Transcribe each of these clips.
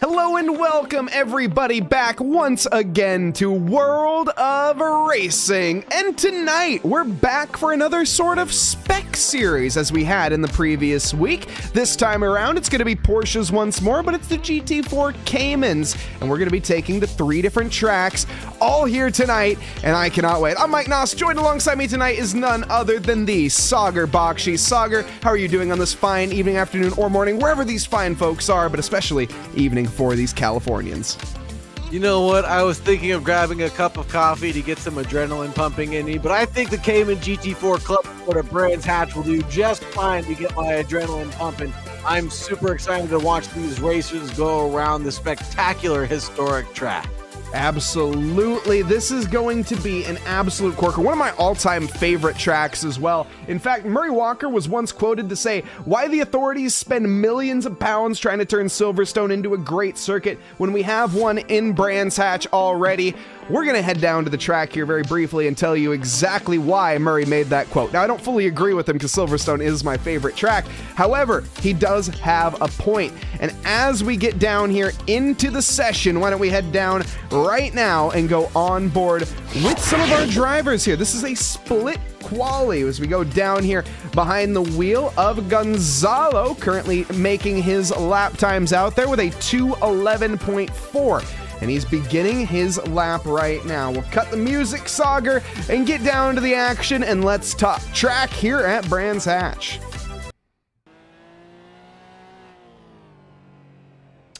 Hello and welcome everybody back once again to World of Racing. And tonight we're back for another sort of spec series as we had in the previous week. This time around it's going to be Porsches once more, but it's the GT4 Caymans. And we're going to be taking the 3 different tracks all here tonight, and I cannot wait. I'm Mike Noss. Joined alongside me tonight is none other than the Sagar Bakshi. Sagar, how are you doing on this fine evening, afternoon, or morning, wherever these fine folks are, but especially evening for these Californians? You know what? I was thinking of grabbing a cup of coffee to get some adrenaline pumping in me, but I think the Cayman GT4 Club or Brands Hatch will do just fine to get my adrenaline pumping. I'm super excited to watch these racers go around the spectacular historic track. Absolutely. This is going to be an absolute corker. One of my all-time favorite tracks as well. In fact, Murray Walker was once quoted to say, "Why the authorities spend millions of pounds trying to turn Silverstone into a great circuit when we have one in Brands Hatch already?" We're going to head down to the track here very briefly and tell you exactly why Murray made that quote. Now, I don't fully agree with him because Silverstone is my favorite track. However, he does have a point. And as we get down here into the session, why don't we head down right now and go on board with some of our drivers here. This is a split quali as we go down here behind the wheel of Gonzalo, currently making his lap times out there with a 2:11.4. And he's beginning his lap right now. We'll cut the music, Sagar, and get down to the action, and let's talk track here at Brands Hatch.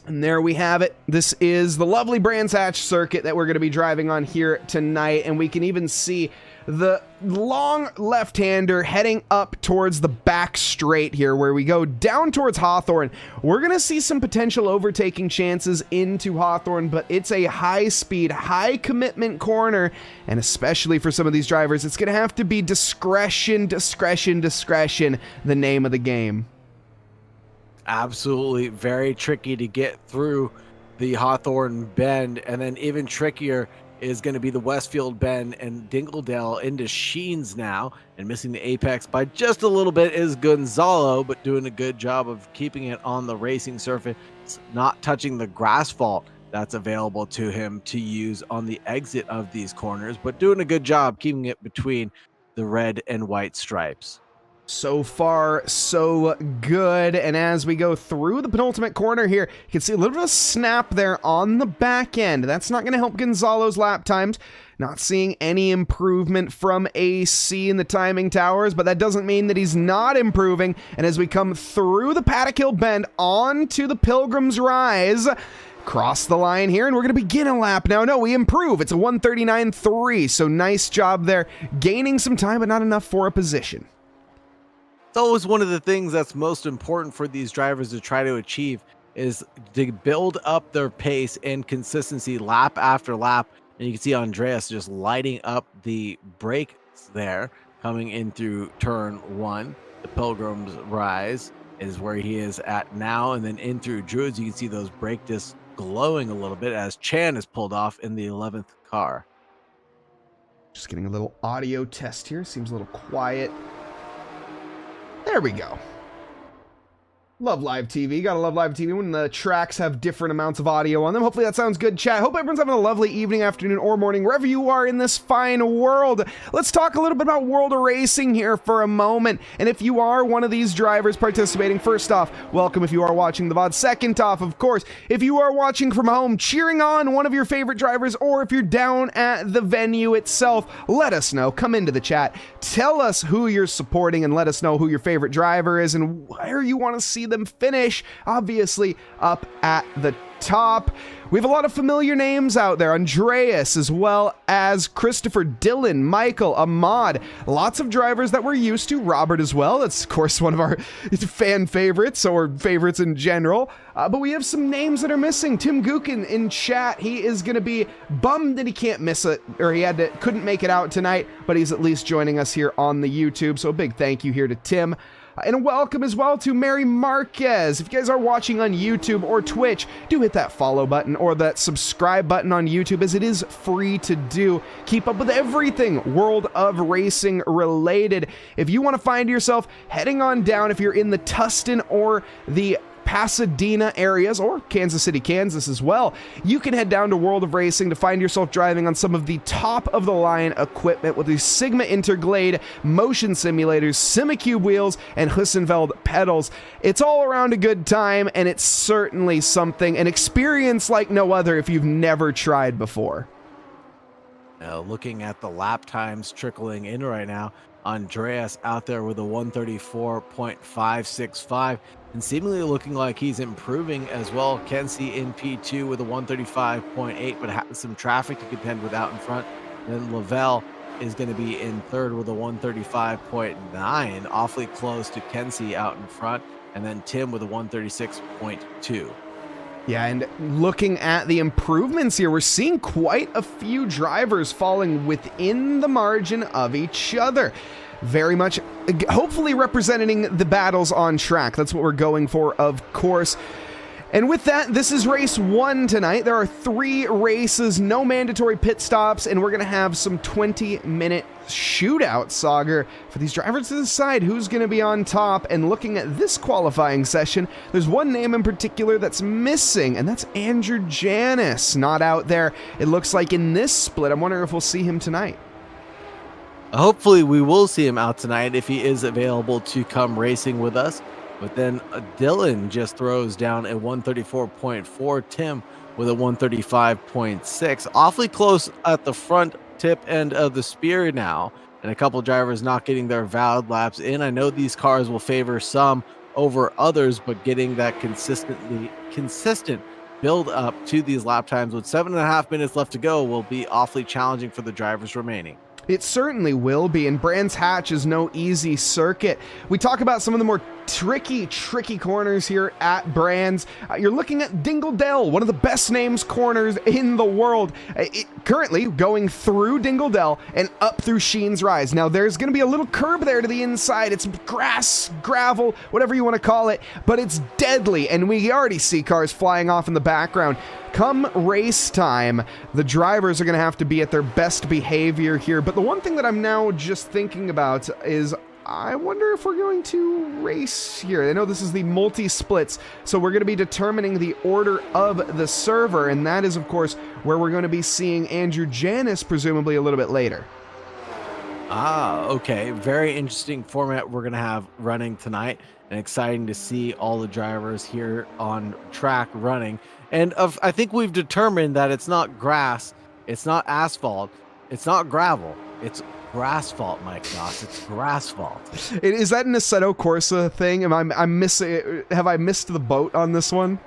And there we have it. This is the lovely Brands Hatch circuit that we're going to be driving on here tonight, and we can even see the long left-hander heading up towards the back straight here where we go down towards Hawthorne. We're going to see some potential overtaking chances into Hawthorne, but it's a high-speed, high-commitment corner, and especially for some of these drivers, it's going to have to be discretion, discretion, discretion, the name of the game. Absolutely very tricky to get through the Hawthorne bend, and then even trickier is going to be the Westfield bend and Dingledale into Sheens now, and missing the apex by just a little bit is Gonzalo, but doing a good job of keeping it on the racing surface, not touching the grass fault that's available to him to use on the exit of these corners, but doing a good job keeping it between the red and white stripes. So far, so good. And as we go through the penultimate corner here, you can see a little bit of a snap there on the back end. That's not going to help Gonzalo's lap times. Not seeing any improvement from AC in the timing towers, but that doesn't mean that he's not improving. And as we come through the Paddock Hill bend onto the Pilgrim's Rise, cross the line here, and we're going to begin a lap now. No, we improve. It's a 1:39.3, so nice job there. Gaining some time, but not enough for a position. It's always one of the things that's most important for these drivers to try to achieve is to build up their pace and consistency lap after lap. And you can see Andreas just lighting up the brakes there coming in through turn 1. The Pilgrim's Rise is where he is at now. And then in through Druids, you can see those brake discs glowing a little bit as Chan is pulled off in the 11th car. Just getting a little audio test here. Seems a little quiet. There we go. Love live TV. Gotta love live TV when the tracks have different amounts of audio on them. Hopefully that sounds good, chat. Hope everyone's having a lovely evening, afternoon, or morning, wherever you are in this fine world. Let's talk a little bit about World of Racing here for a moment. And if you are one of these drivers participating, first off, welcome if you are watching the VOD. Second off, of course, if you are watching from home, cheering on one of your favorite drivers, or if you're down at the venue itself, let us know. Come into the chat. Tell us who you're supporting and let us know who your favorite driver is and where you want to see them finish, obviously up at the top. We have a lot of familiar names out there. Andreas, as well as Christopher, Dylan, Michael, Ahmad. Lots of drivers that we're used to. Robert as well. That's, of course, one of our fan favorites, or favorites in general. But we have some names that are missing. Tim Gookin in chat. He is going to be bummed that he can't miss it, or couldn't make it out tonight, but he's at least joining us here on the YouTube. So a big thank you here to Tim. And a welcome as well to Mary Marquez. If you guys are watching on YouTube or Twitch, do hit that follow button or that subscribe button on YouTube, as it is free to do. Keep up with everything World of Racing related. If you want to find yourself heading on down, if you're in the Tustin or the Pasadena areas, or Kansas City, Kansas as well, you can head down to World of Racing to find yourself driving on some of the top of the line equipment with the Sigma Interglade motion simulators, Simicube wheels, and Hussenfeld pedals. It's all around a good time, and it's certainly an experience like no other if you've never tried before. Looking at the lap times trickling in right now, Andreas out there with a 134.565 and seemingly looking like he's improving as well. Kenzie in P2 with a 135.8, but has some traffic to contend with out in front. And then Lavelle is going to be in third with a 135.9, awfully close to Kenzie out in front. And then Tim with a 136.2. Yeah, and looking at the improvements here, we're seeing quite a few drivers falling within the margin of each other. Very much, hopefully representing the battles on track. That's what we're going for, of course. And with that, this is race 1 tonight. There are 3 races, no mandatory pit stops, and we're going to have some 20-minute shootout, Sauger, for these drivers to decide who's going to be on top. And looking at this qualifying session, there's one name in particular that's missing, and that's Andrew Janis, not out there. It looks like in this split. I'm wondering if we'll see him tonight. Hopefully we will see him out tonight if he is available to come racing with us. But then Dylan just throws down a 134.4. Tim with a 135.6. Awfully close at the front tip end of the spear now. And a couple drivers not getting their valid laps in. I know these cars will favor some over others, but getting that consistent build up to these lap times with 7.5 minutes left to go will be awfully challenging for the drivers remaining. It certainly will be, and Brands Hatch is no easy circuit. We talk about some of the more tricky corners here at Brands. You're looking at Dingle Dell, one of the best names corners in the world. Currently going through Dingle Dell and up through Sheen's Rise. Now there's going to be a little curb there to the inside. It's grass, gravel, whatever you want to call it, but it's deadly, and we already see cars flying off in the background. Come race time, the drivers are going to have to be at their best behavior here. But the one thing that I'm now just thinking about is, I wonder if we're going to race here. I know this is the multi-splits, so we're going to be determining the order of the server, and that is, of course, where we're going to be seeing Andrew Janis presumably a little bit later. Okay. Very interesting format we're going to have running tonight, and exciting to see all the drivers here on track running. And I think we've determined that it's not grass, it's not asphalt, it's not gravel, it's grassphalt, Mike Goss. It's grassphalt. Is that an Assetto Corsa thing? I'm missing? Have I missed the boat on this one?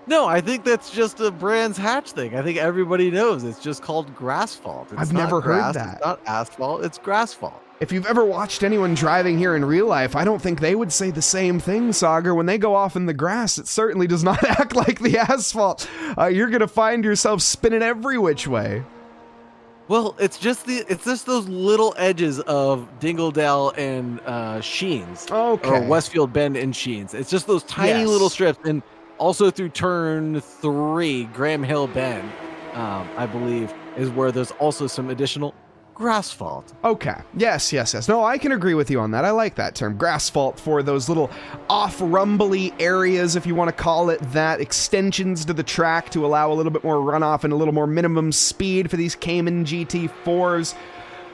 No, I think that's just a Brands Hatch thing. I think everybody knows it's just called grassphalt. I've never heard that. It's not asphalt, it's grassphalt. If you've ever watched anyone driving here in real life, I don't think they would say the same thing, Sauger. When they go off in the grass, it certainly does not act like the asphalt. You're going to find yourself spinning every which way. Well, it's just those little edges of Dingledale and Sheens. Okay. Or Westfield Bend and Sheens. It's just those tiny little strips. And also through turn 3, Graham Hill Bend, I believe, is where there's also some additional grass-fault. Okay. Yes. No, I can agree with you on that. I like that term, grass-fault, for those little off-rumbly areas, if you want to call it that, extensions to the track to allow a little bit more runoff and a little more minimum speed for these Cayman GT4s.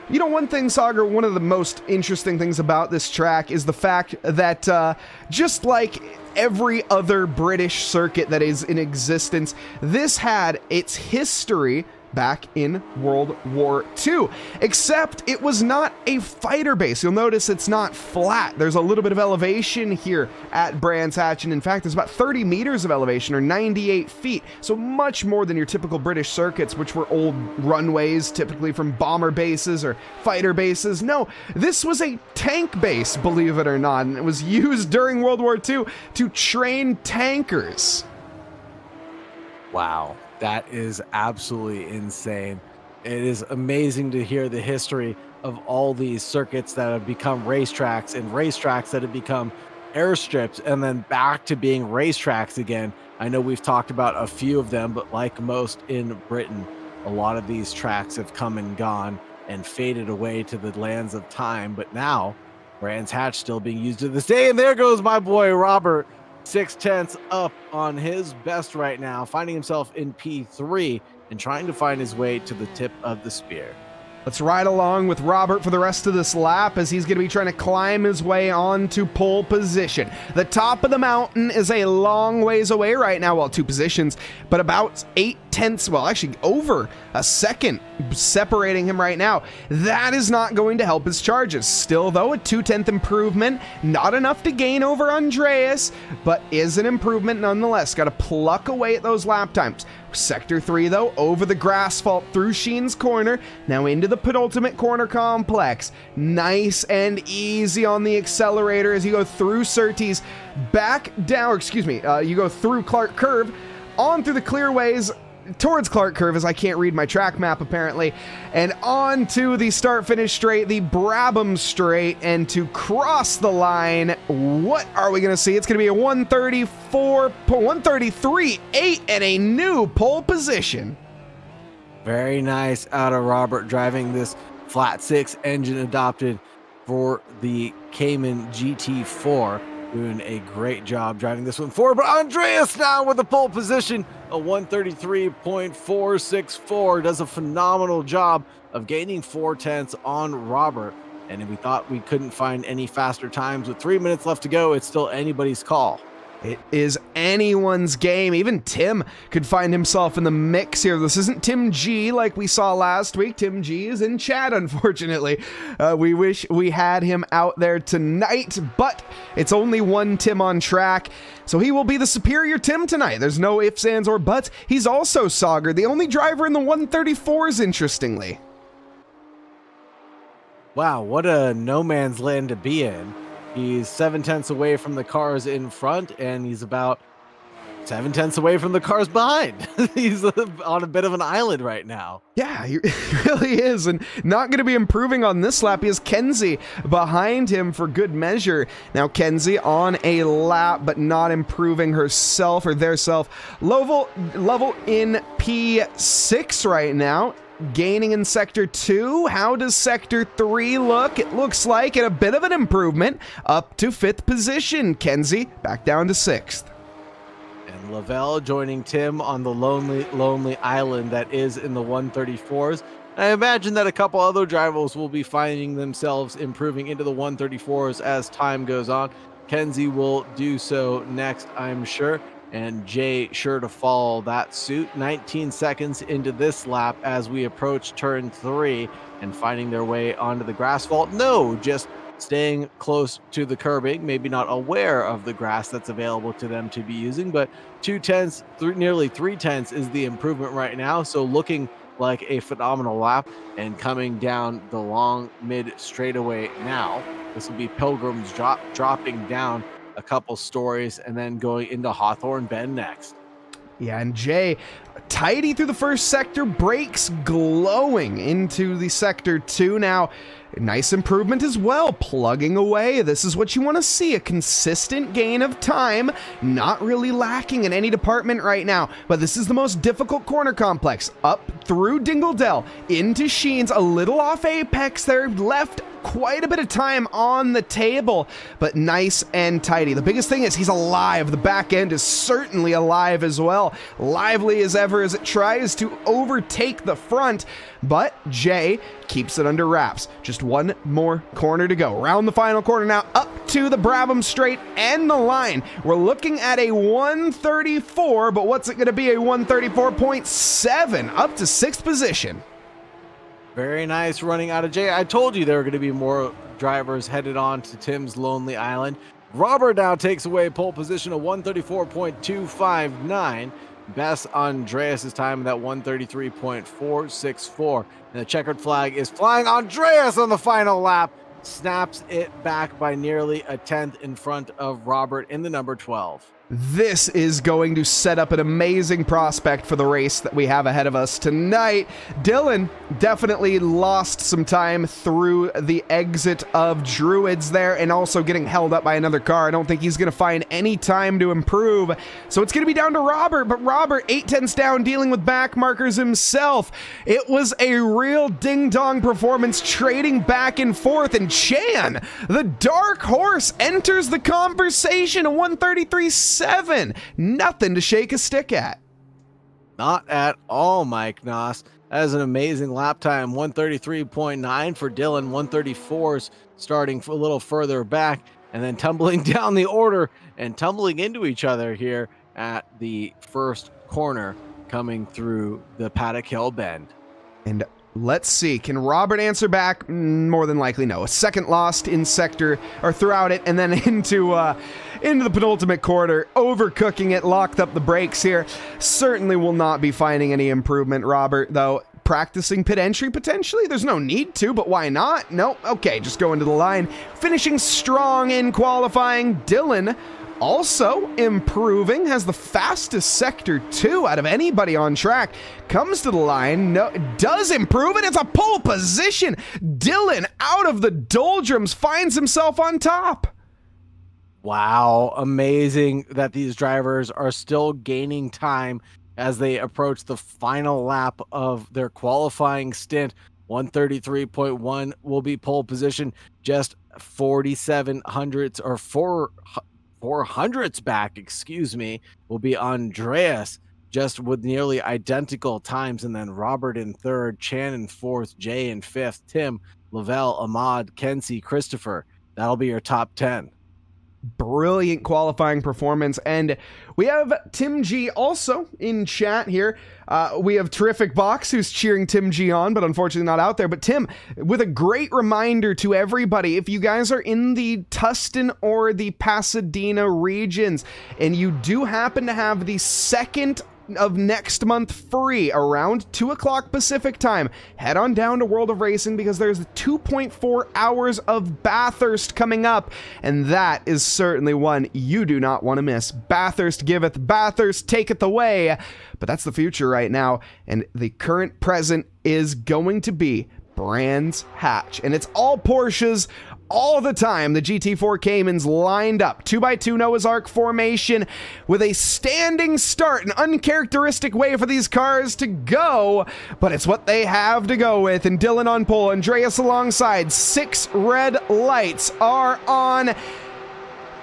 You know, one thing, Sagar, one of the most interesting things about this track is the fact that just like every other British circuit that is in existence, this had its history back in World War II, except it was not a fighter base. You'll notice it's not flat. There's a little bit of elevation here at Brands Hatch, and in fact, there's about 30 meters of elevation, or 98 feet, so much more than your typical British circuits, which were old runways, typically from bomber bases or fighter bases. No, this was a tank base, believe it or not, and it was used during World War II to train tankers. Wow. That is absolutely insane. It is amazing to hear the history of all these circuits that have become racetracks and racetracks that have become airstrips and then back to being racetracks again. I know we've talked about a few of them, but like most in Britain, a lot of these tracks have come and gone and faded away to the lands of time. But now, Brands Hatch still being used to this day. And there goes my boy, Robert. 6/10 up on his best right now, finding himself in P3 and trying to find his way to the tip of the spear. Let's ride along with Robert for the rest of this lap as he's going to be trying to climb his way onto pole position. The top of the mountain is a long ways away right now, well, 2 positions, but about 8/10, well, actually over a second separating him right now. That is not going to help his charges. Still, though, a 2/10 improvement. Not enough to gain over Andreas, but is an improvement nonetheless. Got to pluck away at those lap times. Sector 3, though, over the grass fault through Sheen's Corner, now into the penultimate corner complex. Nice and easy on the accelerator as you go through Surtees, back down, you go through Clark Curve, on through the clearways, towards Clark Curve, as I can't read my track map apparently, and on to the start-finish straight, the Brabham straight, and to cross the line, what are we going to see? It's going to be a 133.8 and a new pole position. Very nice out of Robert, driving this flat 6 engine adopted for the Cayman GT4. Doing a great job driving this one forward, but Andreas now with the pole position, a 133.464, does a phenomenal job of gaining 4/10 on Robert. And if we thought we couldn't find any faster times with 3 minutes left to go, it's still anybody's call. It is anyone's game. Even Tim could find himself in the mix here. This isn't Tim G like we saw last week. Tim G is in chat, unfortunately. We wish we had him out there tonight, but it's only one Tim on track, so he will be the superior Tim tonight. There's no ifs, ands, or buts. He's also Sagar, the only driver in the 134s, interestingly. Wow, what a no man's land to be in. He's 7/10 away from the cars in front, and he's about 7/10 away from the cars behind. He's on a bit of an island right now. Yeah, he really is, and not going to be improving on this lap. He has Kenzie behind him for good measure. Now Kenzie on a lap, but not improving herself or their self. Lovell in P6 right now. Gaining in Sector 2. How does Sector 3 look? It looks like a bit of an improvement up to 5th position. Kenzie back down to 6th. And Lavelle joining Tim on the lonely island that is in the 134s. I imagine that a couple other drivers will be finding themselves improving into the 134s as time goes on. Kenzie will do so next, I'm sure. And Jay sure to follow that suit. 19 seconds into this lap as we approach turn 3 and finding their way onto the grass fault. No, just staying close to the curbing, maybe not aware of the grass that's available to them to be using, but 2/10, nearly 3/10 is the improvement right now. So looking like a phenomenal lap and coming down the long mid straightaway now. This will be Pilgrim's dropping down a couple stories and then going into Hawthorne Bend next. Yeah, and Jay, tidy through the first sector, brakes glowing into the sector 2 now. Nice improvement as well, plugging away. This is what you want to see, a consistent gain of time, not really lacking in any department right now, but this is the most difficult corner complex. Up through Dingledell, into Sheens, a little off Apex there, left quite a bit of time on the table, but nice and tidy. The biggest thing is he's alive. The back end is certainly alive as well. Lively as ever as it tries to overtake the front, but Jay keeps it under wraps. Just one more corner to go. Round the final corner now, up to the Brabham Straight and the line. We're looking at a 134, but what's it going to be? A 134.7, up to 6th position. Very nice running out of Jay. I told you there were going to be more drivers headed on to Tim's Lonely Island. Robert now takes away pole position, a 134.259. Best Andreas' time in that 133.464. And the checkered flag is flying. Andreas on the final lap snaps it back by nearly a tenth in front of Robert in the number 12. This is going to set up an amazing prospect for the race that we have ahead of us tonight. Dylan definitely lost some time through the exit of Druids there and also getting held up by another car. I don't think he's going to find any time to improve. So it's going to be down to Robert, but Robert 8/10ths down dealing with back markers himself. It was a real ding-dong performance trading back and forth, and Chan, the dark horse, enters the conversation, a 133.7. Nothing to shake a stick at. Not at all, Mike Noss. That is an amazing lap time. 133.9 for Dylan. 134s starting a little further back and then tumbling down the order and tumbling into each other here at the first corner coming through the Paddock Hill Bend. And let's see, can Robert answer back? More than likely no. A second lost in sector, or throughout it, and then into the penultimate quarter, overcooking it, locked up the brakes here. Certainly will not be finding any improvement, Robert, though. Practicing pit entry, potentially? There's no need to, but why not? Nope. Okay, just go into the line. Finishing strong in qualifying. Dylan also improving, has the fastest sector 2 out of anybody on track. Comes to the line, does improve, and it's a pole position. Dylan, out of the doldrums, finds himself on top. Wow, amazing that these drivers are still gaining time as they approach the final lap of their qualifying stint. 133.1 will be pole position, just 4,700ths or 400ths back, will be Andreas, just with nearly identical times, and then Robert in 3rd, Chan in 4th, Jay in 5th, Tim, Lavelle, Ahmad, Kenzie, Christopher. That'll be your top 10. Brilliant qualifying performance. And we have Tim G also in chat here. We have Terrific Box who's cheering Tim G on, but unfortunately not out there. But Tim, with a great reminder to everybody, if you guys are in the Tustin or the Pasadena regions and you do happen to have the 2nd of next month free around 2 o'clock Pacific time, head on down to World of Racing because there's 2.4 hours of Bathurst coming up, and that is certainly one you do not want to miss. Bathurst giveth, Bathurst taketh away, but that's the future right now, and the current present is going to be Brands Hatch, and it's all Porsches all the time. The GT4 Caymans lined up, 2x2 Noah's Ark formation with a standing start, an uncharacteristic way for these cars to go, but it's what they have to go with. And Dylan on pole, Andreas alongside, 6 red lights are on.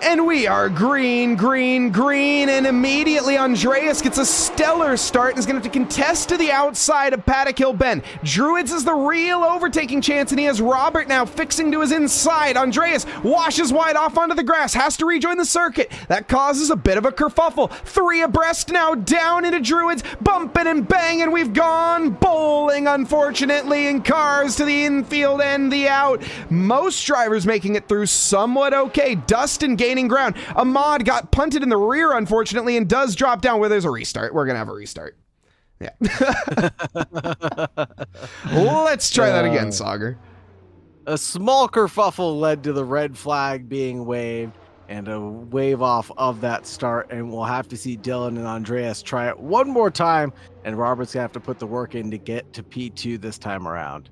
And we are green, green, green, and immediately Andreas gets a stellar start and is going to have to contest to the outside of Paddock Hill Bend. Druids is the real overtaking chance, and he has Robert now fixing to his inside. Andreas washes wide off onto the grass, has to rejoin the circuit. That causes a bit of a kerfuffle. 3 abreast now, down into Druids, bumping and banging. We've gone bowling, unfortunately, in cars to the infield and the out. Most drivers making it through somewhat okay. Dustin gaining ground. Ahmad got punted in the rear, unfortunately, and does drop down where there's a restart. We're going to have a restart. Yeah. Let's try that again, Sauger. A small kerfuffle led to the red flag being waved. and a wave off of that start, and we'll have to see Dylan and Andreas try it one more time, and Robert's gonna have to put the work in to get to P2 this time around.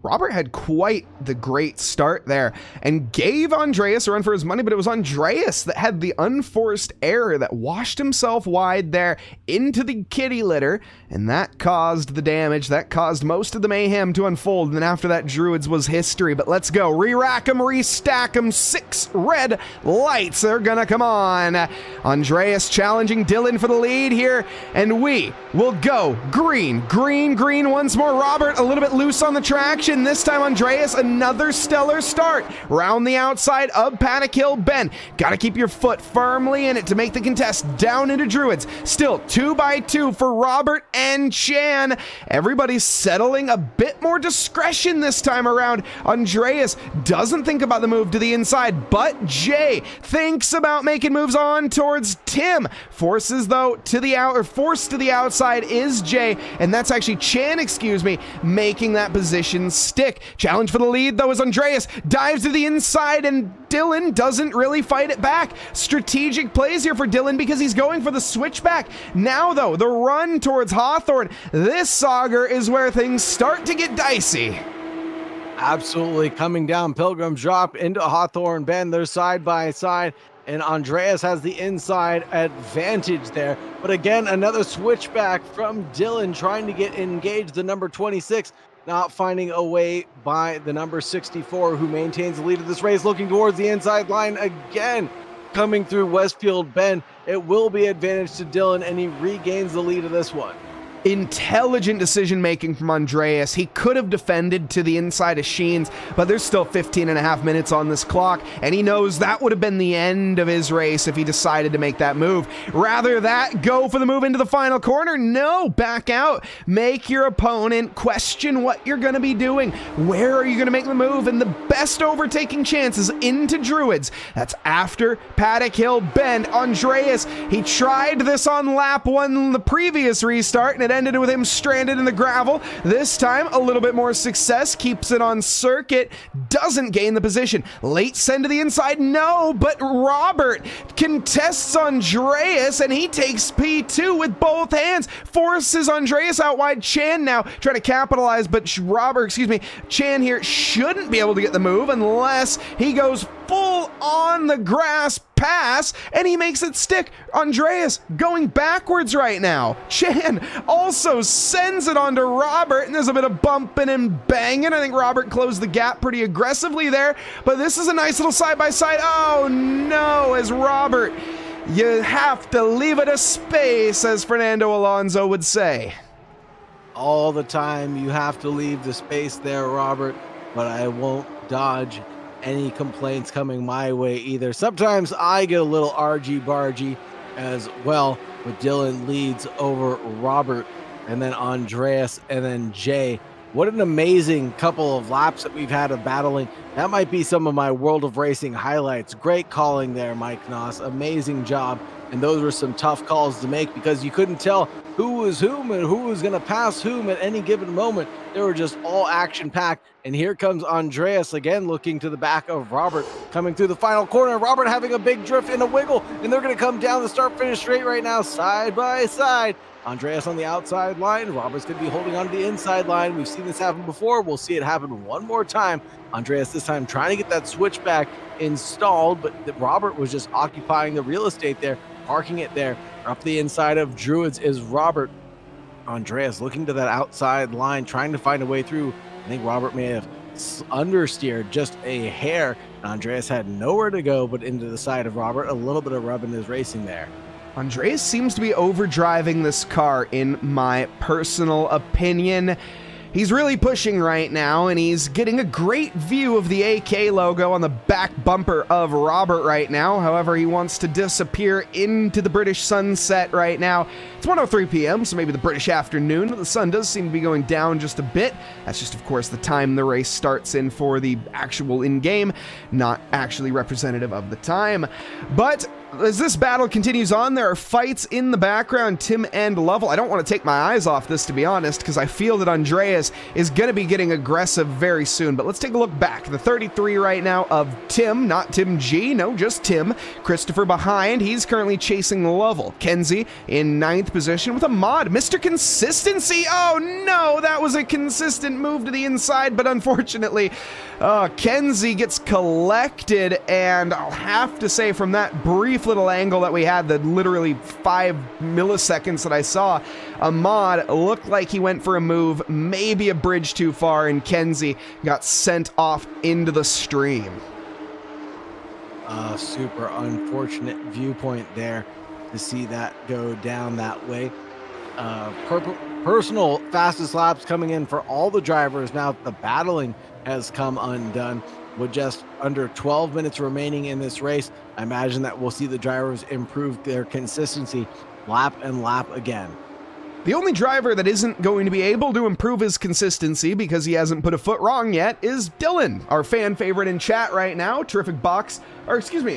Robert had quite the great start there and gave Andreas a run for his money, but it was Andreas that had the unforced error that washed himself wide there into the kitty litter, and that caused the damage. That caused most of the mayhem to unfold, and then after that, Druids was history. But let's go. Re-rack them, restack them. 6 red lights are gonna come on. Andreas challenging Dylan for the lead here, and we will go green, green, green once more. Robert a little bit loose on the traction. This time, Andreas, another stellar start. Round the outside of Paddock Hill Bend. Got to keep your foot firmly in it to make the contest down into Druids. Still 2x2 for Robert and Chan. Everybody's settling a bit more discretion this time around. Andreas doesn't think about the move to the inside, but Jay thinks about making moves on towards Tim. Forces, though, to the forced to the outside is Jay, and that's actually Chan, excuse me, making that position stick. Challenge for the lead, though, as Andreas dives to the inside, and Dylan doesn't really fight it back. Strategic plays here for Dylan because he's going for the switchback. Now, though, the run towards Hawthorne. This Sauger is where things start to get dicey. Absolutely coming down Pilgrim's Drop into Hawthorne Bend. They're side by side, and Andreas has the inside advantage there. But again, another switchback from Dylan trying to get engaged, the number 26. Not finding a way by the number 64, who maintains the lead of this race, looking towards the inside line again. Coming through Westfield Bend, it will be advantage to Dylan, and he regains the lead of this one. Intelligent decision making from Andreas. He could have defended to the inside of Sheens, but there's still 15 and a half minutes on this clock, and he knows that would have been the end of his race if he decided to make that move. Rather that go for the move into the final corner? No, back out. Make your opponent question what you're going to be doing. Where are you going to make the move? And the best overtaking chances into Druids. That's after Paddock Hill Bend. Andreas, he tried this on lap 1 the previous restart, and it ended with him stranded in the gravel. This time, a little bit more success, keeps it on circuit, doesn't gain the position. Late send to the inside, no, but Robert contests Andreas, and he takes P2 with both hands, forces Andreas out wide. Chan now trying to capitalize, but Chan here shouldn't be able to get the move unless he goes full on the grass pass, and he makes it stick. Andreas going backwards right now. Chan also sends it on to Robert, and there's a bit of bumping and banging. I think Robert closed the gap pretty aggressively there, but this is a nice little side-by-side. Oh no, as Robert, you have to leave it a space, as Fernando Alonso would say. All the time you have to leave the space there, Robert, but I won't dodge any complaints coming my way either. Sometimes I get a little argy-bargy as well, but Dylan leads over Robert, and then Andreas, and then Jay. What an amazing couple of laps that we've had of battling. That might be some of my World of Racing highlights. Great calling there, Mike Noss. Amazing job. And those were some tough calls to make because you couldn't tell who was whom and who was going to pass whom at any given moment. They were just all action-packed. And here comes Andreas again, looking to the back of Robert, coming through the final corner. Robert having a big drift and a wiggle, and they're going to come down the start-finish straight right now, side by side. Andreas on the outside line. Robert's going to be holding on to the inside line. We've seen this happen before. We'll see it happen one more time. Andreas this time trying to get that switchback installed, but Robert was just occupying the real estate there, parking it there. Up the inside of Druids is Robert. Andreas looking to that outside line, trying to find a way through. I think Robert may have understeered just a hair. Andreas had nowhere to go but into the side of Robert. A little bit of rub in his racing there. Andreas seems to be overdriving this car, in my personal opinion. He's really pushing right now, and he's getting a great view of the AK logo on the back bumper of Robert right now. However, he wants to disappear into the British sunset right now. It's 1:03 p.m., so maybe the British afternoon, but the sun does seem to be going down just a bit. That's just, of course, the time the race starts in for the actual in-game, not actually representative of the time. But as this battle continues on, there are fights in the background, Tim and Lovell. I don't want to take my eyes off this, to be honest, because I feel that Andreas is going to be getting aggressive very soon. But let's take a look back. The 33 right now of Tim, not Tim G, no, just Tim. Christopher behind. He's currently chasing Lovell. Kenzie in 9th position with a mod. Mr. Consistency. Oh, no, that was a consistent move to the inside, but unfortunately, Kenzie gets collected, and I'll have to say from that brief little angle that we had, the literally 5 milliseconds that I saw, Ahmad looked like he went for a move, maybe a bridge too far, and Kenzie got sent off into the stream. Super unfortunate viewpoint there to see that go down that way. Personal fastest laps coming in for all the drivers now that the battling has come undone. With just under 12 minutes remaining in this race, I imagine that we'll see the drivers improve their consistency lap and lap again. The only driver that isn't going to be able to improve his consistency because he hasn't put a foot wrong yet is Dylan, our fan favorite in chat right now. Terrific box, or excuse me,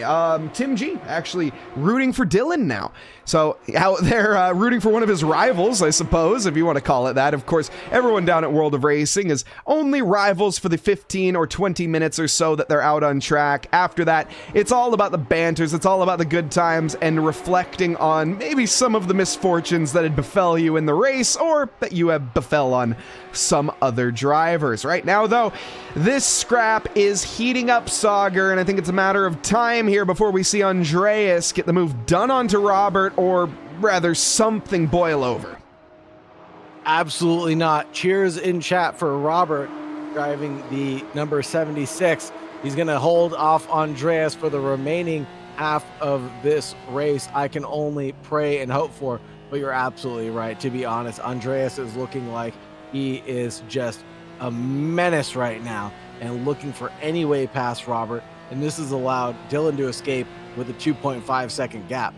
Tim G actually rooting for Dylan now. So out there rooting for one of his rivals, I suppose, if you want to call it that. Of course, everyone down at World of Racing is only rivals for the 15 or 20 minutes or so that they're out on track. After that, it's all about the banters, it's all about the good times and reflecting on maybe some of the misfortunes that had befell you in the race or that you have befell on some other drivers. Right now, though, this scrap is heating up, Sauger, and I think it's a matter of time here before we see Andreas get the move done onto Robert, or rather something boil over. Absolutely not. Cheers in chat for Robert driving the number 76. He's going to hold off Andreas for the remaining half of this race. I can only pray and hope for, but you're absolutely right. To be honest, Andreas is looking like he is just a menace right now and looking for any way past Robert, and this has allowed Dylan to escape with a 2.5 second gap.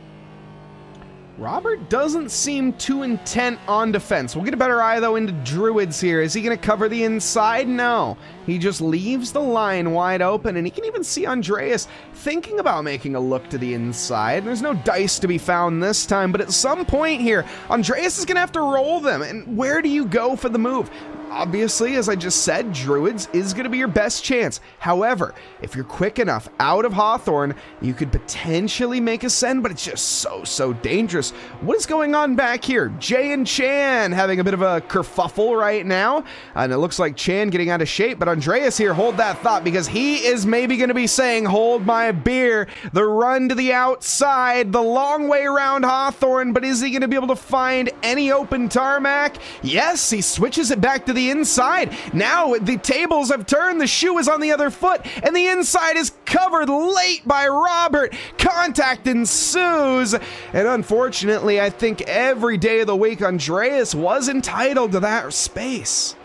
Robert doesn't seem too intent on defense. We'll get a better eye, though, into Druids here. Is he going to cover the inside? No. He just leaves the line wide open, and he can even see Andreas thinking about making a look to the inside. There's no dice to be found this time, but at some point here, Andreas is going to have to roll them. And where do you go for the move? Obviously, as I just said, Druids is going to be your best chance. However, if you're quick enough out of Hawthorne, you could potentially make a send, but it's just so dangerous. What is going on back here? Jay and Chan having a bit of a kerfuffle right now, and it looks like Chan getting out of shape, but Andreas here, hold that thought, because he is maybe going to be saying, hold my beer, the run to the outside, the long way around Hawthorne, but is he going to be able to find any open tarmac? Yes, he switches it back to the inside. Now the tables have turned, the shoe is on the other foot, and the inside is covered late by Robert. Contact ensues, and unfortunately, I think every day of the week, Andreas was entitled to that space.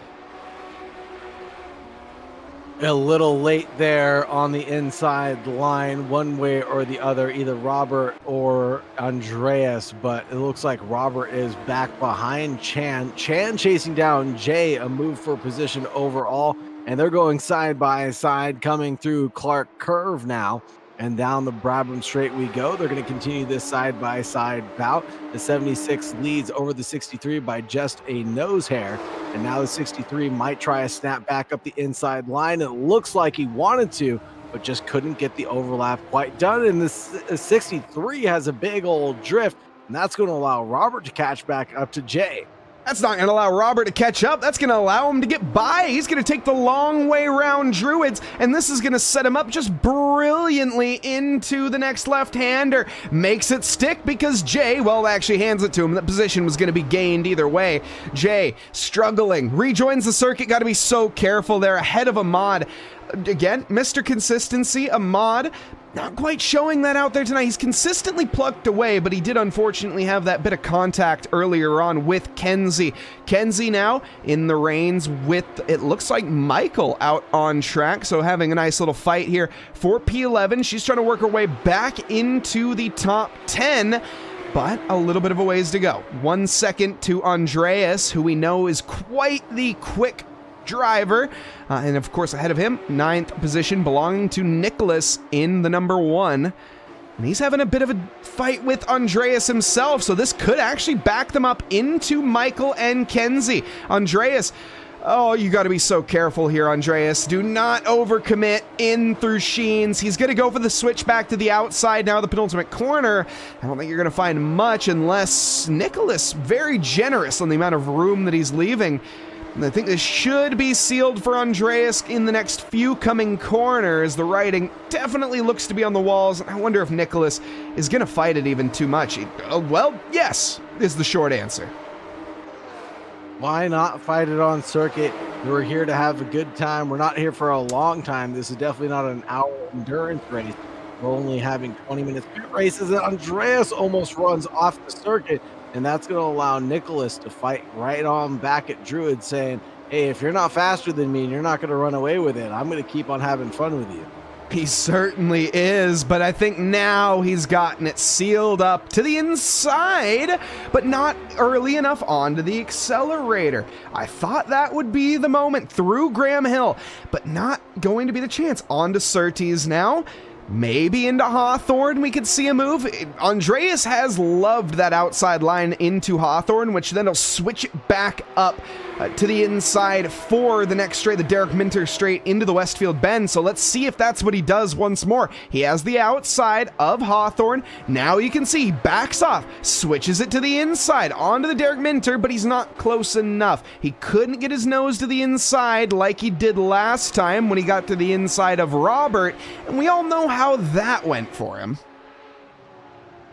A little late there on the inside line, one way or the other, either Robert or Andreas, but it looks like Robert is back behind Chan. Chan chasing down Jay, a move for position overall, and they're going side by side, coming through Clark Curve now, and down the Brabham Straight we go. They're going to continue this side by side bout. The 76 leads over the 63 by just a nose hair. And now the 63 might try a snap back up the inside line. It looks like he wanted to, but just couldn't get the overlap quite done. And the 63 has a big old drift, and that's going to allow Robert to catch back up to Jay. That's not going to allow Robert to catch up. That's going to allow him to get by. He's going to take the long way around Druids, and this is going to set him up just brilliantly into the next left-hander. Makes it stick because Jay, well, actually hands it to him. That position was going to be gained either way. Jay, struggling, rejoins the circuit. Got to be so careful there, ahead of Ahmad. Again, Mr. Consistency, Ahmad, not quite showing that out there tonight. He's consistently plucked away, but he did unfortunately have that bit of contact earlier on with Kenzie. Kenzie now in the reins with, it looks like, Michael out on track, so having a nice little fight here for P11. She's trying to work her way back into the top 10. But a little bit of a ways to go. 1 second to Andreas, who we know is quite the quick driver, and of course ahead of him, 9th position belonging to Nicholas in the number 1. And he's having a bit of a fight with Andreas himself, so this could actually back them up into Michael and Kenzie. Andreas, oh, you got to be so careful here, Andreas. Do not overcommit in through Sheens. He's going to go for the switch back to the outside now, the penultimate corner. I don't think you're going to find much unless Nicholas, very generous on the amount of room that he's leaving. And I think this should be sealed for Andreas in the next few coming corners. The writing definitely looks to be on the walls. I wonder if Nicholas is going to fight it even too much. Well, yes, is the short answer. Why not fight it on circuit? We're here to have a good time. We're not here for a long time. This is definitely not an hour endurance race. We're only having 20-minute pit races, and Andreas almost runs off the circuit. And that's going to allow Nicholas to fight right on back at Druid, saying, hey, if you're not faster than me and you're not going to run away with it, I'm going to keep on having fun with you. He certainly is, but I think now he's gotten it sealed up to the inside, but not early enough onto the accelerator. I thought that would be the moment through Graham Hill, but not going to be the chance. Onto Surtees now. Maybe into Hawthorne we could see a move. Andreas has loved that outside line into Hawthorne, which then he'll switch it back up to the inside for the next straight, the Derek Minter straight into the Westfield Bend. So let's see if that's what he does once more. He has the outside of Hawthorne. Now you can see he backs off, switches it to the inside onto the Derek Minter, but he's not close enough. He couldn't get his nose to the inside like he did last time when he got to the inside of Robert, and we all know how that went for him.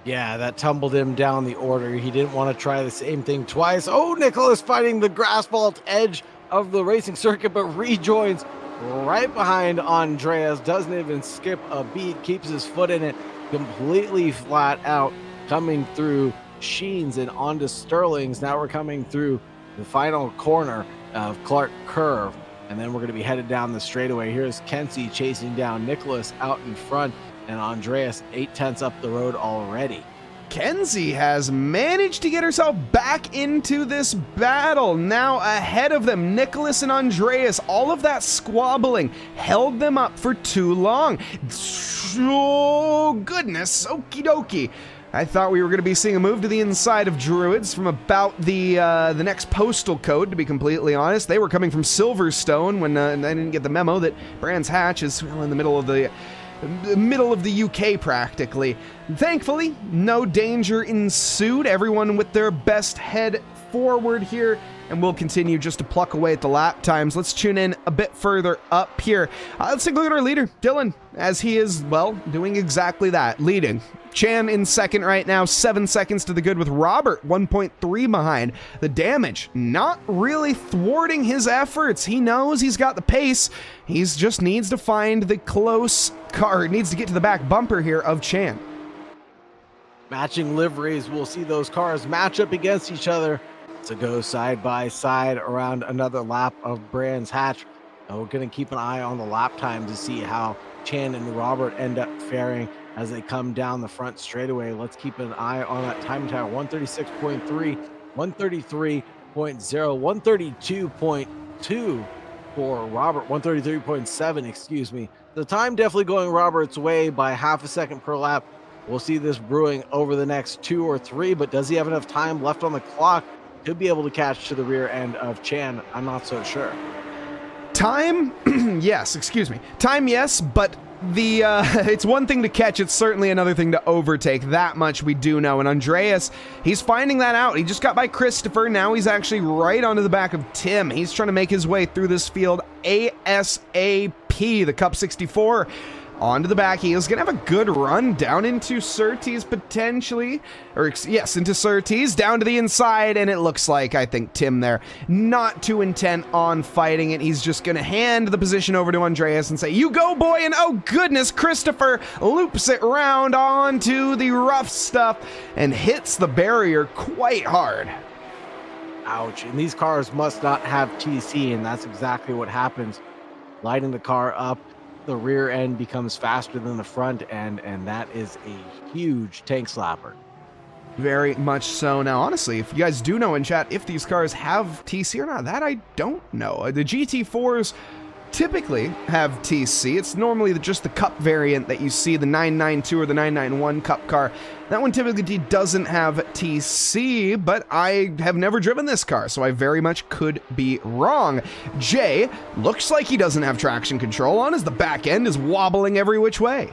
Yeah, that tumbled him down the order. He didn't want to try the same thing twice. Oh, Nicholas fighting the grass vault edge of the racing circuit, but rejoins right behind Andreas. Doesn't even skip a beat, keeps his foot in it, completely flat out, coming through Sheens and onto Sterling's. Now we're coming through the final corner of Clark Curve, and then we're going to be headed down the straightaway. Here's Kenzie chasing down Nicholas out in front, and Andreas 8/10 up the road already. Kenzie has managed to get herself back into this battle. Now ahead of them, Nicholas and Andreas. All of that squabbling held them up for too long. Oh, goodness. Okie dokie. I thought we were going to be seeing a move to the inside of Druids from about the next postal code, to be completely honest. They were coming from Silverstone when I didn't get the memo that Brands Hatch is in the middle of the UK practically. Thankfully, no danger ensued. Everyone with their best head forward here, and we'll continue just to pluck away at the lap times. Let's tune in a bit further up here. Let's take a look at our leader, Dylan, as he is, well, doing exactly that, leading. Chan in second right now, 7 seconds to the good with Robert, 1.3 behind. The damage not really thwarting his efforts. He knows he's got the pace. He just needs to find the close car, needs to get to the back bumper here of Chan. Matching liveries, we'll see those cars match up against each other to go side by side around another lap of Brands Hatch. We're going to keep an eye on the lap time to see how Chan and Robert end up faring as they come down the front straightaway. Let's keep an eye on that time tower. 136.3, 133.0, 132.2 for Robert, 133.7, excuse me. The time definitely going Robert's way by half a second per lap. We'll see this brewing over the next 2 or 3, but does he have enough time left on the clock to be able to catch to the rear end of Chan? I'm not so sure. Time, yes, excuse me. Time, yes, but it's one thing to catch, it's certainly another thing to overtake. That much we do know. And Andreas, he's finding that out. He just got by Christopher. Now he's actually right onto the back of Tim. He's trying to make his way through this field ASAP. The Cup 64 onto the back. He is going to have a good run down into Surtees potentially. Into Surtees, down to the inside, and it looks like, I think, Tim there, not too intent on fighting it. He's just going to hand the position over to Andreas and say, you go, boy, and oh goodness, Christopher loops it round onto the rough stuff and hits the barrier quite hard. Ouch, and these cars must not have TC, and that's exactly what happens. Lighting the car up, the rear end becomes faster than the front end, and that is a huge tank slapper. Very much so. Now, honestly, if you guys do know in chat if these cars have TC or not, that I don't know. The GT4s typically have TC. It's normally just the Cup variant that you see, the 992 or the 991 Cup car. That one typically doesn't have TC, but I have never driven this car, so I very much could be wrong. Jay looks like he doesn't have traction control on, as the back end is wobbling every which way.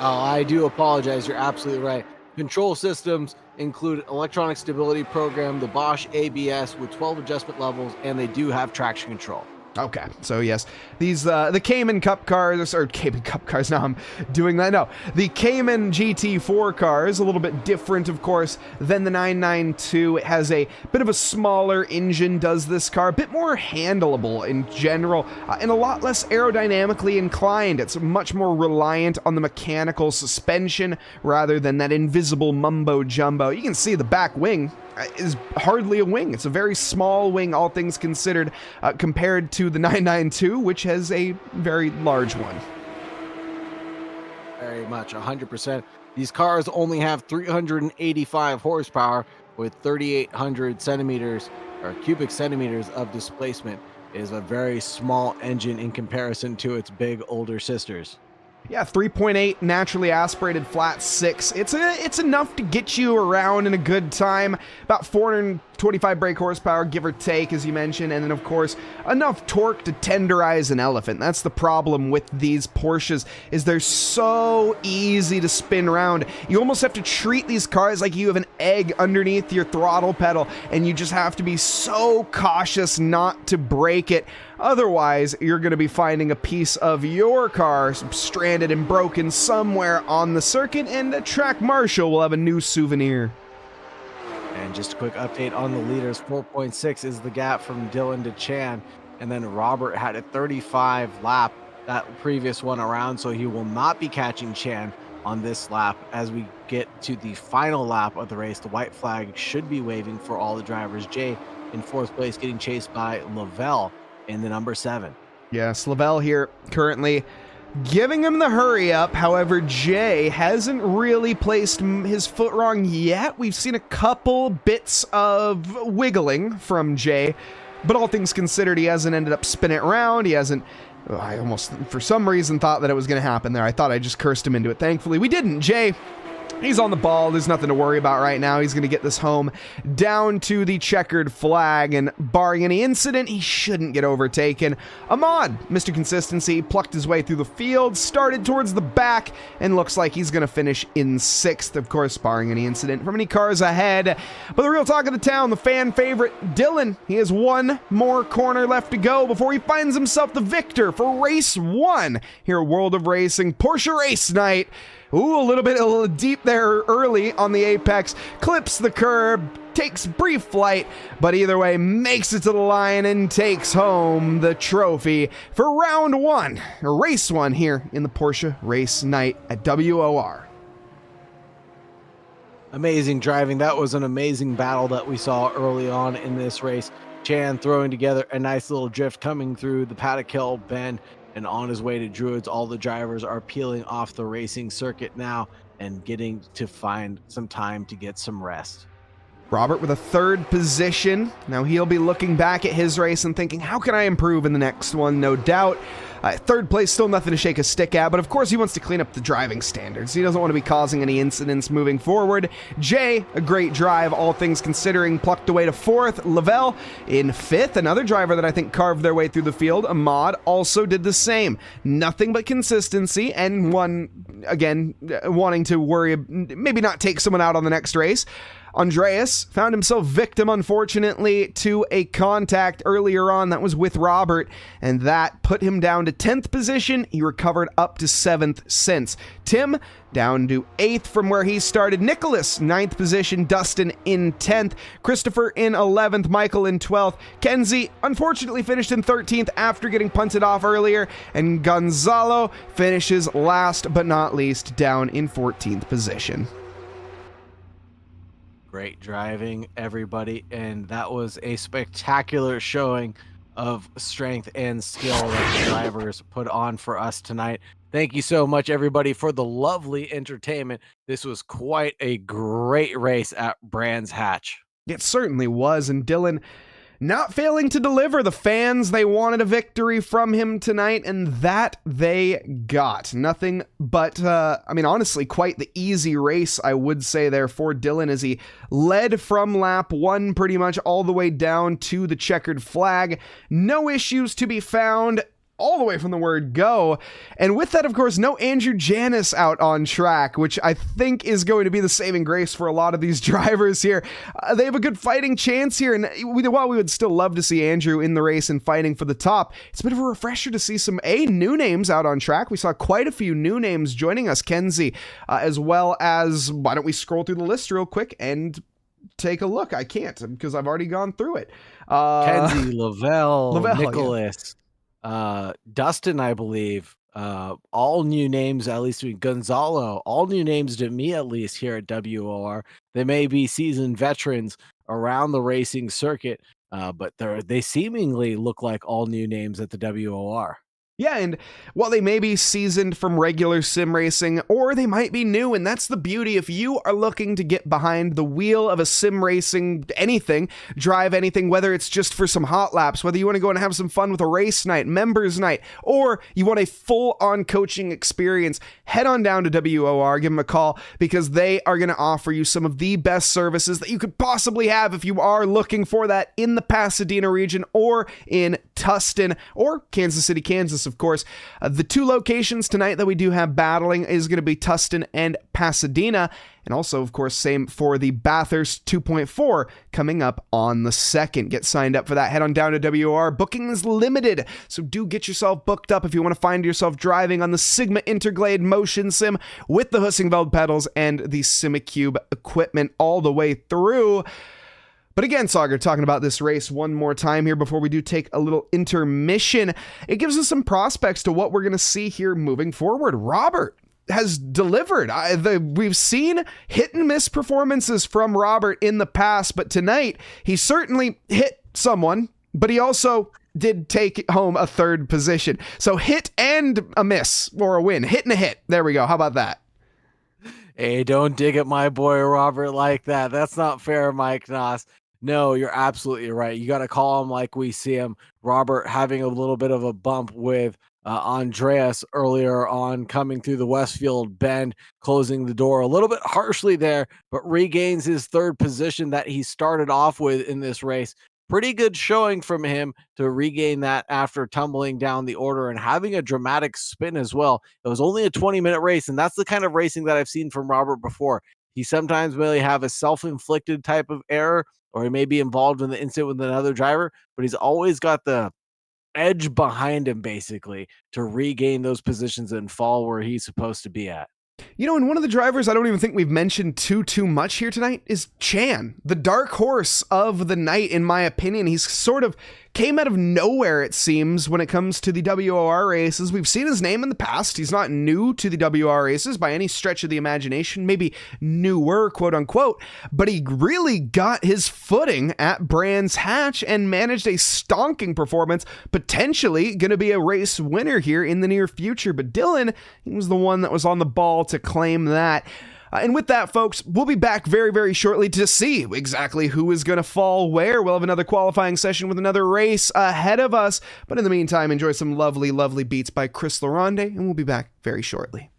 Oh, I do apologize. You're absolutely right. Control systems include electronic stability program, the Bosch ABS with 12 adjustment levels, and they do have traction control. Okay, so yes, these the Cayman Cup cars, or Cayman Cup cars, now I'm doing that, no. The Cayman GT4 car is a little bit different, of course, than the 992. It has a bit of a smaller engine, does this car, a bit more handleable in general, and a lot less aerodynamically inclined. It's much more reliant on the mechanical suspension rather than that invisible mumbo-jumbo. You can see the back wing is hardly a wing. It's a very small wing, all things considered, compared to the 992, which has a very large one. Very much, 100%. These cars only have 385 horsepower with 3,800 centimeters or cubic centimeters of displacement. It is a very small engine in comparison to its big older sisters. Yeah, 3.8 naturally aspirated flat six. It's enough to get you around in a good time. About 425 brake horsepower, give or take, as you mentioned, and then of course enough torque to tenderize an elephant. That's the problem with these Porsches, is they're so easy to spin around. You almost have to treat these cars like you have an egg underneath your throttle pedal, and you just have to be so cautious not to break it. Otherwise, you're going to be finding a piece of your car stranded and broken somewhere on the circuit, and a track marshal will have a new souvenir. And just a quick update on the leaders. 4.6 is the gap from Dylan to Chan, and then Robert had a 35 lap that previous one around, so he will not be catching Chan on this lap. As we get to the final lap of the race, the white flag should be waving for all the drivers. Jay in fourth place, getting chased by Lavelle in the number 7. Yes, Lavelle here currently giving him the hurry up. However, Jay hasn't really placed his foot wrong yet. We've seen a couple bits of wiggling from Jay, but all things considered, he hasn't ended up spinning it around. He hasn't. I almost, for some reason, thought that it was going to happen there. I thought I just cursed him into it. Thankfully, we didn't. Jay, he's on the ball. There's nothing to worry about right now. He's going to get this home down to the checkered flag, and barring any incident, he shouldn't get overtaken. Ahmad, Mr. Consistency, plucked his way through the field, started towards the back, and looks like he's going to finish in 6th, of course, barring any incident from any cars ahead. But the real talk of the town, the fan favorite, Dylan, he has one more corner left to go before he finds himself the victor for race 1 here at World of Racing, Porsche Race Night. Ooh, a little deep there early on the apex, clips the curb, takes brief flight, but either way makes it to the line and takes home the trophy for round 1, or race 1 here in the Porsche Race Night at WOR. Amazing driving. That was an amazing battle that we saw early on in this race. Chan throwing together a nice little drift coming through the Paddock Hill bend, and on his way to Druids. All the drivers are peeling off the racing circuit now and getting to find some time to get some rest. Robert with a 3rd position. Now he'll be looking back at his race and thinking, how can I improve in the next one? No doubt. 3rd place, still nothing to shake a stick at, but of course he wants to clean up the driving standards. He doesn't want to be causing any incidents moving forward. Jay, a great drive, all things considering, plucked away to 4th. Lavelle in 5th, another driver that I think carved their way through the field. Ahmad also did the same. Nothing but consistency, and one, again, wanting to worry, maybe not take someone out on the next race. Andreas found himself victim, unfortunately, to a contact earlier on that was with Robert, and that put him down to 10th position. He recovered up to 7th since. Tim down to 8th from where he started. Nicholas, 9th position. Dustin in 10th. Christopher in 11th. Michael in 12th. Kenzie, unfortunately, finished in 13th after getting punted off earlier. And Gonzalo finishes last but not least down in 14th position. Great driving, everybody, and that was a spectacular showing of strength and skill that the drivers put on for us tonight. Thank you so much, everybody, for the lovely entertainment. This was quite a great race at Brands Hatch. It certainly was, and Dylan, not failing to deliver. The fans, they wanted a victory from him tonight, and that they got. Nothing but, honestly, quite the easy race, I would say, there for Dylan, as he led from lap 1 pretty much all the way down to the checkered flag. No issues to be found all the way from the word go. And with that, of course, no Andrew Janis out on track, which I think is going to be the saving grace for a lot of these drivers here. They have a good fighting chance here, and while we would still love to see Andrew in the race and fighting for the top, it's a bit of a refresher to see some new names out on track. We saw quite a few new names joining us, Kenzie, as well as, why don't we scroll through the list real quick and take a look? I can't, because I've already gone through it. Kenzie, Lavelle, Yeah. Nicholas, Dustin, I believe, all new names, at least Gonzalo, all new names to me, at least here at WOR. They may be seasoned veterans around the racing circuit, but they seemingly look like all new names at the WOR. Yeah, and while they may be seasoned from regular sim racing, or they might be new, and that's the beauty. If you are looking to get behind the wheel of a sim racing anything, drive anything, whether it's just for some hot laps, whether you want to go and have some fun with a race night, members night, or you want a full-on coaching experience, head on down to WOR, give them a call, because they are going to offer you some of the best services that you could possibly have if you are looking for that in the Pasadena region or in Tustin or Kansas City, Kansas, of course. The two locations tonight that we do have battling is going to be Tustin and Pasadena. And also, of course, same for the Bathurst 2.4 coming up on the 2nd. Get signed up for that. Head on down to WOR. Booking is limited, so do get yourself booked up if you want to find yourself driving on the Sigma Interglade Motion Sim with the Husingveld pedals and the Simicube equipment all the way through. But again, Sauger, talking about this race one more time here before we do take a little intermission, it gives us some prospects to what we're going to see here moving forward. Robert has delivered. We've seen hit and miss performances from Robert in the past, but tonight he certainly hit someone, but he also did take home a 3rd position. So hit and a miss, or a win. Hit and a hit. There we go. How about that? Hey, don't dig at my boy Robert like that. That's not fair, Mike Noss. No, you're absolutely right. You got to call him like we see him. Robert having a little bit of a bump with Andreas earlier on, coming through the Westfield bend, closing the door a little bit harshly there, but regains his 3rd position that he started off with in this race. Pretty good showing from him to regain that after tumbling down the order and having a dramatic spin as well. It was only a 20-minute race, and that's the kind of racing that I've seen from Robert before. He sometimes may have a self-inflicted type of error, or he may be involved in the incident with another driver, but he's always got the edge behind him, basically, to regain those positions and fall where he's supposed to be at. You know, and one of the drivers I don't even think we've mentioned too much here tonight is Chan, the dark horse of the night, in my opinion. He's sort of came out of nowhere, it seems, when it comes to the WOR races. We've seen his name in the past. He's not new to the WOR races by any stretch of the imagination, maybe newer, quote unquote, but he really got his footing at Brands Hatch and managed a stonking performance, potentially going to be a race winner here in the near future. But Dylan, he was the one that was on the ball to claim that. And with that, folks, we'll be back very, very shortly to see exactly who is going to fall where. We'll have another qualifying session with another race ahead of us. But in the meantime, enjoy some lovely, lovely beats by Chris Laronde, and we'll be back very shortly.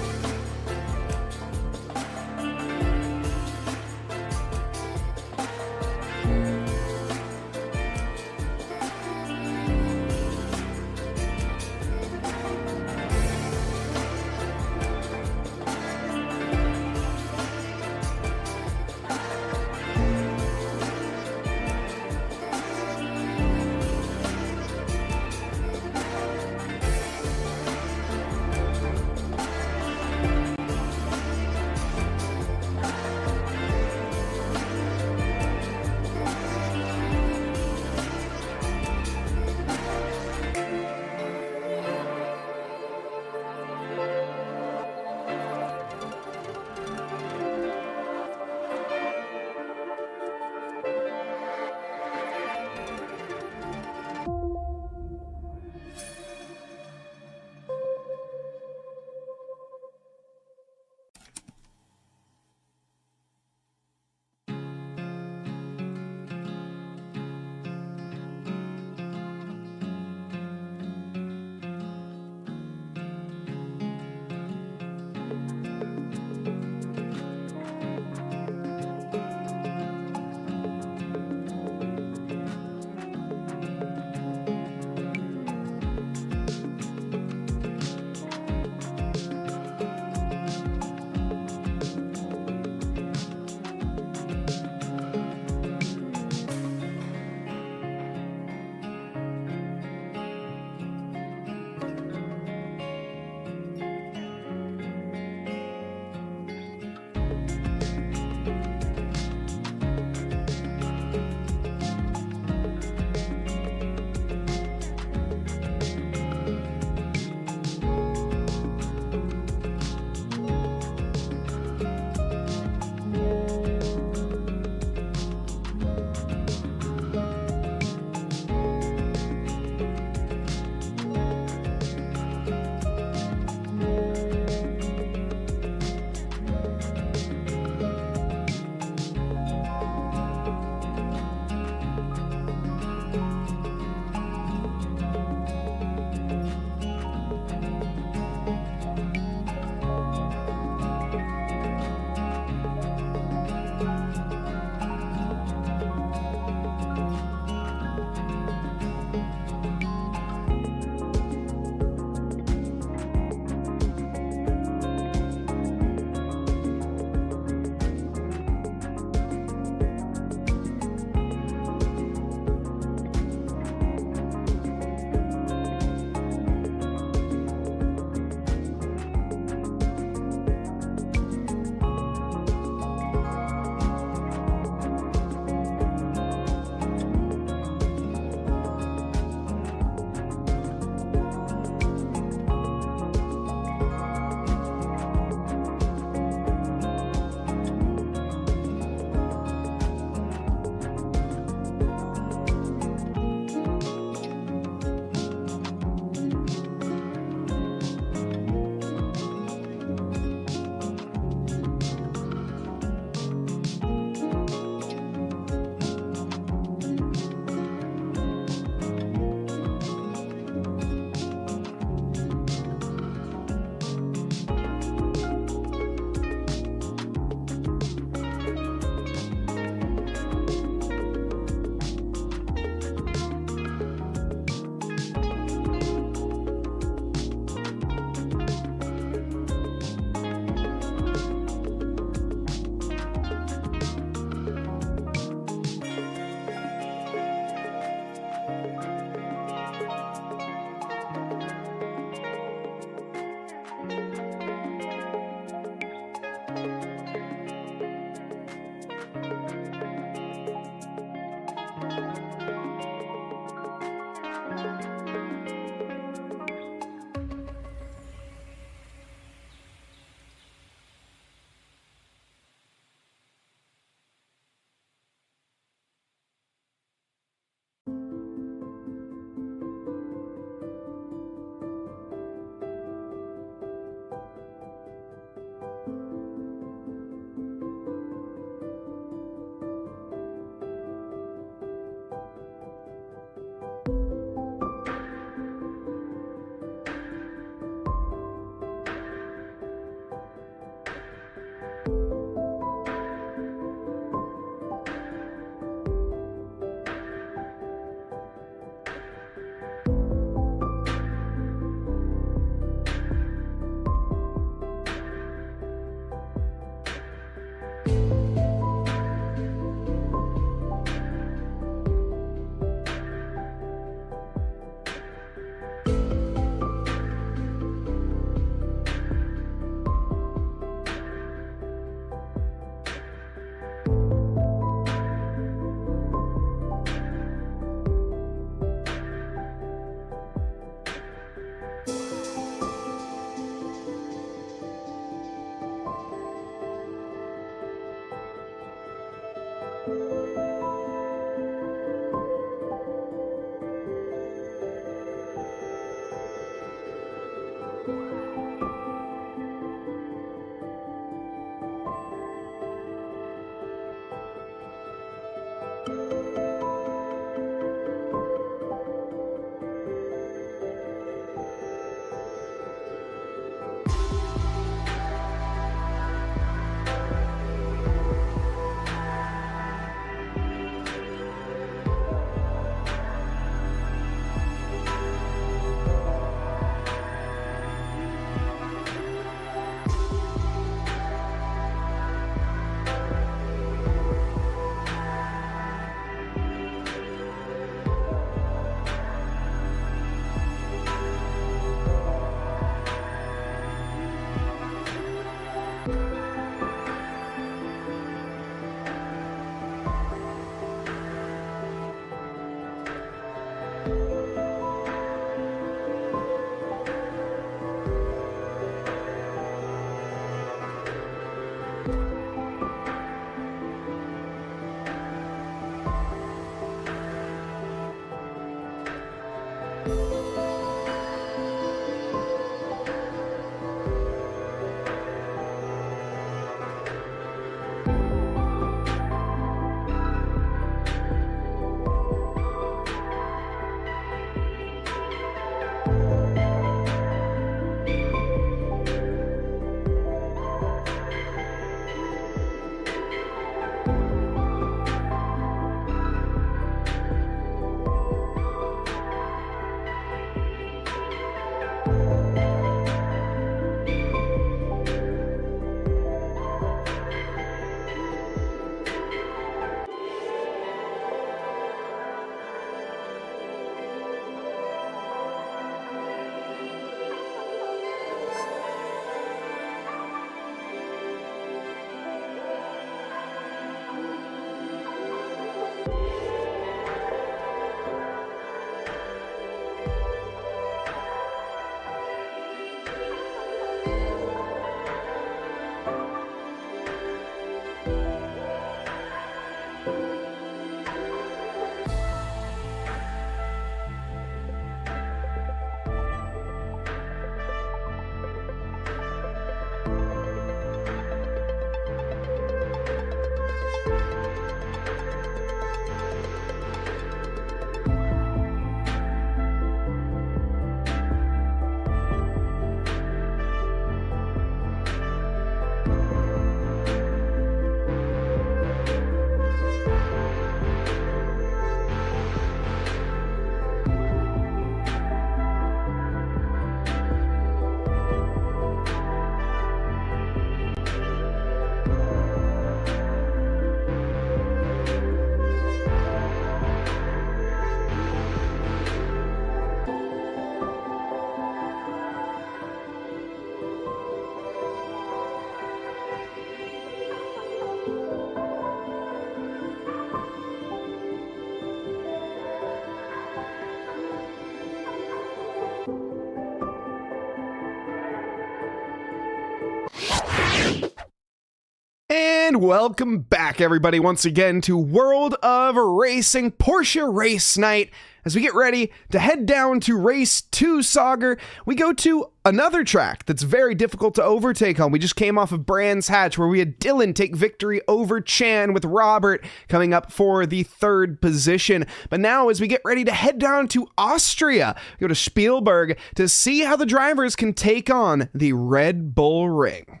And welcome back, everybody, once again to World of Racing Porsche Race Night. As we get ready to head down to Race 2 Sauger, we go to another track that's very difficult to overtake on. We just came off of Brands Hatch, where we had Dylan take victory over Chan, with Robert coming up for the third position. But now, as we get ready to head down to Austria, we go to Spielberg to see how the drivers can take on the Red Bull Ring.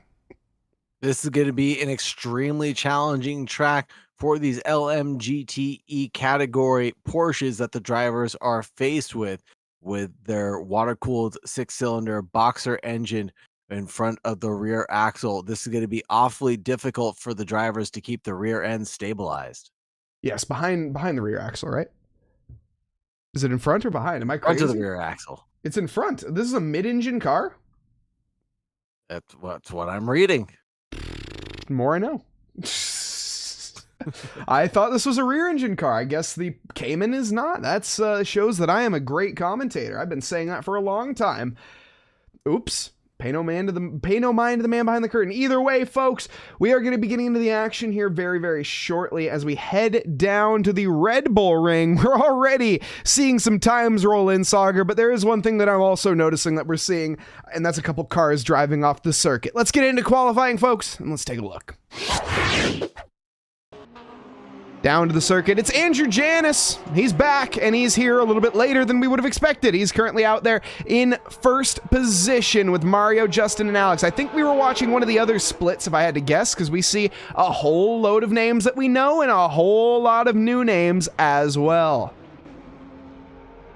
This is going to be an extremely challenging track for these LMGTE category Porsches that the drivers are faced with their water-cooled six-cylinder boxer engine in front of the rear axle. This is going to be awfully difficult for the drivers to keep the rear end stabilized. Yes, behind the rear axle, right? Is it in front or behind? Am I crazy? Front of the rear axle. It's in front. This is a mid-engine car? That's what I'm reading. The more I know. I thought this was a rear engine car. I guess the Cayman is not. That's shows that I am a great commentator. I've been saying that for a long time. Oops. Pay no mind to the man behind the curtain. Either way, folks, we are going to be getting into the action here very, very shortly as we head down to the Red Bull Ring. We're already seeing some times roll in, Sauger, but there is one thing that I'm also noticing that we're seeing, and that's a couple cars driving off the circuit. Let's get into qualifying, folks, and let's take a look. Down to the circuit, it's Andrew Janis. He's back, and he's here a little bit later than we would have expected. He's currently out there in first position with Mario, Justin, and Alex. I think we were watching one of the other splits, if I had to guess, because we see a whole load of names that we know and a whole lot of new names as well.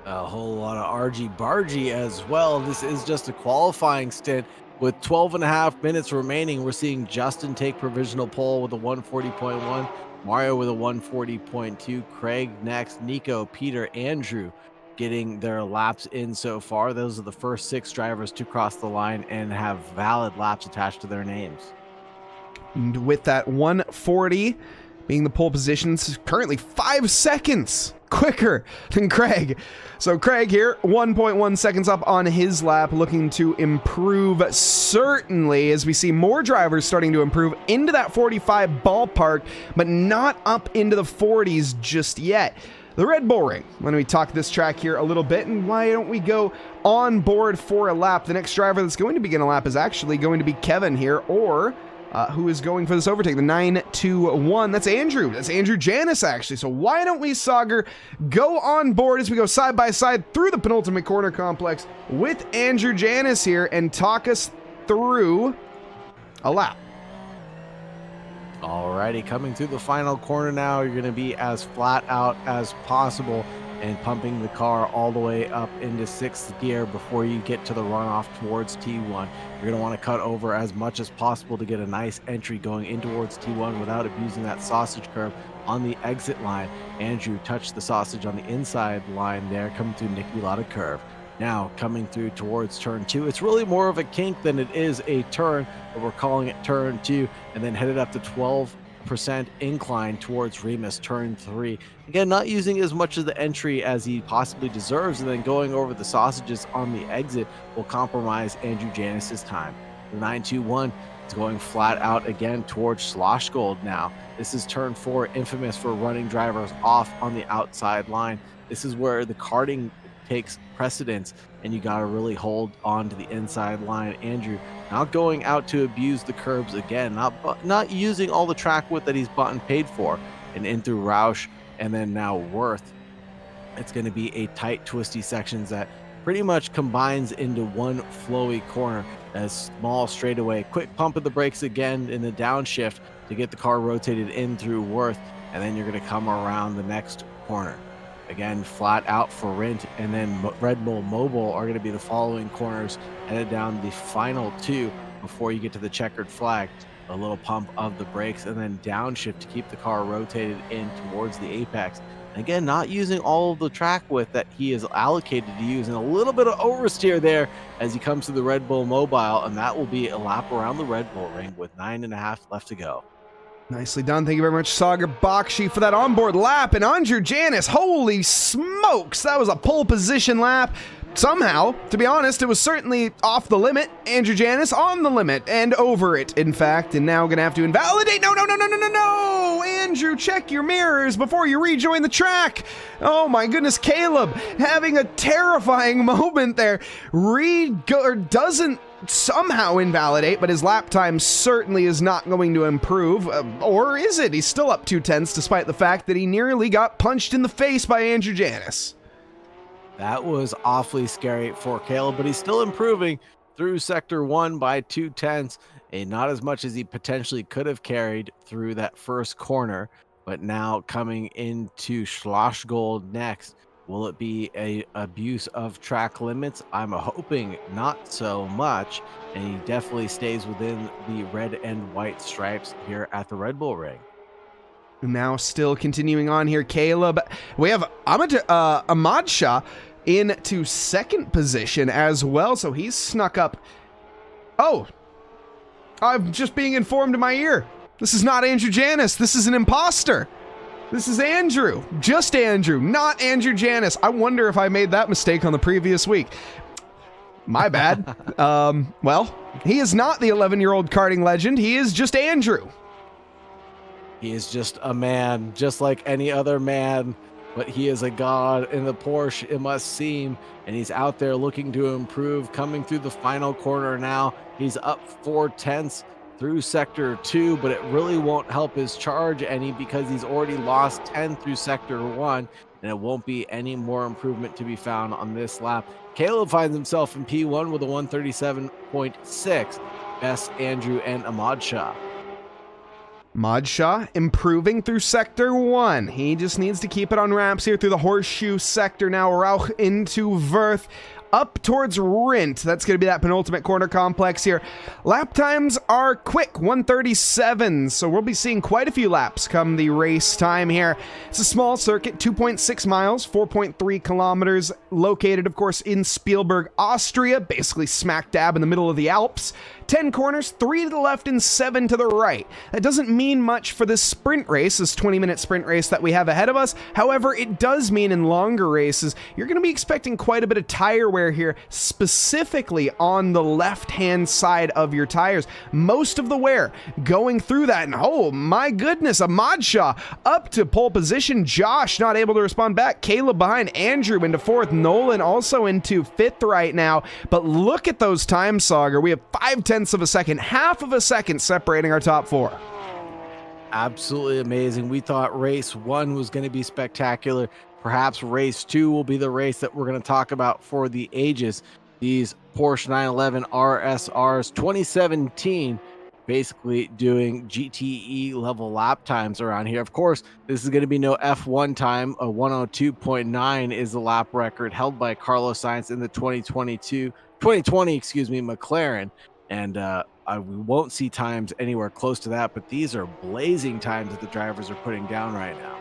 A whole lot of argy-bargy as well. This is just a qualifying stint. With 12 and a half minutes remaining, we're seeing Justin take provisional pole with a 140.1. Mario with a 140.2, Craig next, Nico, Peter, Andrew getting their laps in so far. Those are the first 6 drivers to cross the line and have valid laps attached to their names. And with that 140 being the pole positions, currently 5 seconds quicker than Craig. So Craig here, 1.1 seconds up on his lap, looking to improve certainly as we see more drivers starting to improve into that 45 ballpark, but not up into the 40s just yet. The Red Bull Ring, when we talk this track here a little bit, and why don't we go on board for a lap? The next driver that's going to begin a lap is actually going to be Kevin here, or who is going for this overtake, the 921. That's Andrew. That's Andrew Janis, actually. So why don't we, Sauger, go on board as we go side by side through the penultimate corner complex with Andrew Janis here and talk us through a lap. Alrighty, coming through the final corner now, you're going to be as flat out as possible and pumping the car all the way up into 6th gear before you get to the runoff towards T1. You're going to want to cut over as much as possible to get a nice entry going in towards T1 without abusing that sausage curve on the exit line. Andrew touched the sausage on the inside line there, coming through Nicky Lotta curve. Now coming through towards turn 2, it's really more of a kink than it is a turn, but we're calling it turn 2, and then headed up to 12% incline towards Remus turn 3. Again, not using as much of the entry as he possibly deserves, and then going over the sausages on the exit will compromise Andrew Janis's time. The 921 is going flat out again towards Sloshgold now. This is turn 4, infamous for running drivers off on the outside line. This is where the karting takes precedence, and you got to really hold on to the inside line. Andrew not going out to abuse the curbs again, not using all the track width that he's bought and paid for, and in through Roush and then now Worth. It's going to be a tight, twisty sections that pretty much combines into one flowy corner. A small straightaway, quick pump of the brakes again in the downshift to get the car rotated in through Worth, and then you're going to come around the next corner. Again, flat out for Rint, and then Red Bull Mobile are going to be the following corners, headed down the final 2 before you get to the checkered flag. A little pump of the brakes and then downshift to keep the car rotated in towards the apex. And again, not using all of the track width that he is allocated to use, and a little bit of oversteer there as he comes to the Red Bull Mobile, and that will be a lap around the Red Bull Ring with 9.5 left to go. Nicely done. Thank you very much, Sauger Bakshi, for that onboard lap. And Andrew Janis, holy smokes, that was a pole position lap. Somehow, to be honest, it was certainly off the limit. Andrew Janis on the limit and over it, in fact, and now gonna have to invalidate. No. Andrew, check your mirrors before you rejoin the track. Oh my goodness, Caleb having a terrifying moment there. Doesn't somehow invalidate, but his lap time certainly is not going to improve. Or is it? He's still up 2/10 despite the fact that he nearly got punched in the face by Andrew Janis. That was awfully scary for Caleb, but he's still improving through Sector 1 by 2/10, and not as much as he potentially could have carried through that first corner. But now coming into Sloshgold next, will it be a abuse of track limits? I'm hoping not so much, and he definitely stays within the red and white stripes here at the Red Bull Ring. Now still continuing on here, Caleb. We have Ahmad Shah into second position as well, so he's snuck up. Oh, I'm just being informed in my ear. This is not Andrew Janis. This is an imposter. This is Andrew. Just Andrew, not Andrew Janis. I wonder if I made that mistake on the previous week. My bad. Well, he is not the 11-year-old karting legend. He is just Andrew. He is just a man, just like any other man, but he is a god in the Porsche, it must seem, and he's out there looking to improve, coming through the final corner now. He's up 4/10 through sector 2, but it really won't help his charge any because he's already lost 10 through sector 1, and it won't be any more improvement to be found on this lap. Caleb finds himself in P1 with a 137.6, best Andrew and Ahmad Shah. Ahmad Shah improving through sector 1. He just needs to keep it on ramps here through the horseshoe sector. Now Rauch into Verth, up towards Rint. That's going to be that penultimate corner complex here. Lap times are quick, 1:37, so we'll be seeing quite a few laps come the race time here. It's a small circuit, 2.6 miles, 4.3 kilometers, located, of course, in Spielberg, Austria, basically smack dab in the middle of the Alps. 10 corners, 3 to the left and 7 to the right. That doesn't mean much for this sprint race, this 20-minute sprint race that we have ahead of us. However, it does mean in longer races, you're going to be expecting quite a bit of tire wear here, specifically on the left-hand side of your tires. Most of the wear going through that, and oh my goodness, Ahmad Shah up to pole position. Josh not able to respond back. Caleb behind Andrew into 4th. Nolan also into 5th right now. But look at those times, Sauger. We have 0.5 of a second, half of a second separating our top 4. Absolutely amazing. We thought race 1 was going to be spectacular. Perhaps race 2 will be the race that we're going to talk about for the ages. These Porsche 911 RSRs 2017 basically doing GTE level lap times around here. Of course, this is going to be no F1 time. A 102.9 is the lap record held by Carlos Sainz in the 2020 McLaren. And we won't see times anywhere close to that, but these are blazing times that the drivers are putting down right now.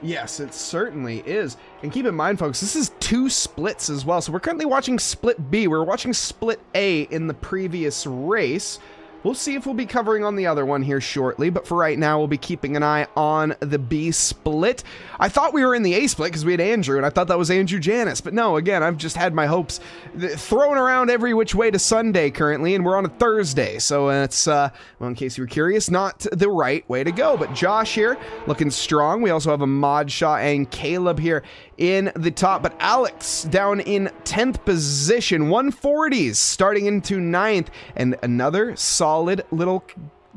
Yes, it certainly is. And keep in mind, folks, this is 2 splits as well. So we're currently watching Split B. We're watching Split A in the previous race. We'll see if we'll be covering on the other one here shortly, but for right now, we'll be keeping an eye on the B split. I thought we were in the A split because we had Andrew, and I thought that was Andrew Janis, but no, again, I've just had my hopes thrown around every which way to Sunday currently, and we're on a Thursday, so it's, well, in case you were curious, not the right way to go. But Josh here, looking strong. We also have Ahmad Shah and Caleb here in the top, but Alex down in 10th position, 140s, starting into 9th, and another solid little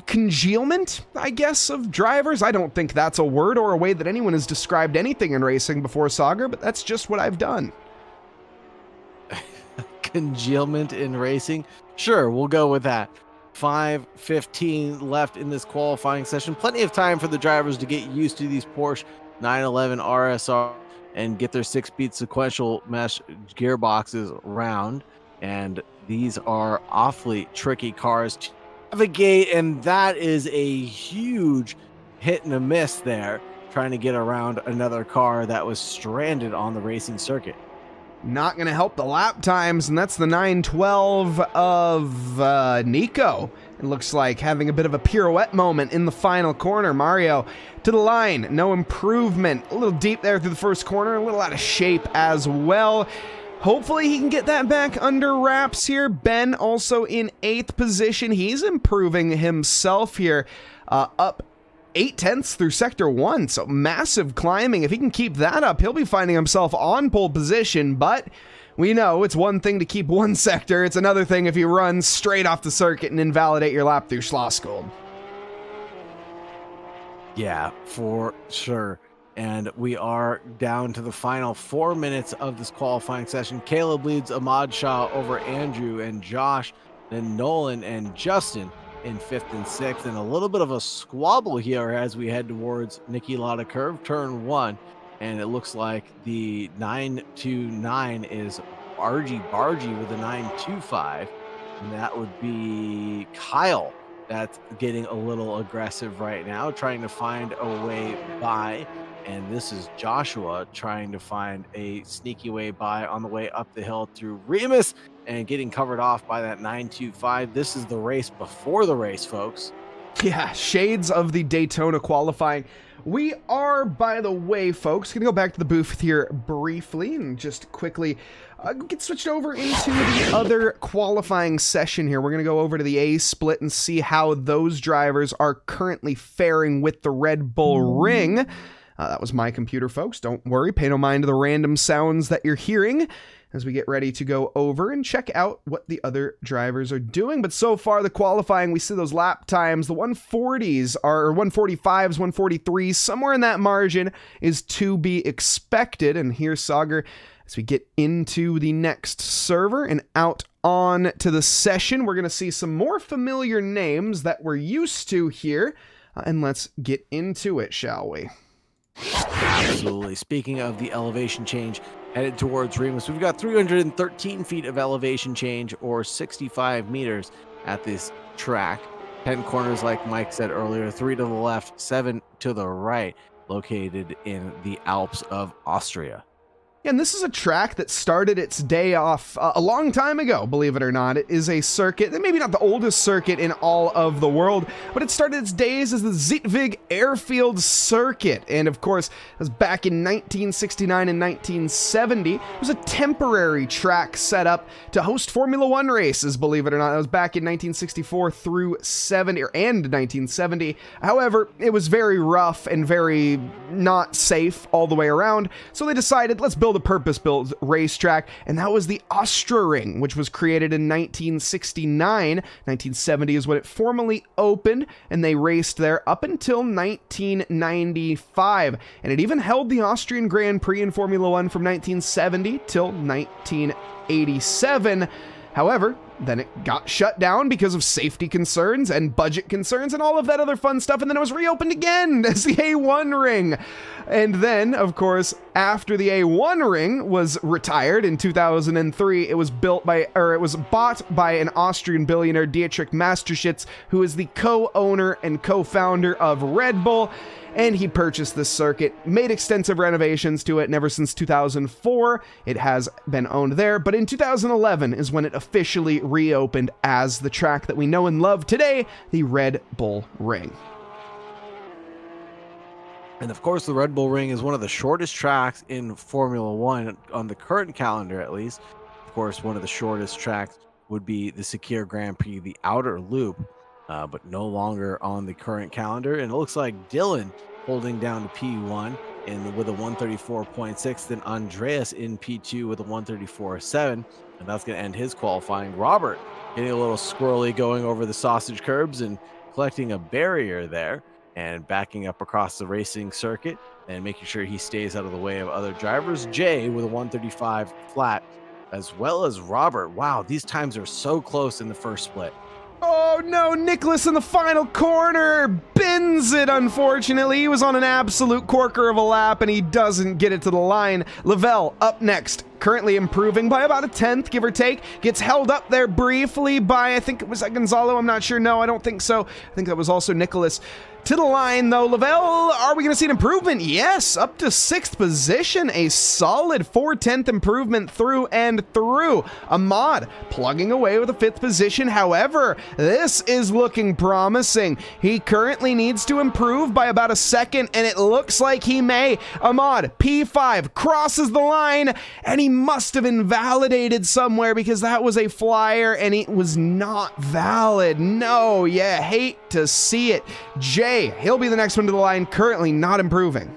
congealment, I guess, of drivers. I don't think that's a word or a way that anyone has described anything in racing before, Sauger, but that's just what I've done. Congealment in racing? Sure, we'll go with that. 5:15 left in this qualifying session. Plenty of time for the drivers to get used to these Porsche 911 RSR and get their 6-speed sequential mesh gearboxes round. And these are awfully tricky cars to navigate, and that is a huge hit and a miss there, trying to get around another car that was stranded on the racing circuit. Not going to help the lap times, and that's the 912 of Nico. It looks like having a bit of a pirouette moment in the final corner. Mario to the line, no improvement. A little deep there through the first corner, a little out of shape as well. Hopefully he can get that back under wraps here. Ben also in 8th position. He's improving himself here, up 0.8 through sector 1, so massive climbing. If he can keep that up, he'll be finding himself on pole position, but we know it's one thing to keep one sector, it's another thing if you run straight off the circuit and invalidate your lap through Schlossgold. Yeah, for sure. And we are down to the final 4 minutes of this qualifying session. Caleb leads Ahmad Shah over Andrew and Josh, then Nolan and Justin in 5th and 6th, and a little bit of a squabble here as we head towards Niki Lauda curve, turn 1, and it looks like the 929 is Bargy with a 925, and that would be Kyle that's getting a little aggressive right now, trying to find a way by, and this is Joshua trying to find a sneaky way by on the way up the hill through Remus, and getting covered off by that 925. This is the race before the race, folks. Yeah, shades of the Daytona qualifying. We are, by the way, folks, going to go back to the booth here briefly and just quickly get switched over into the other qualifying session here. We're going to go over to the A split and see how those drivers are currently faring with the Red Bull Ring. That was my computer, folks. Don't worry. Pay no mind to the random sounds that you're hearing as we get ready to go over and check out what the other drivers are doing. But so far, the qualifying, we see those lap times, the 140s or 145s, 143s, somewhere in that margin is to be expected. And here's Sauger as we get into the next server and out on to the session. We're going to see some more familiar names that we're used to here. And let's get into it, shall we? Absolutely. Speaking of the elevation change, headed towards Remus, we've got 313 feet of elevation change, or 65 meters at this track. 10 corners, like Mike said earlier, 3 to the left, 7 to the right, located in the Alps of Austria. And this is a track that started its day off a long time ago, believe it or not. It is a circuit, maybe not the oldest circuit in all of the world, but it started its days as the Zitvig Airfield Circuit. And of course, it was back in 1969 and 1970. It was a temporary track set up to host Formula One races, believe it or not. That was back in 1964 through 70, and 1970. However, it was very rough and very not safe all the way around. So they decided, let's build a purpose-built racetrack, and that was the Austria Ring, which was created in 1969. 1970 is when it formally opened, and they raced there up until 1995. And it even held the Austrian Grand Prix in Formula One from 1970 till 1987. However, then it got shut down because of safety concerns and budget concerns and all of that other fun stuff, and then it was reopened again as the A1 Ring. And then, of course, after the A1 Ring was retired in 2003, it was bought by an Austrian billionaire, Dietrich Mateschitz, who is the co-owner and co-founder of Red Bull. And he purchased this circuit, made extensive renovations to it, and ever since 2004, it has been owned there. But in 2011 is when it officially reopened as the track that we know and love today, the Red Bull Ring. And of course, the Red Bull Ring is one of the shortest tracks in Formula One, on the current calendar at least. Of course, one of the shortest tracks would be the Sakir Grand Prix, the outer loop. But no longer on the current calendar. And it looks like Dylan holding down to P1 with a 134.6, then Andreas in P2 with a 134.7, and that's going to end his qualifying. Robert getting a little squirrely, going over the sausage curbs and collecting a barrier there and backing up across the racing circuit and making sure he stays out of the way of other drivers. Jay with a 135 flat, as well as Robert. Wow, these times are so close in the first split. Oh no, Nicholas in the final corner bins it, unfortunately. He was on an absolute corker of a lap and he doesn't get it to the line. Lavelle up next, currently improving by about a tenth, give or take. Gets held up there briefly by, I think it was Gonzalo, I'm not sure. No, I don't think so. I think that was also Nicholas. To the line, though, Lavelle, are we going to see an improvement? Yes, up to 6th position, a solid 4/10 improvement through and through. Ahmad plugging away with a 5th position. However, this is looking promising. He currently needs to improve by about a second, and it looks like he may. Ahmad, P5, crosses the line, and he must have invalidated somewhere because that was a flyer, and it was not valid. No, you hate to see it. He'll be the next one to the line, currently not improving.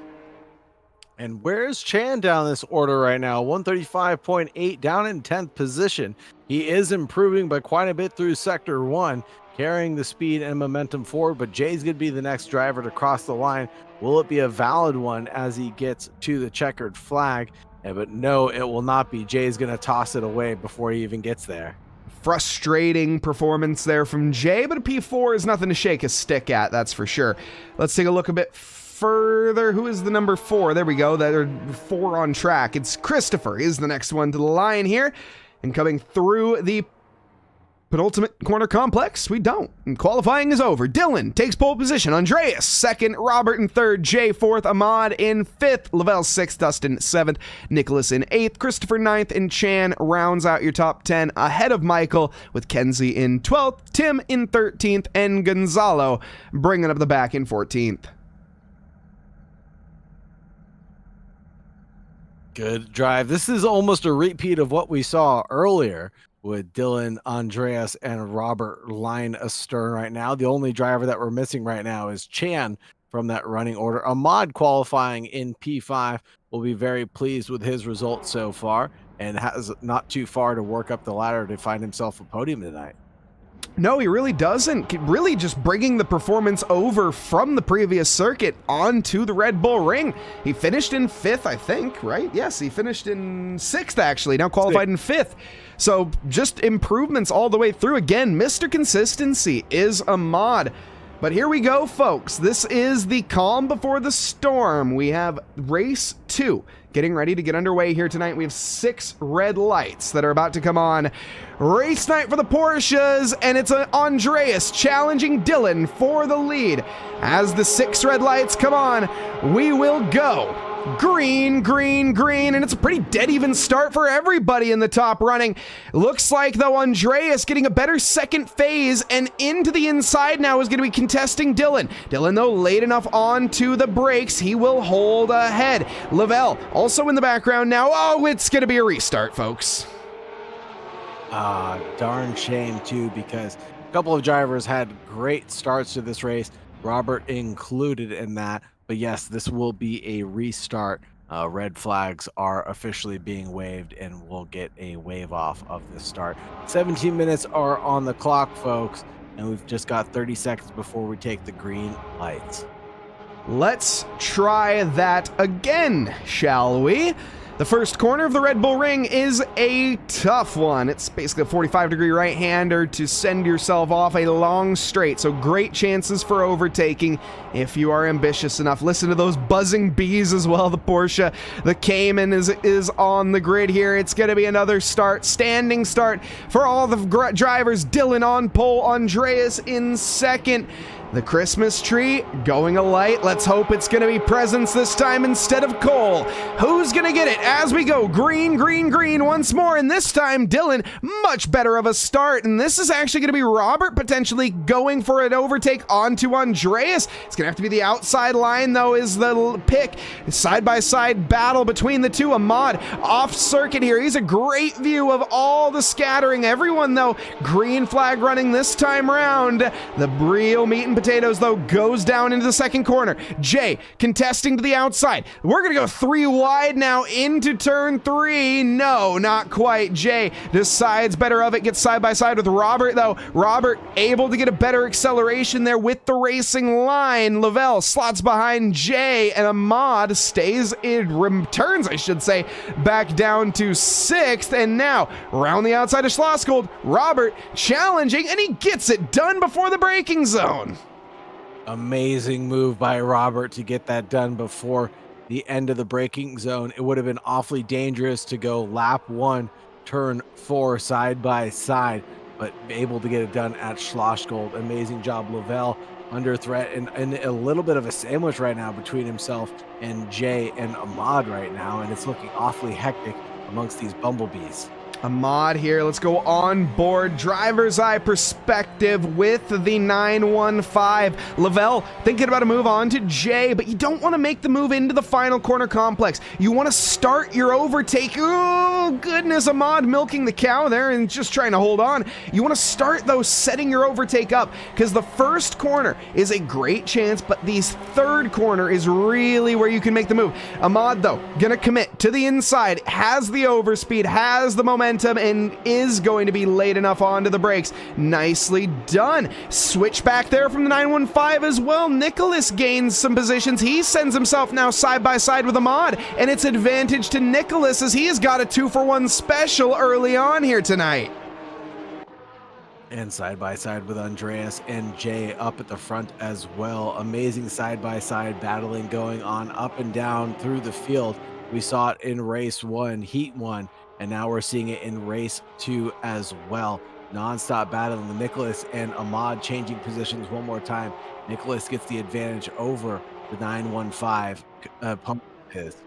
And where's Chan down this order right now? 135.8 down in 10th position. He is improving by quite a bit through sector 1, carrying the speed and momentum forward, but Jay's going to be the next driver to cross the line. Will it be a valid one as he gets to the checkered flag? But no, it will not be. Jay's going to toss it away before he even gets there. Frustrating performance there from Jay, but a P4 is nothing to shake a stick at, that's for sure. Let's take a look a bit further. Who is the number 4? There we go. There are 4 on track. It's Christopher is the next one to the line here. And coming through the penultimate corner complex, we don't. And qualifying is over. Dylan takes pole position. Andreas 2nd, Robert in 3rd, Jay 4th, Ahmad in 5th, Lavelle 6th, Dustin 7th, Nicholas in 8th, Christopher 9th, and Chan rounds out your top 10 ahead of Michael with Kenzie in 12th, Tim in 13th, and Gonzalo bringing up the back in 14th. Good drive. This is almost a repeat of what we saw earlier with Dylan, Andreas, and Robert line astern right now. The only driver that we're missing right now is Chan from that running order. Ahmad qualifying in P5 will be very pleased with his results so far and has not too far to work up the ladder to find himself a podium tonight. No, he really doesn't. Really just bringing the performance over from the previous circuit onto the Red Bull Ring. He finished in 5th, I think, right? Yes, he finished in 6th, actually. Now qualified in 5th. So just improvements all the way through. Again, Mr. Consistency is Ahmad. But here we go, folks. This is the calm before the storm. We have race 2 getting ready to get underway here tonight. We have 6 red lights that are about to come on. Race night for the Porsches, and it's Andreas challenging Dylan for the lead. As the 6 red lights come on, we will go. Green, green, green, and it's a pretty dead even start for everybody in the top running. Looks like, though, Andreas getting a better second phase, and into the inside now is going to be contesting Dylan. Dylan, though, late enough onto the brakes, he will hold ahead. Lavelle also in the background now. Oh, it's going to be a restart, folks. Darn shame, too, because a couple of drivers had great starts to this race, Robert included in that. But yes, this will be a restart. Red flags are officially being waved, and we'll get a wave off of this start. 17 minutes are on the clock, folks, and we've just got 30 seconds before we take the green lights. Let's try that again, shall we? The first corner of the Red Bull Ring is a tough one. It's basically a 45-degree right-hander to send yourself off a long straight, so great chances for overtaking if you are ambitious enough. Listen to those buzzing bees as well. The Porsche, the Cayman is on the grid here. It's going to be another start, standing start for all the drivers. Dylan on pole, Andreas in second. The Christmas tree going alight. Let's hope it's going to be presents this time instead of coal. Who's going to get it as we go? Green, green, green once more. And this time, Dylan, much better of a start. And this is actually going to be Robert potentially going for an overtake onto Andreas. It's going to have to be the outside line, though, is the pick. Side-by-side battle between the two. Ahmad off circuit here. He's a great view of all the scattering. Everyone, though, green flag running this time round. The real meat and potatoes, though, goes down into the second corner. Jay contesting to the outside. We're going to go 3 wide now into turn 3. No, not quite. Jay decides better of it, gets side by side with Robert, though. Robert able to get a better acceleration there with the racing line. Lavelle slots behind Jay, and Ahmad stays in, returns, I should say, back down to 6th. And now, around the outside of Schlossgold, Robert challenging, and he gets it done before the braking zone. Amazing move by Robert to get that done before the end of the braking zone. It would have been awfully dangerous to go lap 1, turn 4 side by side, but able to get it done at Schlossgold. Amazing job, Lavelle, under threat and a little bit of a sandwich right now between himself and Jay and Ahmad right now, and it's looking awfully hectic amongst these bumblebees. Ahmad here, let's go on board. Driver's eye perspective with the 915. Lavelle thinking about a move on to Jay, but you don't want to make the move into the final corner complex. You want to start your overtake. Oh, goodness, Ahmad milking the cow there and just trying to hold on. You want to start, though, setting your overtake up, because the first corner is a great chance, but the third corner is really where you can make the move. Ahmad, though, gonna commit to the inside, has the overspeed, has the momentum, and is going to be late enough onto the brakes. Nicely done. Switch back there from the 915 as well. Nicholas gains some positions. He sends himself now side by side with Ahmad, and it's advantage to Nicholas as he has got a 2-for-1 special early on here tonight. And side by side with Andreas and Jay up at the front as well. Amazing side by side battling going on up and down through the field. We saw it in race 1, heat 1. And now we're seeing it in race 2 as well. Non-stop battling with Nicholas and Ahmad changing positions one more time. Nicholas gets the advantage over the 915 pump his.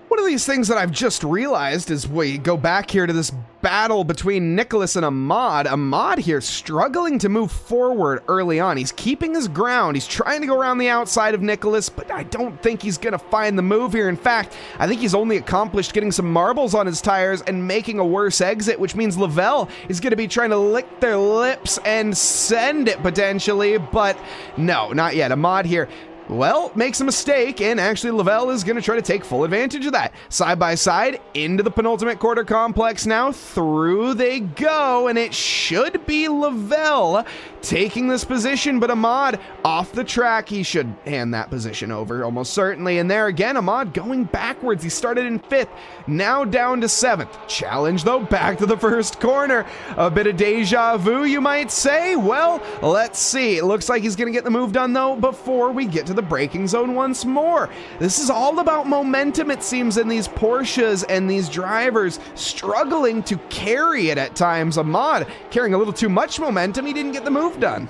One of these things that I've just realized is we go back here to this battle between Nicholas and Ahmad. Ahmad here struggling to move forward early on. He's keeping his ground. He's trying to go around the outside of Nicholas, but I don't think he's going to find the move here. In fact, I think he's only accomplished getting some marbles on his tires and making a worse exit, which means Lavelle is going to be trying to lick their lips and send it potentially, but no, not yet. Ahmad here, well, makes a mistake, and actually Lavelle is going to try to take full advantage of that. Side by side, into the penultimate quarter complex now, through they go, and it should be Lavelle taking this position, but Ahmad off the track. He should hand that position over almost certainly, and there again, Ahmad going backwards. He started in 5th, now down to 7th. Challenge though, back to the first corner. A bit of deja vu, you might say. Well, let's see. It looks like he's going to get the move done though before we get to the braking zone once more. This is all about momentum, it seems, in these Porsches, and these drivers struggling to carry it at times. Ahmad carrying a little too much momentum. He didn't get the move done.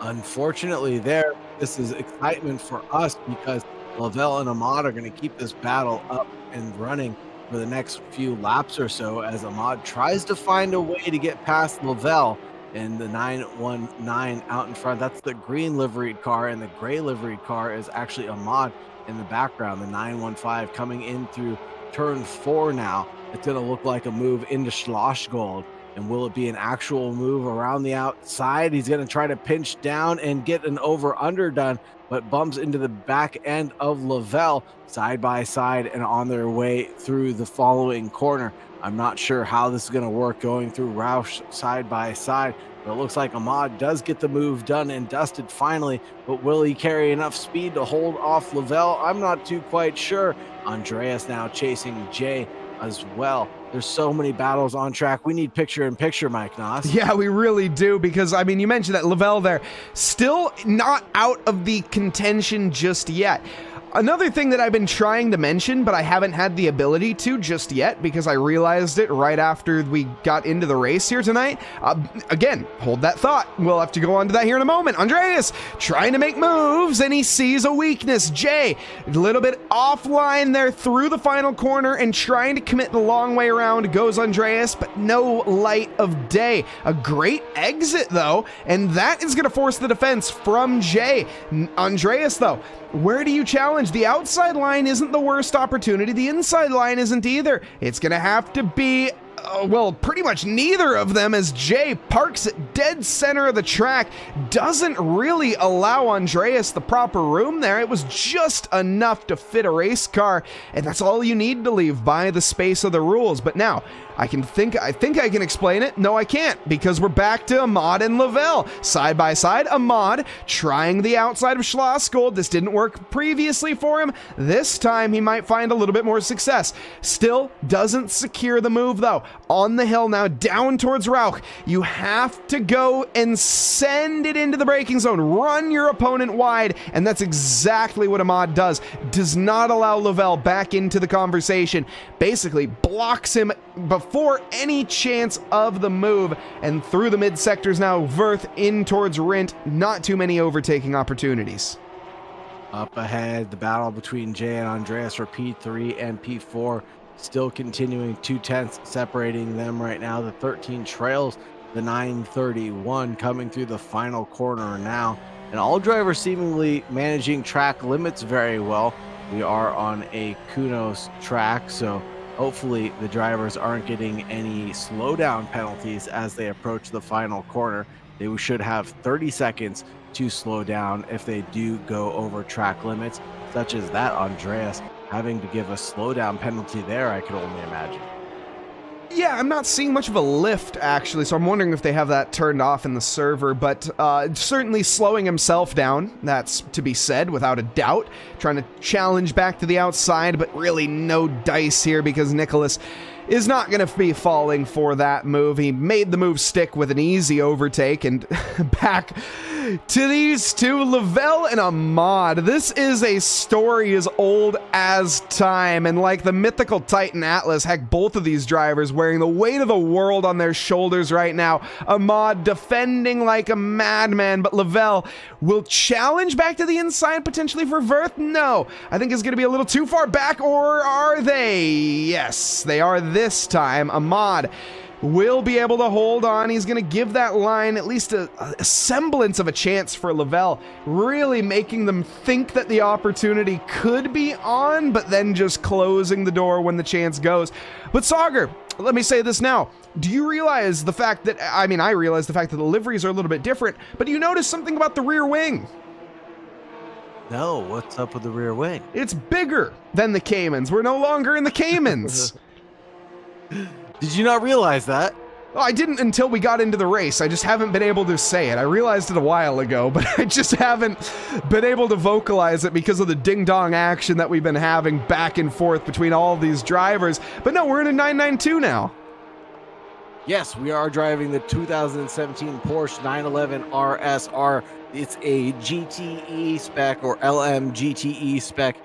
Unfortunately, this is excitement for us because Lavelle and Ahmad are going to keep this battle up and running for the next few laps or so as Ahmad tries to find a way to get past Lavelle in the 919 out in front. That's the green liveried car, and the gray liveried car is actually Ahmad in the background. The 915 coming in through turn 4 now. It's going to look like a move into Schlossgold. And will it be an actual move around the outside? He's going to try to pinch down and get an over-under done, but bumps into the back end of Lavelle side by side and on their way through the following corner. I'm not sure how this is going to work going through Roush side by side, but it looks like Ahmad does get the move done and dusted finally, but will he carry enough speed to hold off Lavelle? I'm not too quite sure. Andreas now chasing Jay as well. There's so many battles on track. We need picture-in-picture, Mike Noss. Yeah, we really do, because, I mean, you mentioned that Lavelle there, still not out of the contention just yet. Another thing that I've been trying to mention, but I haven't had the ability to just yet because I realized it right after we got into the race here tonight. Again, hold that thought. We'll have to go on to that here in a moment. Andreas trying to make moves, and he sees a weakness. Jay, a little bit offline there through the final corner and trying to commit the long way around goes Andreas, but no light of day. A great exit, though, and that is going to force the defense from Jay. Andreas, though, where do you challenge? The outside line isn't the worst opportunity. The inside line isn't either. It's going to have to be, well, pretty much neither of them, as Jay parks it dead center of the track. Doesn't really allow Andreas the proper room there. It was just enough to fit a race car, and that's all you need to leave by the space of the rules. But now, I think I can explain it. No, I can't, because we're back to Ahmad and Lavelle. Side by side, Ahmad trying the outside of Schlossgold. This didn't work previously for him. This time he might find a little bit more success. Still doesn't secure the move though. On the hill now, down towards Rauch. You have to go and send it into the braking zone. Run your opponent wide, and that's exactly what Ahmad does. Does not allow Lavelle back into the conversation. Basically blocks him before any chance of the move, and through the mid sectors now, Wirth in towards Rindt. Not too many overtaking opportunities. Up ahead, the battle between Jay and Andreas for P3 and P4 still continuing. 2/10 separating them right now. The 13 trails the 931 coming through the final corner now, and all drivers seemingly managing track limits very well. We are on a Kunos track, so hopefully the drivers aren't getting any slowdown penalties as they approach the final corner. They should have 30 seconds to slow down if they do go over track limits, such as that. Andreas having to give a slowdown penalty there, I could only imagine. Yeah, I'm not seeing much of a lift, actually, so I'm wondering if they have that turned off in the server, but certainly slowing himself down, that's to be said, without a doubt. Trying to challenge back to the outside, but really no dice here because Nicholas is not going to be falling for that move. He made the move stick with an easy overtake, and back to these two, Lavelle and Ahmad. This is a story as old as time, and like the mythical Titan Atlas, heck, both of these drivers wearing the weight of the world on their shoulders right now. Ahmad defending like a madman, but Lavelle will challenge back to the inside potentially for Verth. No, I think it's going to be a little too far back, or are they? Yes, they are this time. Ahmad will be able to hold on. He's going to give that line at least a semblance of a chance for Lavelle, really making them think that the opportunity could be on, but then just closing the door when the chance goes. But Sauger, let me say this now. Do you realize the fact that, I realize the fact that the liveries are a little bit different, but do you notice something about the rear wing? No, what's up with the rear wing? It's bigger than the Caymans. We're no longer in the Caymans. Did you not realize that? Well, I didn't until we got into the race. I just haven't been able to say it. I realized it a while ago, but I just haven't been able to vocalize it because of the ding-dong action that we've been having back and forth between all of these drivers. But no, we're in a 992 now. Yes, we are driving the 2017 Porsche 911 RSR. It's a GTE spec or LM GTE spec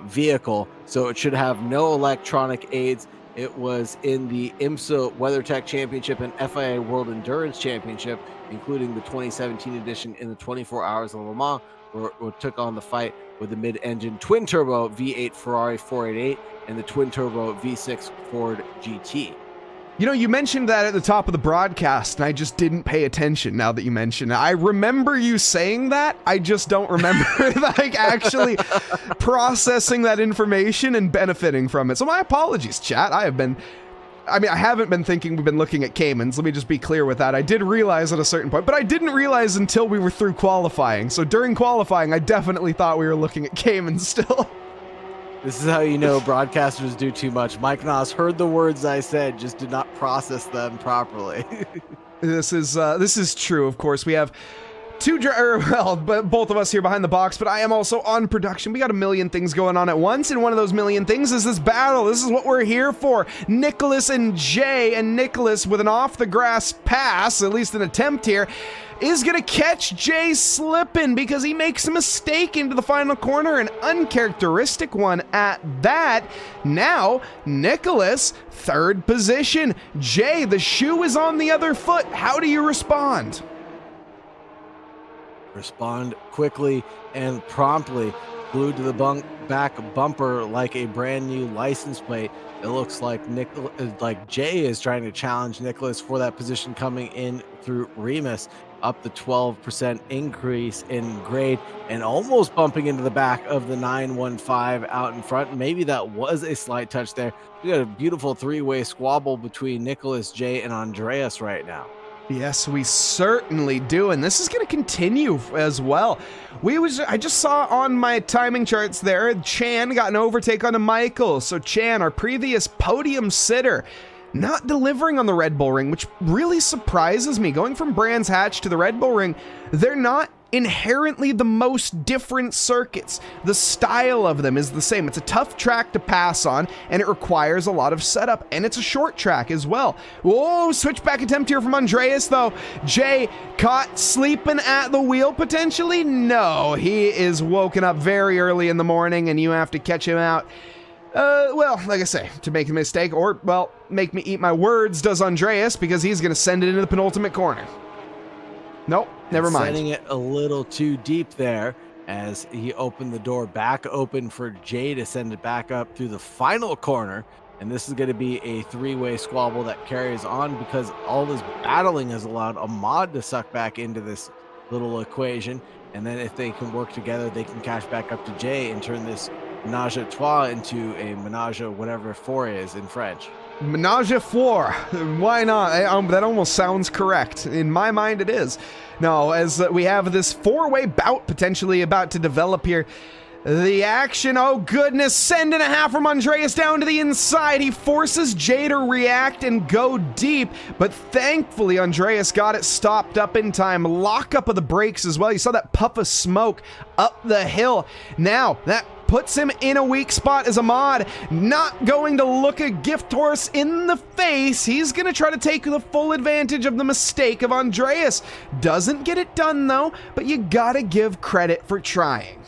vehicle, so it should have no electronic aids. It was in the IMSA WeatherTech Championship and FIA World Endurance Championship, including the 2017 edition in the 24 Hours of Le Mans, where it took on the fight with the mid-engine twin-turbo V8 Ferrari 488 and the twin-turbo V6 Ford GT. You know, you mentioned that at the top of the broadcast, and I just didn't pay attention now that you mentioned it. I remember you saying that. I just don't remember like actually processing that information and benefiting from it. So my apologies, chat. I haven't been thinking we've been looking at Caymans. Let me just be clear with that. I did realize at a certain point, but I didn't realize until we were through qualifying. So during qualifying, I definitely thought we were looking at Caymans still. This is how you know broadcasters do too much. Mike Noss heard the words I said, just did not process them properly. This is true. Of course, we have both of us here behind the box, but I am also on production. We got a million things going on at once, and one of those million things is this battle. This is what we're here for. Nicholas and Jay, and Nicholas with an off-the-grass pass, at least an attempt here, is going to catch Jay slipping because he makes a mistake into the final corner, an uncharacteristic one at that. Now, Nicholas, third position. Jay, the shoe is on the other foot. How do you respond? Respond quickly and promptly. Glued to the back bumper like a brand new license plate. It looks like Jay is trying to challenge Nicholas for that position coming in through Remus. Up the 12% increase in grade and almost bumping into the back of the 915 out in front. Maybe that was a slight touch there. We got a beautiful three-way squabble between Nicholas, Jay, and Andreas right now. Yes, we certainly do, and this is going to continue as well. I just saw on my timing charts there, Chan got an overtake onto Michael. So Chan, our previous podium sitter, not delivering on the Red Bull Ring, which really surprises me. Going from Brands Hatch to the Red Bull Ring, they're not inherently the most different circuits. The style of them is the same. It's a tough track to pass on, and it requires a lot of setup, and it's a short track as well. Whoa, switchback attempt here from Andreas, though. Jay caught sleeping at the wheel, potentially? No, he is woken up very early in the morning, and you have to catch him out. Well, like I say, to make a mistake, or, well, make me eat my words, does Andreas, because he's going to send it into the penultimate corner. Nope, never mind. Setting it a little too deep there as he opened the door back open for Jay to send it back up through the final corner. And this is going to be a three-way squabble that carries on because all this battling has allowed Ahmad to suck back into this little equation. And then if they can work together, they can cash back up to Jay and turn this menage a trois into a menage a whatever four is in French. Menage a four. Why not? That almost sounds correct. In my mind, it is. No, as we have this four-way bout potentially about to develop here. The action, oh goodness, send and a half from Andreas down to the inside. He forces Jay to react and go deep, but thankfully Andreas got it stopped up in time. Lock up of the brakes as well. You saw that puff of smoke up the hill. Now, that puts him in a weak spot as Ahmad not going to look a gift horse in the face. He's going to try to take the full advantage of the mistake of Andreas. Doesn't get it done though, but you gotta give credit for trying.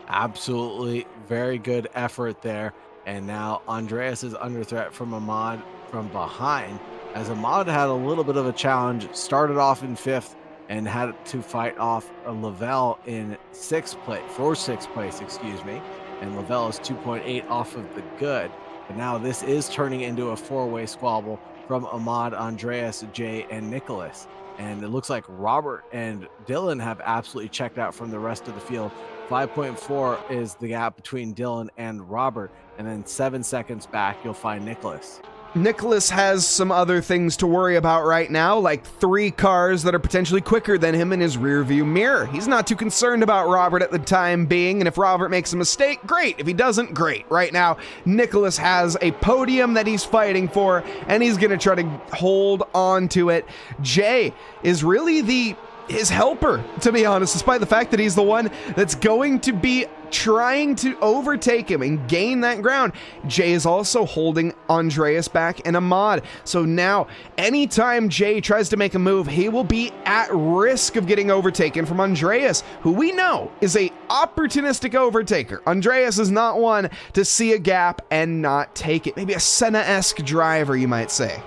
Absolutely, very good effort there. And now Andreas is under threat from Ahmad from behind, as Ahmad had a little bit of a challenge, started off in 5th and had to fight off a Lavelle in 6th place, excuse me. And Lavelle is 2.8 off of the good. But now this is turning into a 4-way squabble from Ahmad, Andreas, Jay, and Nicholas. And it looks like Robert and Dylan have absolutely checked out from the rest of the field. 5.4 is the gap between Dylan and Robert. And then 7 seconds back, you'll find Nicholas. Nicholas has some other things to worry about right now, like 3 cars that are potentially quicker than him in his rearview mirror. He's not too concerned about Robert at the time being, and if Robert makes a mistake, great. If he doesn't, great. Right now, Nicholas has a podium that he's fighting for, and he's going to try to hold on to it. Jay is really his helper, to be honest, despite the fact that he's the one that's going to be trying to overtake him and gain that ground. Jay is also holding Andreas back and Ahmad. So now, anytime Jay tries to make a move, he will be at risk of getting overtaken from Andreas, who we know is a opportunistic overtaker. Andreas is not one to see a gap and not take it. Maybe a Senna-esque driver, you might say.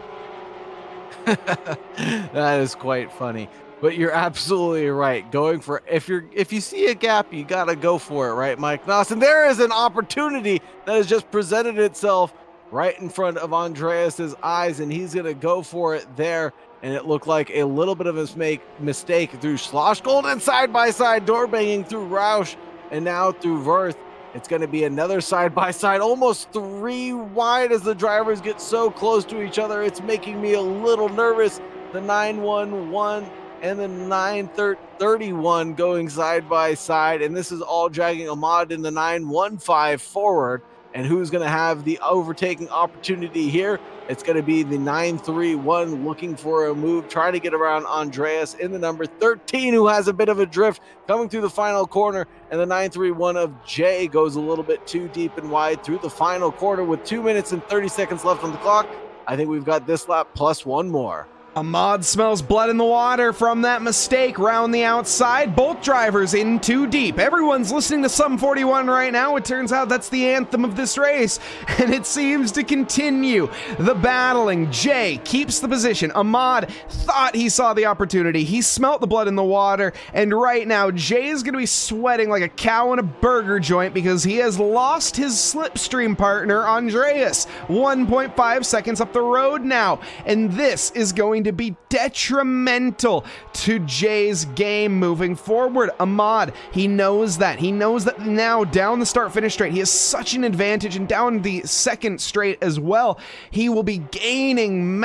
That is quite funny. But you're absolutely right. Going for if you see a gap, you gotta go for it, right, Mike Noss? And there is an opportunity that has just presented itself right in front of Andreas's eyes, and he's gonna go for it there. And it looked like a little bit of a mistake through Schlossgold and side-by-side door banging through Roush and now through Wirth. It's going to be another side-by-side, almost 3 wide as the drivers get so close to each other. It's making me a little nervous. The 911 and the 931 going side by side, and this is all dragging Ahmad in the 915 forward. And who's going to have the overtaking opportunity here? It's going to be the 931 looking for a move, trying to get around Andreas in the number 13, who has a bit of a drift coming through the final corner. And the 931 of Jay goes a little bit too deep and wide through the final corner with 2 minutes and 30 seconds left on the clock. I think we've got this lap plus 1 more. Ahmad smells blood in the water from that mistake round the outside. Both drivers in too deep. Everyone's listening to Sum 41 right now. It turns out that's the anthem of this race, and it seems to continue. The battling. Jay keeps the position. Ahmad thought he saw the opportunity. He smelt the blood in the water, and right now Jay is going to be sweating like a cow in a burger joint because he has lost his slipstream partner, Andreas. 1.5 seconds up the road now, and this is going to be detrimental to Jay's game moving forward. Ahmad, he knows that. He knows that now down the start-finish straight, he has such an advantage, and down the second straight as well, he will be gaining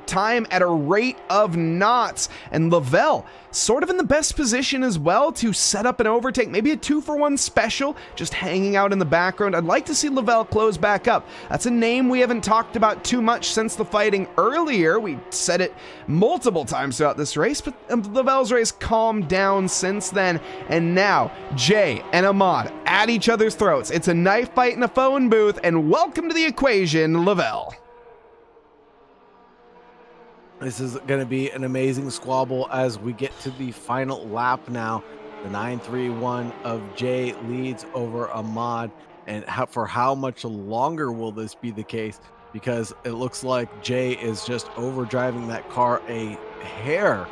time at a rate of knots. And Lavelle, sort of in the best position as well to set up an overtake, maybe a 2-for-1 special, just hanging out in the background. I'd like to see Lavelle close back up. That's a name we haven't talked about too much since the fighting earlier. We said it multiple times throughout this race, but Lavelle's race calmed down since then. And now, Jay and Ahmad at each other's throats. It's a knife fight in a phone booth, and welcome to the equation, Lavelle. This is going to be an amazing squabble as we get to the final lap now. The 931 of Jay leads over Ahmad. And for how much longer will this be the case? Because it looks like Jay is just overdriving that car a hair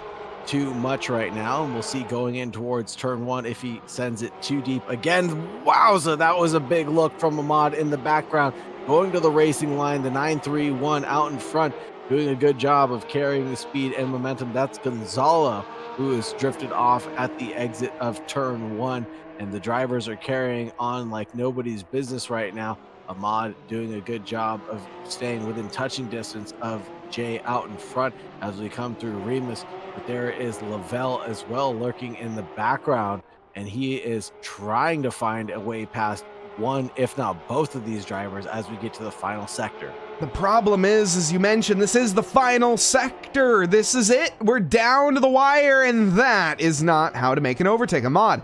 too much right now. And we'll see going in towards turn 1 if he sends it too deep again. Wowza, that was a big look from Ahmad in the background. Going to the racing line, the 931 out in front, doing a good job of carrying the speed and momentum. That's Gonzalo, who is drifted off at the exit of turn 1, and the drivers are carrying on like nobody's business right now. Ahmad doing a good job of staying within touching distance of Jay out in front as we come through Remus. But there is Lavelle as well lurking in the background, and he is trying to find a way past one, if not both of these drivers as we get to the final sector. The problem is, as you mentioned, this is the final sector. This is it. We're down to the wire, and that is not how to make an overtake. Ahmad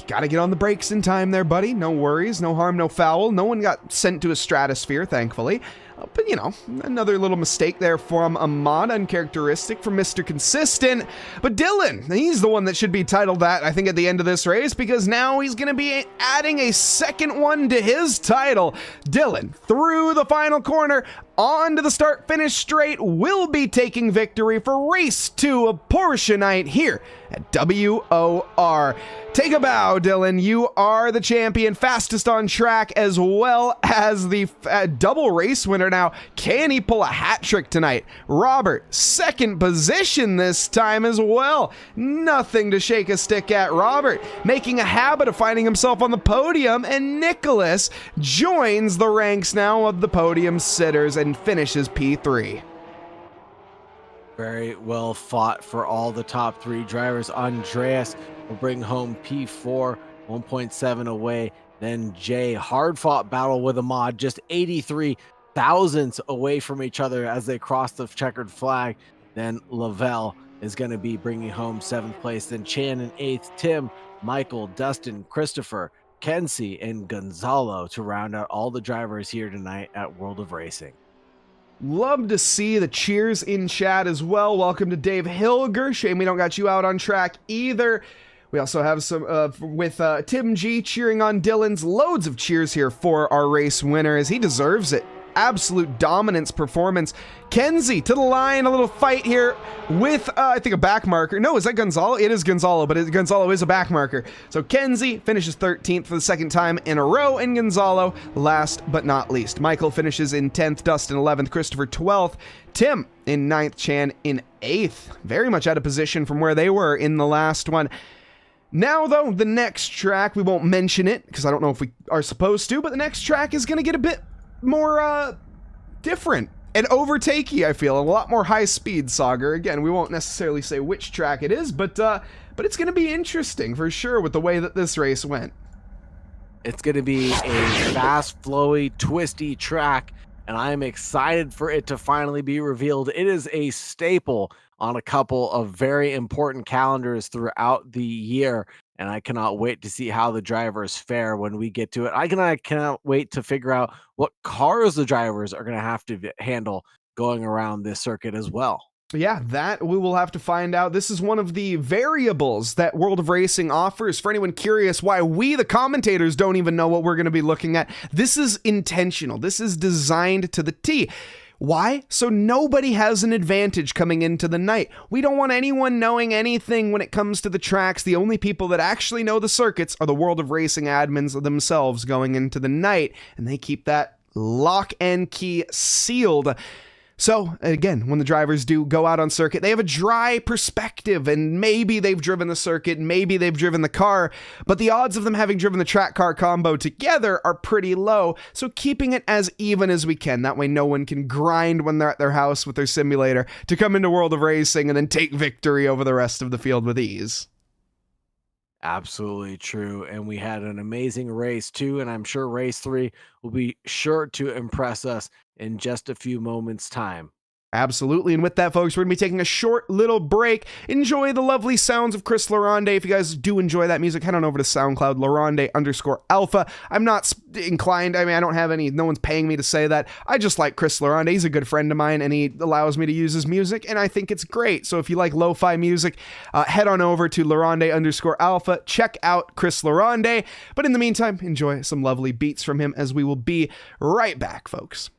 got to get on the brakes in time there, buddy. No worries, no harm, no foul. No one got sent to a stratosphere, thankfully. But, you know, another little mistake there from Ahmad, uncharacteristic from Mr. Consistent. But Dylan, he's the one that should be titled that, I think, at the end of this race, because now he's going to be adding a second one to his title. Dylan, through the final corner, on to the start-finish straight, will be taking victory for Race 2 of Porsche Night here at WOR. Take a bow, Dylan. You are the champion, fastest on track, as well as the double race winner. Now, can he pull a hat trick tonight? Robert, second position this time as well. Nothing to shake a stick at. Robert making a habit of finding himself on the podium, and Nicholas joins the ranks now of the podium sitters and finishes P3. Very well fought for all the top three drivers. Andreas will bring home P4, 1.7 away. Then Jay, hard fought battle with Ahmad, just 83 thousandths away from each other as they cross the checkered flag. Then Lavelle is going to be bringing home 7th place. Then Chan in 8th, Tim, Michael, Dustin, Christopher, Kenzie, and Gonzalo to round out all the drivers here tonight at World of Racing. Love to see the cheers in chat as well. Welcome to Dave Hilger. Shame we don't got you out on track either. We also have some with Tim G cheering on Dylan's. Loads of cheers here for our race winner, as he deserves it. Absolute dominance performance. Kenzie to the line, a little fight here with, I think, a back marker. No, is that Gonzalo? It is Gonzalo, but Gonzalo is a back marker. So Kenzie finishes 13th for the second time in a row, and Gonzalo last but not least. Michael finishes in 10th, Dustin 11th, Christopher 12th, Tim in 9th, Chan in 8th. Very much out of position from where they were in the last one. Now, though, the next track, we won't mention it because I don't know if we are supposed to, but the next track is going to get a bit more different and overtakey. I feel a lot more high speed, Sagar. Again, we won't necessarily say which track it is, but it's going to be interesting for sure with the way that this race went. It's going to be a fast, flowy, twisty track, and I'm excited for it to finally be revealed. It is a staple on a couple of very important calendars throughout the year, and I cannot wait to see how the drivers fare when we get to it. I cannot wait to figure out what cars the drivers are going to have to handle going around this circuit as well. Yeah, that we will have to find out. This is one of the variables that World of Racing offers. For anyone curious why we, the commentators, don't even know what we're going to be looking at, this is intentional. This is designed to the T. Why? So nobody has an advantage coming into the night. We don't want anyone knowing anything when it comes to the tracks. The only people that actually know the circuits are the World of Racing admins themselves going into the night, and they keep that lock and key sealed. So, again, when the drivers do go out on circuit, they have a dry perspective, and maybe they've driven the circuit, maybe they've driven the car, but the odds of them having driven the track-car combo together are pretty low, so keeping it as even as we can. That way no one can grind when they're at their house with their simulator to come into World of Racing and then take victory over the rest of the field with ease. Absolutely true, and we had an amazing race too, and I'm sure race 3 will be sure to impress us in just a few moments' time. Absolutely, and with that, folks, we're going to be taking a short little break. Enjoy the lovely sounds of Chris Laronde. If you guys do enjoy that music, head on over to SoundCloud, Laronde_Alpha. I'm not inclined, I don't have any, no one's paying me to say that. I just like Chris Laronde. He's a good friend of mine, and he allows me to use his music, and I think it's great. So if you like lo-fi music, head on over to Laronde_Alpha. Check out Chris Laronde. But in the meantime, enjoy some lovely beats from him, as we will be right back, folks.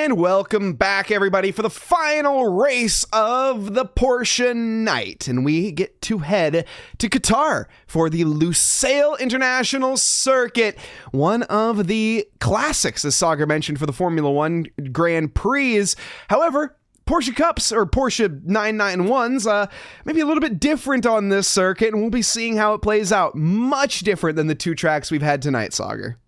And welcome back, everybody, for the final race of the Porsche Night. And we get to head to Qatar for the Lusail International Circuit, one of the classics, as Sagar mentioned, for the Formula One Grand Prix. However, Porsche Cups, or Porsche 991s, maybe a little bit different on this circuit, and we'll be seeing how it plays out. Much different than the two tracks we've had tonight, Sagar.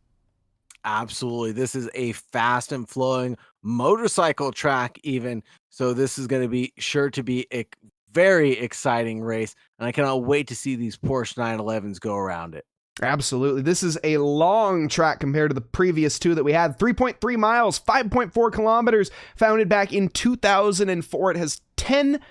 Absolutely. This is a fast and flowing motorcycle track even. So this is going to be sure to be a very exciting race. And I cannot wait to see these Porsche 911s go around it. Absolutely. This is a long track compared to the previous two that we had. 3.3 miles, 5.4 kilometers, founded back in 2004. It has 10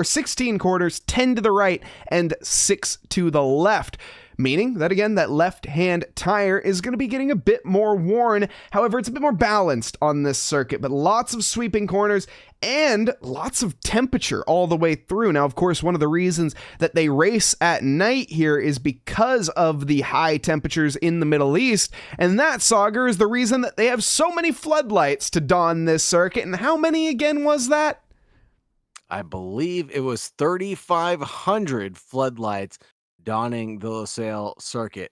16 corners, 10 to the right, and 6 to the left. Meaning that, again, that left-hand tire is going to be getting a bit more worn. However, it's a bit more balanced on this circuit, but lots of sweeping corners and lots of temperature all the way through. Now, of course, one of the reasons that they race at night here is because of the high temperatures in the Middle East, and that, Sauger, is the reason that they have so many floodlights to don this circuit. And how many again was that? I believe it was 3,500 floodlights donning the Losail circuit.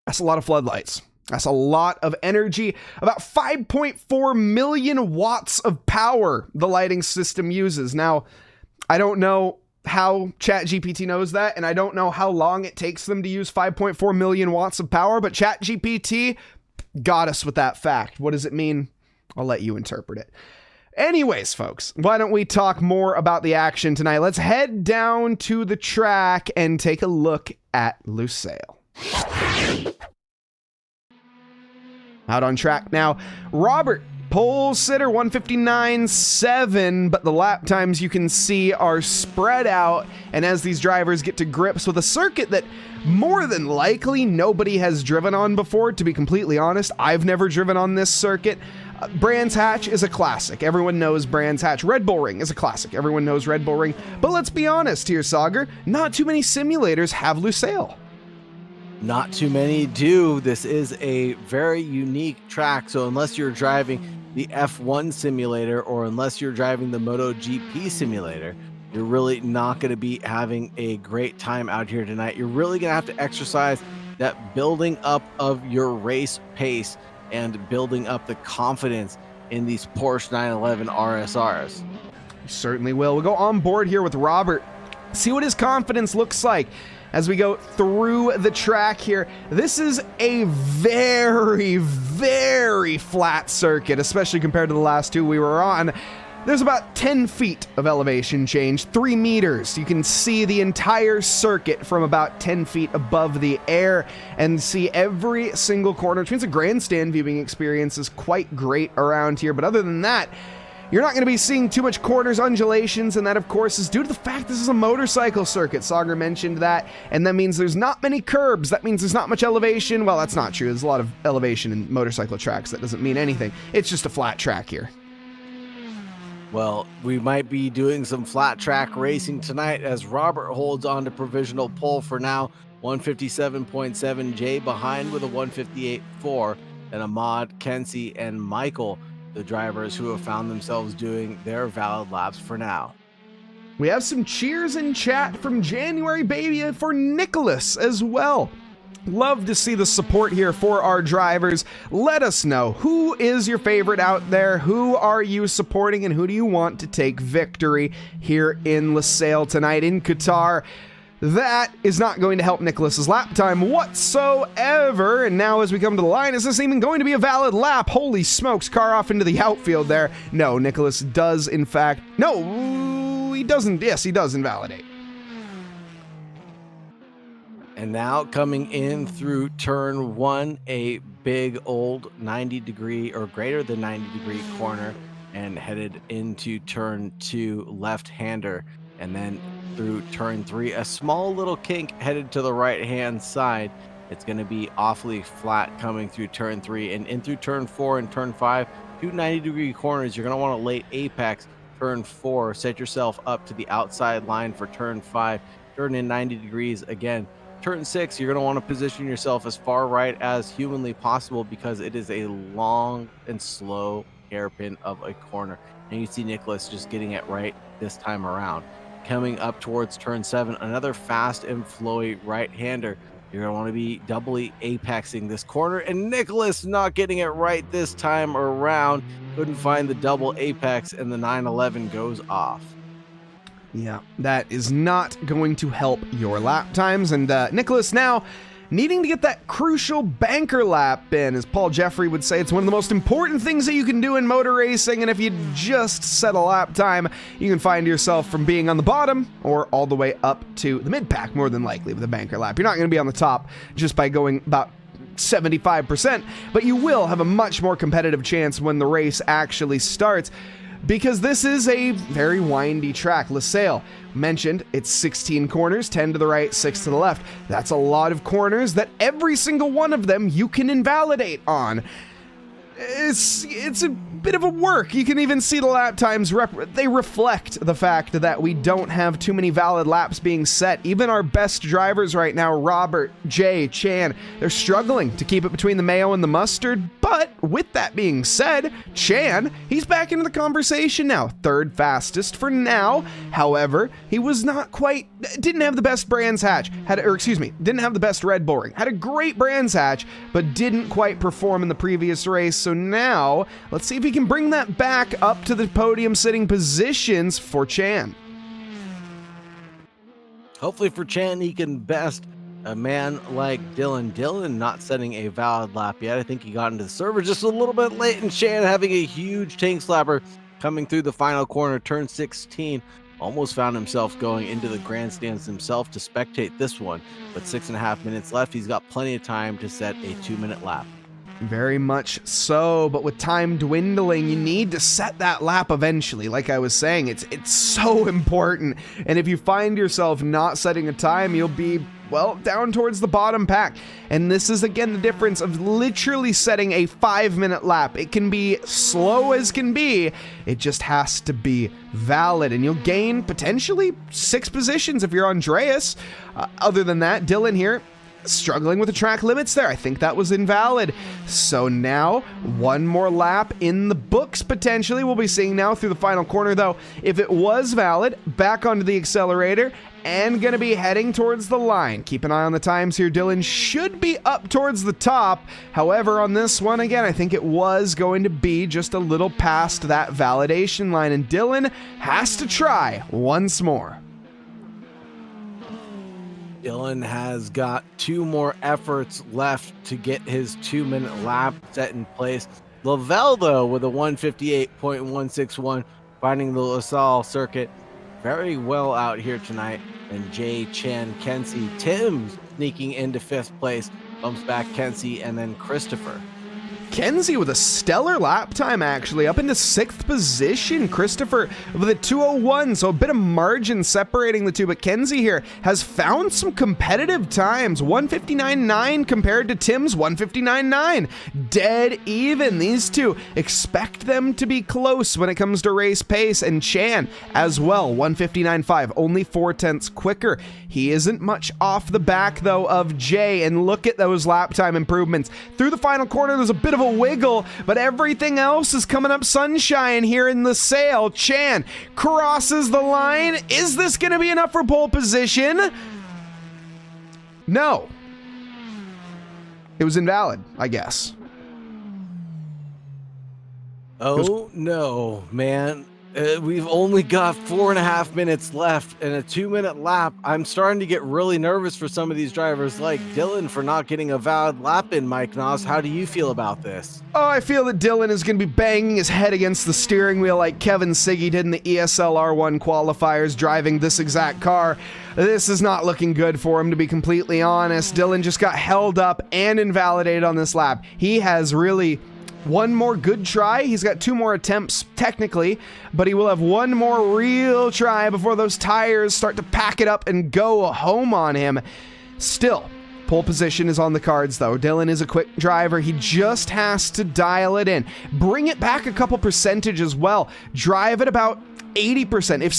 That's a lot of floodlights. That's a lot of energy. About 5.4 million watts of power the lighting system uses. Now, I don't know how ChatGPT knows that, and I don't know how long it takes them to use 5.4 million watts of power, but ChatGPT got us with that fact. What does it mean? I'll let you interpret it. Anyways, folks, why don't we talk more about the action tonight? Let's head down to the track and take a look at Losail. Out on track now, Robert, pole sitter, 159.7, but the lap times you can see are spread out, and as these drivers get to grips with a circuit that more than likely nobody has driven on before, to be completely honest, I've never driven on this circuit. Brands Hatch is a classic. Everyone knows Brands Hatch. Red Bull Ring is a classic. Everyone knows Red Bull Ring. But let's be honest here, Sauger, not too many simulators have Losail. Not too many do. This is a very unique track, so unless you're driving the F1 simulator or unless you're driving the MotoGP simulator, you're really not going to be having a great time out here tonight. You're really going to have to exercise that building up of your race pace and building up the confidence in these Porsche 911 RSRs. You certainly will. We'll go on board here with Robert, see what his confidence looks like as we go through the track here. This is a very, very flat circuit, especially compared to the last two we were on. There's about 10 feet of elevation change, 3 meters. You can see the entire circuit from about 10 feet above the air and see every single corner, which means the grandstand viewing experience is quite great around here. But other than that, you're not going to be seeing too much corners, undulations, and that, of course, is due to the fact this is a motorcycle circuit. Sauger mentioned that, and that means there's not many curbs. That means there's not much elevation. Well, that's not true. There's a lot of elevation in motorcycle tracks. That doesn't mean anything. It's just a flat track here. Well, we might be doing some flat track racing tonight as Robert holds on to provisional pole for now. 157.7, Jay behind with a 158.4, and Ahmad, Kenzie, and Michael, the drivers who have found themselves doing their valid laps for now. We have some cheers in chat from January Baby for Nicholas as well. Love to see the support here for our drivers. Let us know, who is your favorite out there? Who are you supporting, and who do you want to take victory here in Losail tonight in Qatar? That is not going to help Nicholas's lap time whatsoever. And now as we come to the line, is this even going to be a valid lap? Holy smokes, car off into the outfield there. No, Nicholas does in fact, no, he doesn't. Yes, he does invalidate. And now coming in through turn one, a big old 90-degree or greater than 90-degree corner, and headed into turn two, left-hander, and then through turn three, a small little kink headed to the right-hand side. It's going to be awfully flat coming through turn three, and in through turn four and turn five, two 90-degree corners. You're going to want to late apex turn four, set yourself up to the outside line for turn five, turn in 90 degrees again. Turn six, you're going to want to position yourself as far right as humanly possible because it is a long and slow hairpin of a corner. And you see Nicholas just getting it right this time around. Coming up towards turn seven, another fast and flowy right-hander. You're going to want to be doubly apexing this corner, and Nicholas not getting it right this time around. Couldn't find the double apex, and the 911 goes off. Yeah, that is not going to help your lap times. And Nicholas now needing to get that crucial banker lap in. As Paul Jeffrey would say, it's one of the most important things that you can do in motor racing. And if you just set a lap time, you can find yourself from being on the bottom or all the way up to the mid-pack, more than likely, with a banker lap. You're not going to be on the top just by going about 75%, but you will have a much more competitive chance when the race actually starts. because this is a very windy track. LaSalle mentioned it's 16 corners, 10 to the right, 6 to the left. That's a lot of corners that every single one of them you can invalidate on. It's a bit of a work. You can even see the lap times. They reflect the fact that we don't have too many valid laps being set. Even our best drivers right now, Robert, Jay, Chan, they're struggling to keep it between the mayo and the mustard. But with that being said, Chan, he's back into the conversation now. Third fastest for now. However, he was not quite, didn't have the best Brands hatch. Didn't have the best Red Bull ring. Had a great Brands hatch, but didn't quite perform in the previous race. So now, let's see if he can bring that back up to the podium sitting positions for Chan. Hopefully for Chan, he can best a man like Dylan. Dylan not setting a valid lap yet. I think he got into the server just a little bit late, and Chan having a huge tank slapper coming through the final corner, turn 16. Almost found himself going into the grandstands himself to spectate this one. But 6.5 minutes left. He's got plenty of time to set a 2-minute lap. Very much so, but with time dwindling, you need to set that lap eventually. Like I was saying, it's so important. And if you find yourself not setting a time, you'll be, well, down towards the bottom pack. And this is, again, the difference of literally setting a 5-minute lap. It can be slow as can be. It just has to be valid. And you'll gain potentially 6 positions if you're Andreas. Other than that, Dylan here, struggling with the track limits there. I think that was invalid. So now, one more lap in the books, potentially. We'll be seeing now through the final corner, though. If it was valid, back onto the accelerator, and going to be heading towards the line. Keep an eye on the times here. Dylan should be up towards the top. However, on this one, again, I think it was going to be just a little past that validation line, and Dylan has to try once more. Dylan has got 2 more efforts left to get his 2-minute lap set in place. Lavelle, though, with a 158.161, finding the LaSalle circuit very well out here tonight. And Jay, Chan, Kenzie, Tim sneaking into 5th place, bumps back Kenzie, and then Christopher. Kenzie with a stellar lap time, actually, up into 6th position. Christopher with a 2:01, so a bit of margin separating the two, but Kenzie here has found some competitive times. 159.9 compared to Tim's 159.9. Dead even. These two, expect them to be close when it comes to race pace, and Chan as well, 159.5, only 0.4 quicker. He isn't much off the back, though, of Jay, and look at those lap time improvements. Through the final corner, there's a bit of a wiggle, but everything else is coming up sunshine here in the sail. Chan crosses the line. Is this going to be enough for pole position? No. It was invalid, I guess. Oh, no, man. We've only got 4.5 minutes left and a 2-minute lap. I'm starting to get really nervous for some of these drivers like Dylan for not getting a valid lap in, Mike Noss. How do you feel about this? Oh, I feel that Dylan is going to be banging his head against the steering wheel like Kevin Siggy did in the ESL R1 qualifiers driving this exact car. This is not looking good for him, to be completely honest. Dylan just got held up and invalidated on this lap. He has really one more good try. He's got 2 more attempts technically, but he will have one more real try before those tires start to pack it up and go home on him. Still, pole position is on the cards, though. Dylan is a quick driver. He just has to dial it in. Bring it back a couple percentage as well. Drive at about 80%. If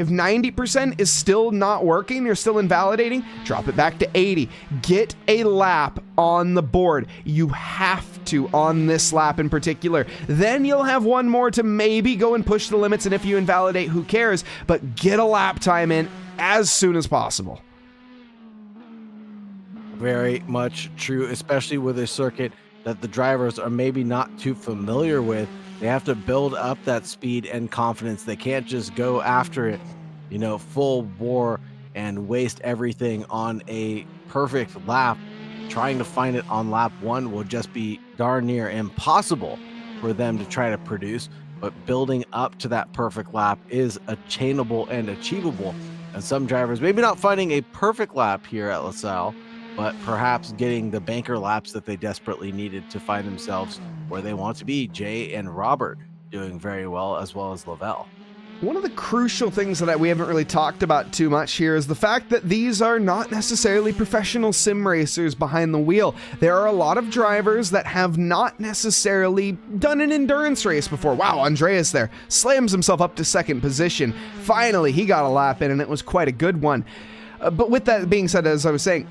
90% is still not working, you're still invalidating, drop it back to 80. Get a lap on the board. You have to on this lap in particular. Then you'll have one more to maybe go and push the limits, and if you invalidate, who cares? But get a lap time in as soon as possible. Very much true, especially with a circuit that the drivers are maybe not too familiar with. They have to build up that speed and confidence. They can't just go after it, full bore and waste everything on a perfect lap. Trying to find it on lap 1 will just be darn near impossible for them to try to produce. But building up to that perfect lap is attainable and achievable. And some drivers maybe not finding a perfect lap here at LaSalle, but perhaps getting the banker laps that they desperately needed to find themselves where they want to be. Jay and Robert doing very well, as well as Lavelle. One of the crucial things that we haven't really talked about too much here is the fact that these are not necessarily professional sim racers behind the wheel. There are a lot of drivers that have not necessarily done an endurance race before. Wow, Andreas there slams himself up to second position. Finally, he got a lap in, and it was quite a good one. But with that being said, as I was saying,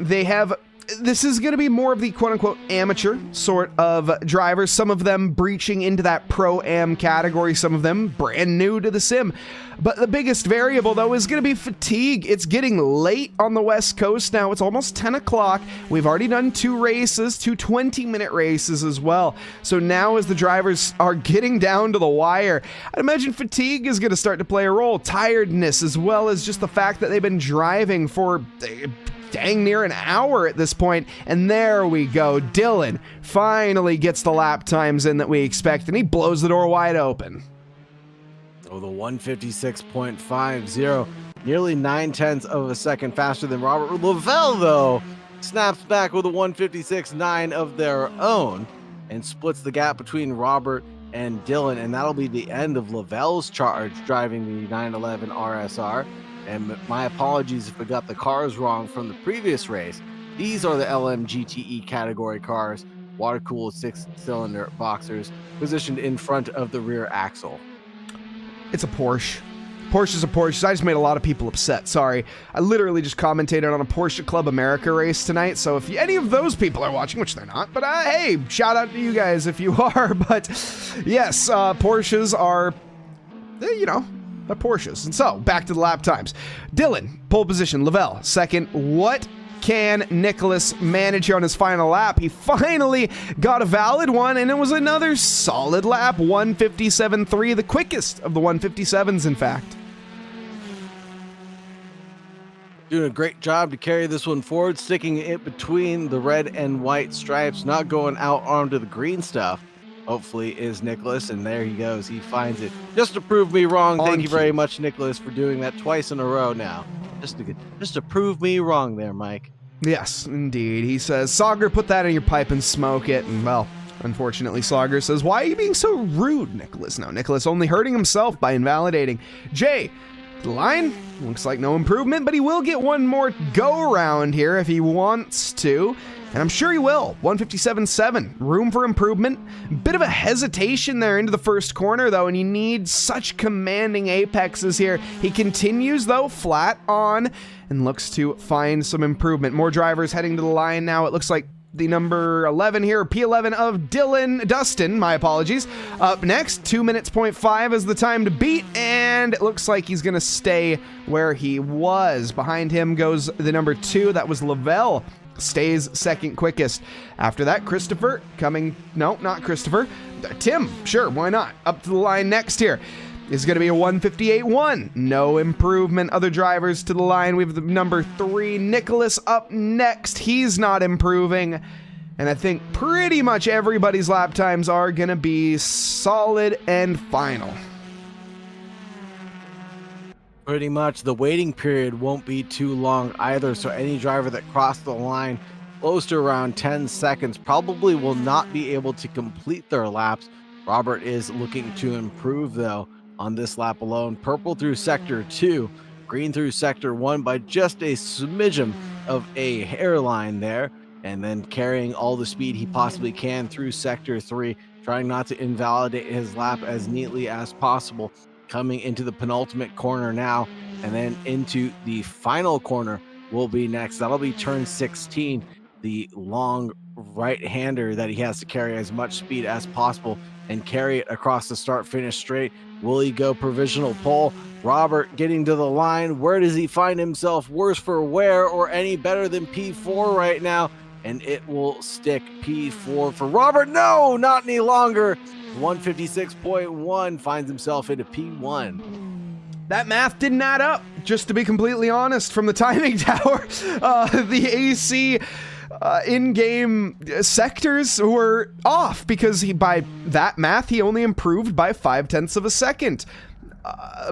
this is going to be more of the quote-unquote amateur sort of drivers, some of them breaching into that pro-am category, some of them brand new to the sim. But the biggest variable, though, is going to be fatigue. It's getting late on the West Coast now. It's almost 10 o'clock. We've already done 2 races, 2 20-minute races as well. So now as the drivers are getting down to the wire, I'd imagine fatigue is going to start to play a role. Tiredness, as well as just the fact that they've been driving for dang near an hour at this point. And there we go. Dylan finally gets the lap times in that we expect, and he blows the door wide open. Oh, the 156.50, nearly 9/10 of a second faster than Robert. Lavelle, though, snaps back with a 156.9 of their own and splits the gap between Robert and Dylan, and that'll be the end of Lavelle's charge driving the 911 RSR. And my apologies if I got the cars wrong from the previous race. These are the LMGTE category cars, water-cooled 6-cylinder boxers, positioned in front of the rear axle. It's a Porsche. Porsche's a Porsche. I just made a lot of people upset. Sorry. I literally just commentated on a Porsche Club America race tonight. So if any of those people are watching, which they're not, but hey, shout out to you guys if you are. But yes, Porsches are, they're Porsches. And so, back to the lap times. Dylan, pole position. Lavelle, second. What can Nicholas manage here on his final lap? He finally got a valid one, and it was another solid lap. 157.3, the quickest of the 157s, in fact. Doing a great job to carry this one forward, sticking it between the red and white stripes, not going out onto the green stuff. Hopefully is Nicholas, and there he goes. He finds it. Just to prove me wrong. Thank you very much, Nicholas, for doing that twice in a row now. Just to prove me wrong there, Mike. Yes, indeed. He says, Sauger, put that in your pipe and smoke it. And, well, unfortunately, Sauger says, why are you being so rude, Nicholas? Now, Nicholas only hurting himself by invalidating. Jay, the line looks like no improvement, but he will get one more go-around here if he wants to. And I'm sure he will. 157.7, room for improvement. Bit of a hesitation there into the first corner, though, and you need such commanding apexes here. He continues, though, flat on and looks to find some improvement. More drivers heading to the line now. It looks like the number 11 here, P11 of Dustin, my apologies. Up next, 2 minutes, 0.5 is the time to beat, and it looks like he's going to stay where he was. Behind him goes the number 2, that was Lavelle. Stays second quickest. After that, Christopher coming, no, not Christopher, Tim, sure, why not? Up to the line next here is going to be a 158.1. No improvement. Other drivers to the line. We have the number 3, Nicholas, up next. He's not improving. And I think pretty much everybody's lap times are going to be solid and final. Pretty much. The waiting period won't be too long either, so any driver that crossed the line close to around 10 seconds probably will not be able to complete their laps. Robert is looking to improve, though, on this lap alone. Purple through sector 2, green through sector 1 by just a smidgen of a hairline there, and then carrying all the speed he possibly can through sector 3, trying not to invalidate his lap as neatly as possible. Coming into the penultimate corner now, and then into the final corner will be next. That'll be turn 16, the long right-hander that he has to carry as much speed as possible and carry it across the start-finish straight. Will he go provisional pole? Robert getting to the line. Where does he find himself? Worse for wear or any better than P4 right now? And it will stick. P4 for Robert. No, not any longer. 156.1 finds himself into P1. That math didn't add up, just to be completely honest. From the timing tower, the AC in-game sectors were off because by that math, he only improved by 0.5 of a second.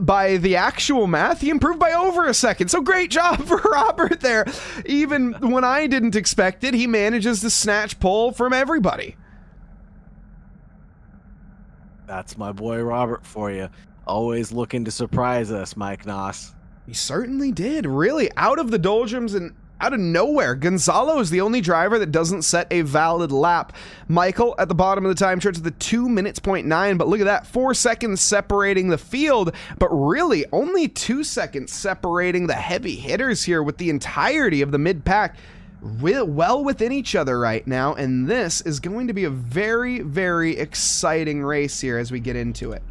By the actual math, he improved by over a second. So great job for Robert there. Even when I didn't expect it, he manages to snatch pole from everybody. That's my boy Robert for you. Always looking to surprise us, Mike Noss. He certainly did. Really, out of the doldrums and out of nowhere, Gonzalo is the only driver that doesn't set a valid lap. Michael at the bottom of the time charts with the 2 minutes, 0.9, but look at that, 4 seconds separating the field, but really only 2 seconds separating the heavy hitters here, with the entirety of the mid-pack well within each other right now, and this is going to be a very, very exciting race here as we get into it.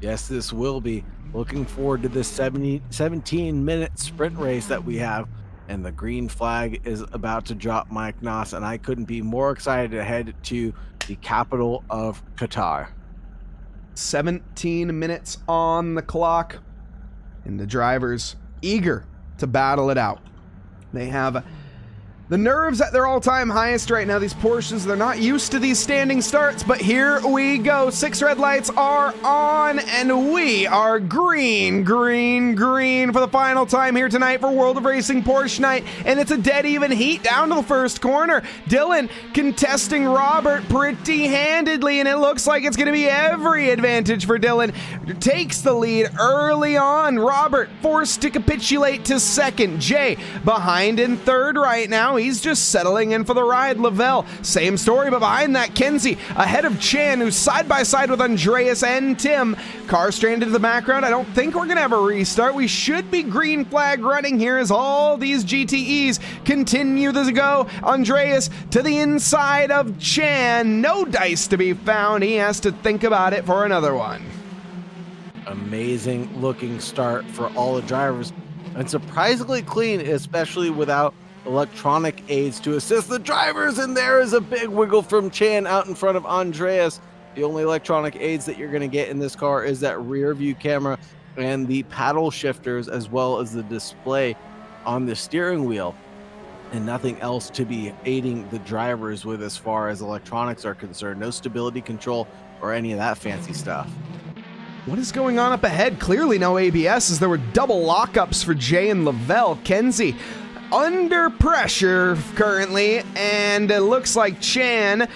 Yes, this will be. Looking forward to this 17-minute sprint race that we have, and the green flag is about to drop, Mike Noss, and I couldn't be more excited to head to the capital of Qatar. 17 minutes on the clock, and the drivers eager to battle it out. They have the nerves at their all-time highest right now. These Porsches, they're not used to these standing starts, but here we go. 6 red lights are on, and we are green, green, green for the final time here tonight for World of Racing Porsche Night, and it's a dead even heat down to the first corner. Dylan contesting Robert pretty handedly, and it looks like it's going to be every advantage for Dylan. Takes the lead early on. Robert forced to capitulate to second. Jay behind in third right now. He's just settling in for the ride. Lavelle, same story, but behind that, Kenzie ahead of Chan, who's side by side with Andreas and Tim. Car stranded in the background. I don't think we're gonna have a restart. We should be green flag running here as all these GTEs continue to go. Andreas to the inside of Chan. No dice to be found. He has to think about it for another one. Amazing looking start for all the drivers, and surprisingly clean, especially without electronic aids to assist the drivers. And there is a big wiggle from Chan out in front of Andreas. The only electronic aids that you're going to get in this car is that rear view camera and the paddle shifters, as well as the display on the steering wheel, and nothing else to be aiding the drivers with as far as electronics are concerned. No stability control or any of that fancy stuff. What is going on up ahead? Clearly no ABS, as there were double lockups for Jay and Lavelle. Kenzie under pressure currently, and it looks like Chan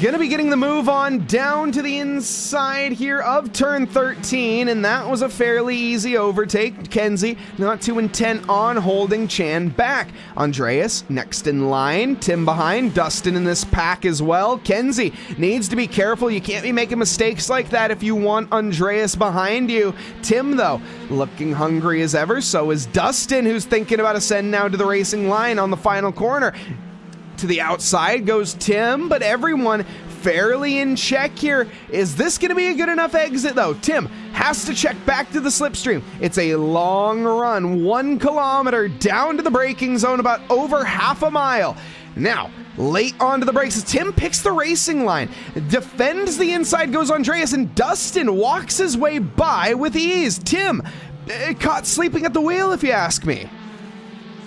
gonna be getting the move on down to the inside here of turn 13, and that was a fairly easy overtake. Kenzie not too intent on holding Chan back. Andreas next in line, Tim behind, Dustin in this pack as well. Kenzie needs to be careful. You can't be making mistakes like that if you want Andreas behind you. Tim, though, looking hungry as ever. So is Dustin, who's thinking about a send now to the racing line on the final corner. To the outside goes Tim, but everyone fairly in check here. Is this going to be a good enough exit, though? Tim has to check back to the slipstream. It's a long run, 1 kilometer down to the braking zone, about over half a mile. Now, late onto the brakes as Tim picks the racing line, defends the inside, goes Andreas, and Dustin walks his way by with ease. Tim caught sleeping at the wheel, if you ask me.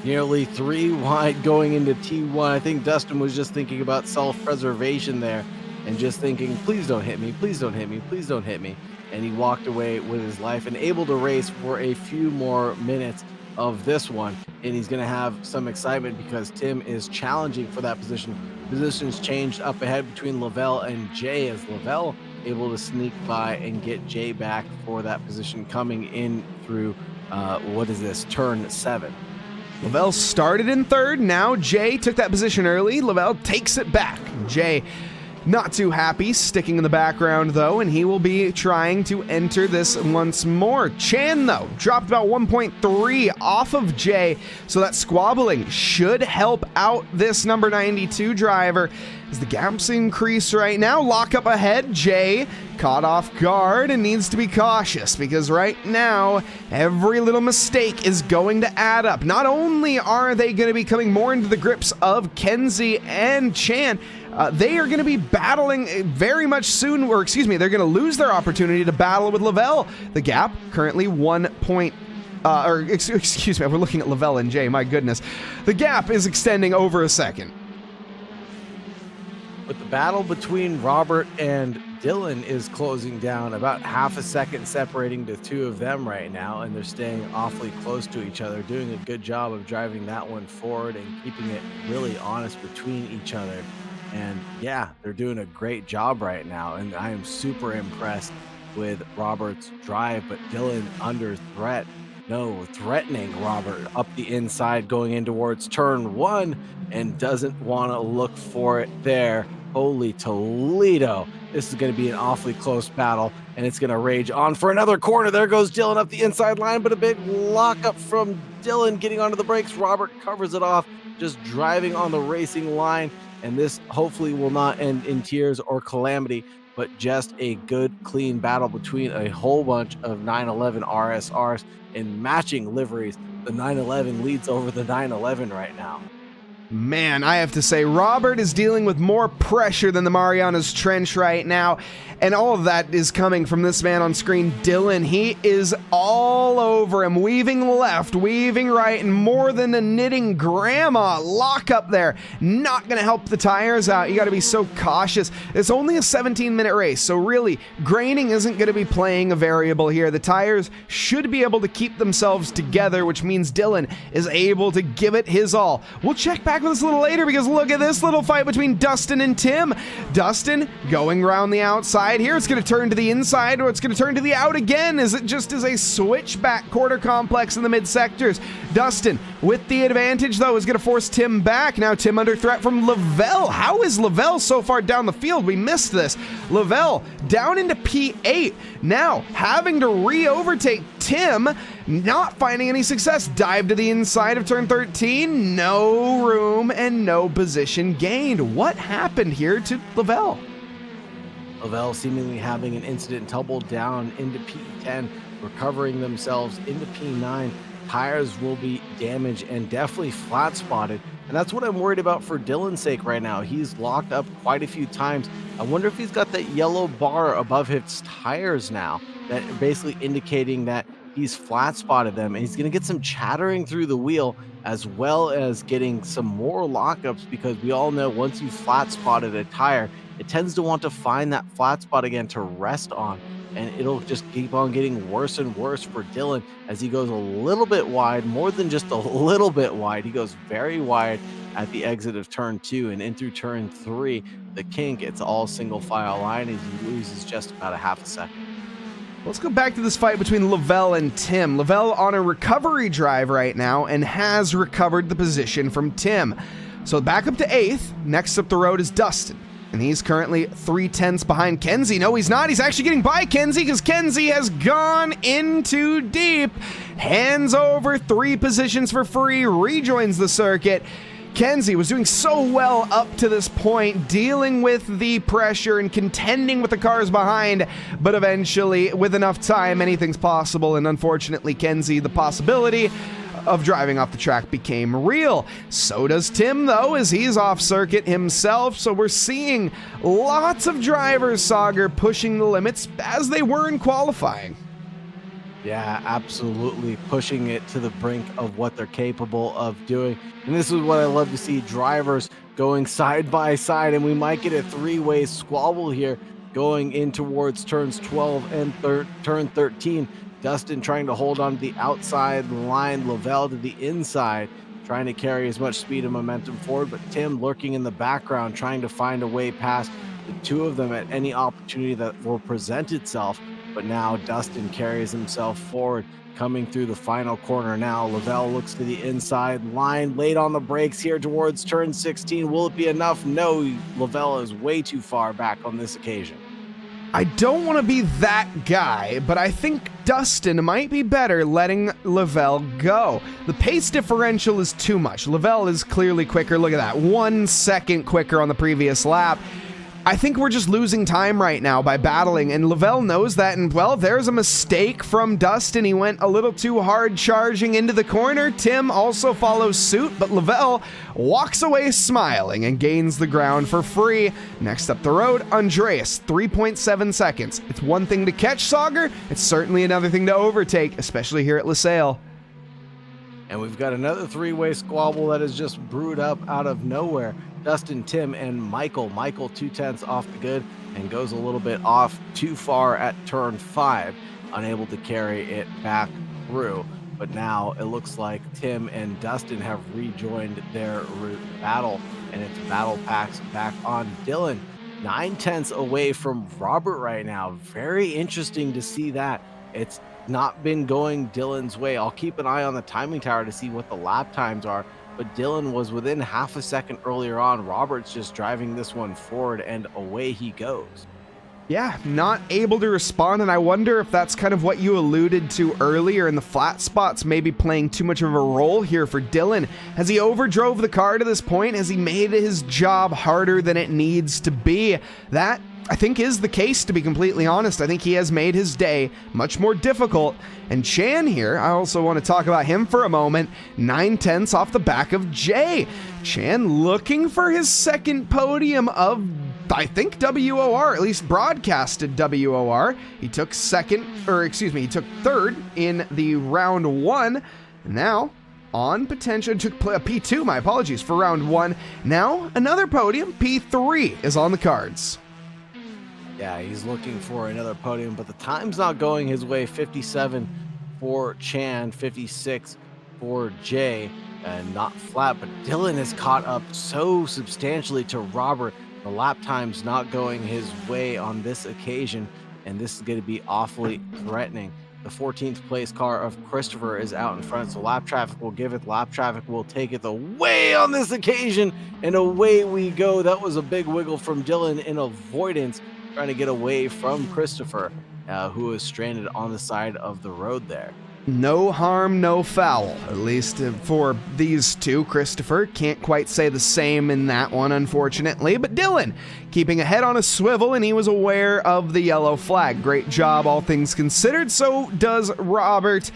Nearly 3 wide going into T1. I think Dustin was just thinking about self-preservation there and just thinking, please don't hit me, please don't hit me, please don't hit me. And he walked away with his life and able to race for a few more minutes of this one. And he's going to have some excitement because Tim is challenging for that position. Positions changed up ahead between Lavelle and Jay, as Lavelle able to sneak by and get Jay back for that position coming in through, turn 7. Lavelle started in third. Now Jay took that position early. Lavelle takes it back. Jay not too happy, sticking in the background though, and he will be trying to enter this once more. Chan, though, dropped about 1.3 off of Jay, so that squabbling should help out this number 92 driver. As the gaps increase right now, lock up ahead. Jay caught off guard and needs to be cautious, because right now every little mistake is going to add up. Not only are they going to be coming more into the grips of Kenzie and Chan, they are going to be battling very much soon, or excuse me, they're going to lose their opportunity to battle with Lavelle. The gap currently 1 point, excuse me, we're looking at Lavelle and Jay, my goodness. The gap is extending over a second. But the battle between Robert and Dylan is closing down, about half a second separating the two of them right now, and they're staying awfully close to each other, doing a good job of driving that one forward and keeping it really honest between each other. And yeah, they're doing a great job right now. And I am super impressed with Robert's drive, but Dylan under threat. No, threatening Robert up the inside going in towards turn one and doesn't want to look for it there. Holy Toledo. This is going to be an awfully close battle, and it's going to rage on for another corner. There goes Dylan up the inside line, but a big lockup from Dylan getting onto the brakes. Robert covers it off, just driving on the racing line, and this hopefully will not end in tears or calamity, but just a good, clean battle between a whole bunch of 911 RSRs in matching liveries. The 911 leads over the 911 right now. Man, I have to say, Robert is dealing with more pressure than the Marianas Trench right now, and all of that is coming from this man on screen, Dylan. He is all over him, weaving left, weaving right, and more than a knitting grandma. Lock up there. Not going to help the tires out. You got to be so cautious. It's only a 17-minute race, so really, graining isn't going to be playing a variable here. The tires should be able to keep themselves together, which means Dylan is able to give it his all. We'll check back with this a little later, because look at this little fight between Dustin and Tim. Dustin going around the outside. Here it's going to turn to the inside, or it's going to turn to the out again, as it just is a switchback quarter complex in the mid sectors. Dustin with the advantage, though, is going to force Tim back. Now Tim under threat from Lavelle. How is Lavelle so far down the field? We missed this. Lavelle down into P8. Now having to re-overtake Tim, not finding any success. Dive to the inside of turn 13. No room and no position gained. What happened here to Lavelle? Lavelle seemingly having an incident, tumbled down into P10, recovering themselves into P9. Tires will be damaged and definitely flat spotted. And that's what I'm worried about for Dylan's sake right now. He's locked up quite a few times. I wonder if he's got that yellow bar above his tires now, that basically indicating that he's flat spotted them, and he's going to get some chattering through the wheel, as well as getting some more lockups, because we all know once you flat spotted a tire, it tends to want to find that flat spot again to rest on, and it'll just keep on getting worse and worse for Dylan as he goes a little bit wide, more than just a little bit wide. He goes very wide at the exit of turn 2, and in through turn 3, the kink, it's all single file line as he loses just about a half a second. Let's go back to this fight between Lavelle and Tim. Lavelle on a recovery drive right now and has recovered the position from Tim. So back up to 8th. Next up the road is Dustin, and he's currently 3/10 behind Kenzie. No, he's not. He's actually getting by Kenzie, because Kenzie has gone in too deep. Hands over 3 positions for free, rejoins the circuit. Kenzie was doing so well up to this point, dealing with the pressure and contending with the cars behind, but eventually, with enough time, anything's possible, and unfortunately, Kenzie, the possibility of driving off the track became real. So does Tim, though, as he's off circuit himself, so we're seeing lots of drivers, Sauger, pushing the limits as they were in qualifying. Yeah, absolutely pushing it to the brink of what they're capable of doing. And this is what I love to see, drivers going side by side, and we might get a 3-way squabble here going in towards turns 12 and turn 13. Dustin trying to hold on to the outside line, Lavelle to the inside, trying to carry as much speed and momentum forward, but Tim lurking in the background, trying to find a way past the two of them at any opportunity that will present itself. But now Dustin carries himself forward, coming through the final corner now. Lavelle looks to the inside line, late on the brakes here towards turn 16. Will it be enough? No, Lavelle is way too far back on this occasion. I don't want to be that guy, but I think Dustin might be better letting Lavelle go. The pace differential is too much. Lavelle is clearly quicker. Look at that, 1 second quicker on the previous lap. I think we're just losing time right now by battling, and Lavelle knows that, and well, there's a mistake from Dustin. He went a little too hard charging into the corner. Tim also follows suit, but Lavelle walks away smiling and gains the ground for free. Next up the road, Andreas, 3.7 seconds. It's one thing to catch Sauger, it's certainly another thing to overtake, especially here at LaSalle. And we've got another 3-way squabble that is just brewed up out of nowhere. Dustin, Tim, and Michael. Michael 2/10 off the good and goes a little bit off too far at turn 5, unable to carry it back through. But now it looks like Tim and Dustin have rejoined their battle and it's battle packs back on Dylan. 9/10 away from Robert right now. Very interesting to see that. It's not been going Dylan's way. I'll keep an eye on the timing tower to see what the lap times are, but Dylan was within half a second earlier on. Robert's just driving this one forward, and away he goes. Yeah, not able to respond, and I wonder if that's kind of what you alluded to earlier in the flat spots, maybe playing too much of a role here for Dylan. Has he overdrove the car to this point? Has he made his job harder than it needs to be? That, I think, is the case, to be completely honest. I think he has made his day much more difficult. And Chan here, I also want to talk about him for a moment. 9/10 off the back of Jay. Chan looking for his second podium of, I think, WOR, at least broadcasted WOR. He took he took third in the round one. Now on potential, took P2, my apologies, for round one. Now another podium, P3 is on the cards. Yeah, he's looking for another podium, but the time's not going his way. 57 for Chan, 56 for Jay, and not flat, but Dylan has caught up so substantially to Robert. The lap time's not going his way on this occasion, and this is going to be awfully threatening. The 14th place car of Christopher is out in front, so lap traffic will give it. Lap traffic will take it away on this occasion, and away we go. That was a big wiggle from Dylan in avoidance, trying to get away from Christopher, who is stranded on the side of the road there. No harm, no foul, at least for these two. Christopher can't quite say the same in that one, unfortunately, but Dylan keeping a head on a swivel, and he was aware of the yellow flag. Great job, all things considered. So does Robert.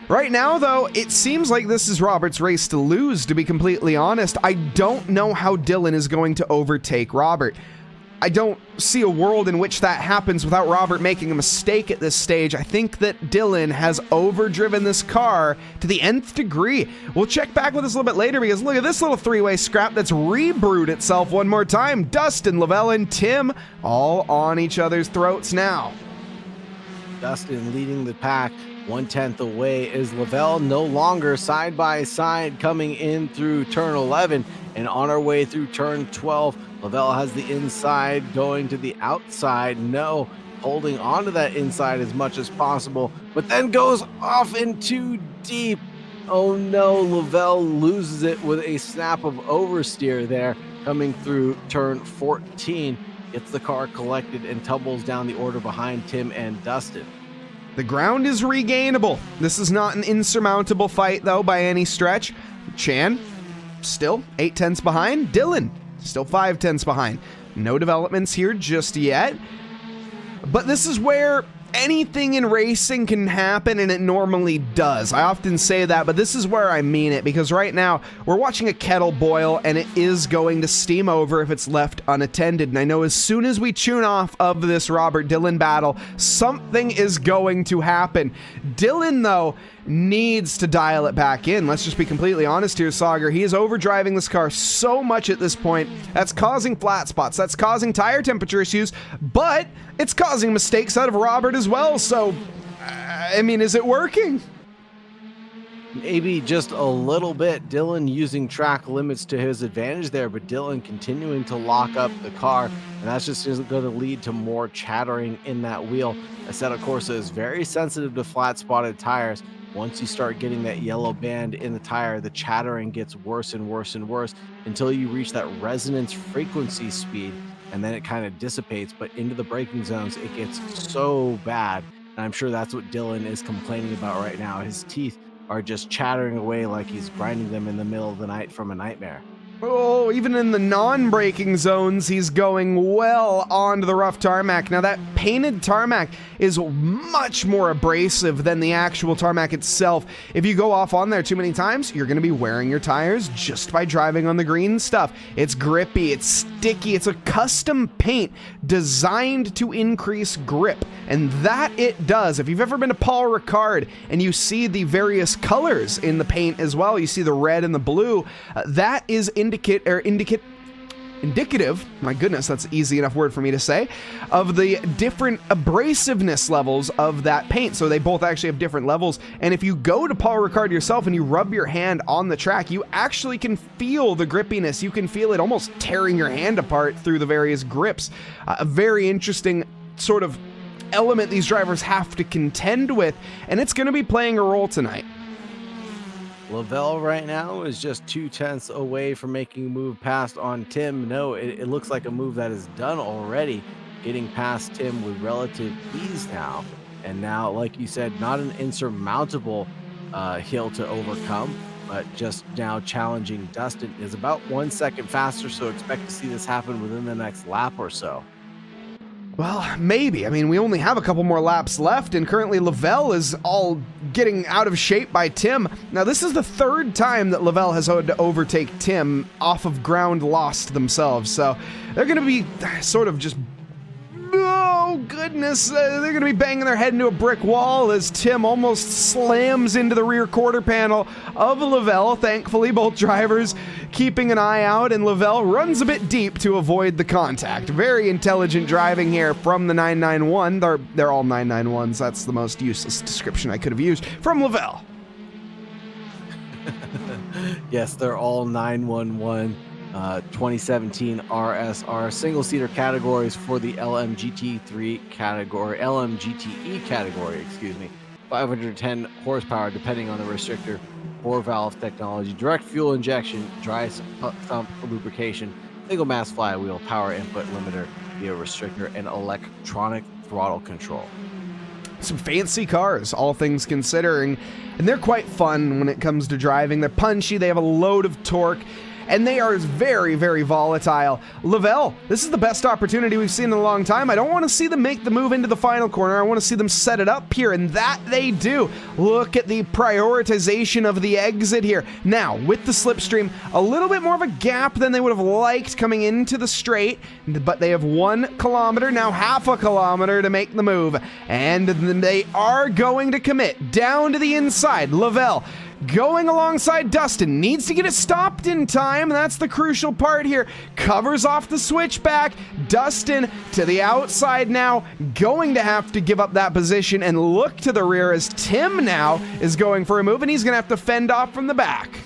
Right now, though, it seems like this is Robert's race to lose, to be completely honest. I don't know how Dylan is going to overtake Robert. I don't see a world in which that happens without Robert making a mistake at this stage. I think that Dylan has overdriven this car to the nth degree. We'll check back with this a little bit later, because look at this little three-way scrap that's rebrewed itself one more time. Dustin, Lavelle, and Tim all on each other's throats now. Dustin leading the pack. 1/10 away is Lavelle, no longer side by side, coming in through turn 11 and on our way through turn 12. Lavelle has the inside going to the outside. No, holding on to that inside as much as possible, but then goes off in too deep. Oh no, Lavelle loses it with a snap of oversteer there, coming through turn 14. Gets the car collected and tumbles down the order behind Tim and Dustin. The ground is regainable. This is not an insurmountable fight, though, by any stretch. Chan, still 8/10 behind. Dylan, still 5/10 behind. No developments here just yet. But this is where anything in racing can happen, and it normally does. I often say that, but this is where I mean it, because right now we're watching a kettle boil, and it is going to steam over if it's left unattended. And I know as soon as we tune off of this Robert Dylan battle, something is going to happen. Dylan, though, needs to dial it back in. Let's just be completely honest here, Sauger. He is overdriving this car so much at this point. That's causing flat spots. That's causing tire temperature issues, but it's causing mistakes out of Robert as well. So, I mean, is it working? Maybe just a little bit. Dylan using track limits to his advantage there, but Dylan continuing to lock up the car, and that's just going to lead to more chattering in that wheel. Assetto Corsa is very sensitive to flat spotted tires. Once you start getting that yellow band in the tire, the chattering gets worse and worse and worse until you reach that resonance frequency speed, and then it kind of dissipates. But into the braking zones, it gets so bad. And I'm sure that's what Dylan is complaining about right now. His teeth are just chattering away like he's grinding them in the middle of the night from a nightmare. Oh, even in the non-braking zones, he's going well onto the rough tarmac. Now, that painted tarmac is much more abrasive than the actual tarmac itself. If you go off on there too many times, you're going to be wearing your tires just by driving on the green stuff. It's grippy, it's sticky, it's a custom paint designed to increase grip, and that it does. If you've ever been to Paul Ricard and you see the various colors in the paint as well, you see the red and the blue, that is indicative, my goodness, that's an easy enough word for me to say, of the different abrasiveness levels of that paint. So they both actually have different levels. And if you go to Paul Ricard yourself and you rub your hand on the track, you actually can feel the grippiness. You can feel it almost tearing your hand apart through the various grips. A very interesting sort of element these drivers have to contend with, and it's going to be playing a role tonight. Lavelle right now is just 2/10 away from making a move past on Tim. No, it looks like a move that is done already, getting past Tim with relative ease now. And now, like you said, not an insurmountable hill to overcome, but just now challenging Dustin is about 1 second faster, so expect to see this happen within the next lap or so. Well, maybe. I mean, we only have a couple more laps left, and currently Lavelle is all getting out of shape by Tim. Now, this is the third time that Lavelle has had to overtake Tim off of ground lost themselves, so they're going to be sort of just... Oh, goodness. They're going to be banging their head into a brick wall as Tim almost slams into the rear quarter panel of Lavelle. Thankfully, both drivers keeping an eye out, and Lavelle runs a bit deep to avoid the contact. Very intelligent driving here from the 991. They're all 991s. That's the most useless description I could have used. From Lavelle. Yes, they're all 911. 2017 RSR single-seater categories for the LMGT3 category, LMGTE category, excuse me. 510 horsepower depending on the restrictor, 4-valve technology, direct fuel injection, dry sump lubrication, single mass flywheel, power input limiter via restrictor, and electronic throttle control. Some fancy cars, all things considering, and they're quite fun when it comes to driving. They're punchy, they have a load of torque, and they are very, very volatile. Lavelle, this is the best opportunity we've seen in a long time. I don't want to see them make the move into the final corner. I want to see them set it up here, and that they do. Look at the prioritization of the exit here. Now, with the slipstream, a little bit more of a gap than they would have liked coming into the straight, but they have 1 kilometer, now half a kilometer to make the move, and they are going to commit down to the inside. Lavelle going alongside Dustin, needs to get it stopped in time. That's the crucial part here. Covers off the switchback. Dustin to the outside now, going to have to give up that position and look to the rear as Tim now is going for a move, and he's going to have to fend off from the back.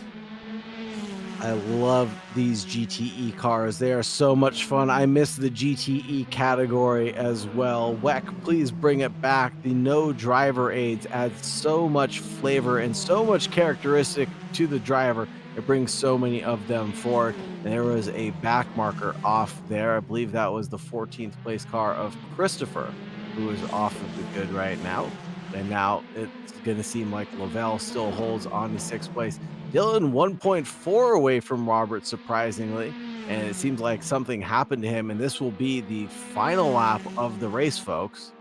I love these GTE cars. They are so much fun. I miss the GTE category as well. WEC, please bring it back. The no driver aids add so much flavor and so much characteristic to the driver. It brings so many of them forward. There was a back marker off there. I believe that was the 14th place car of Christopher, who is off of the good right now. And now it's going to seem like Lavelle still holds on to 6th place. Dylan 1.4 away from Robert, surprisingly, and it seems like something happened to him, and this will be the final lap of the race, folks.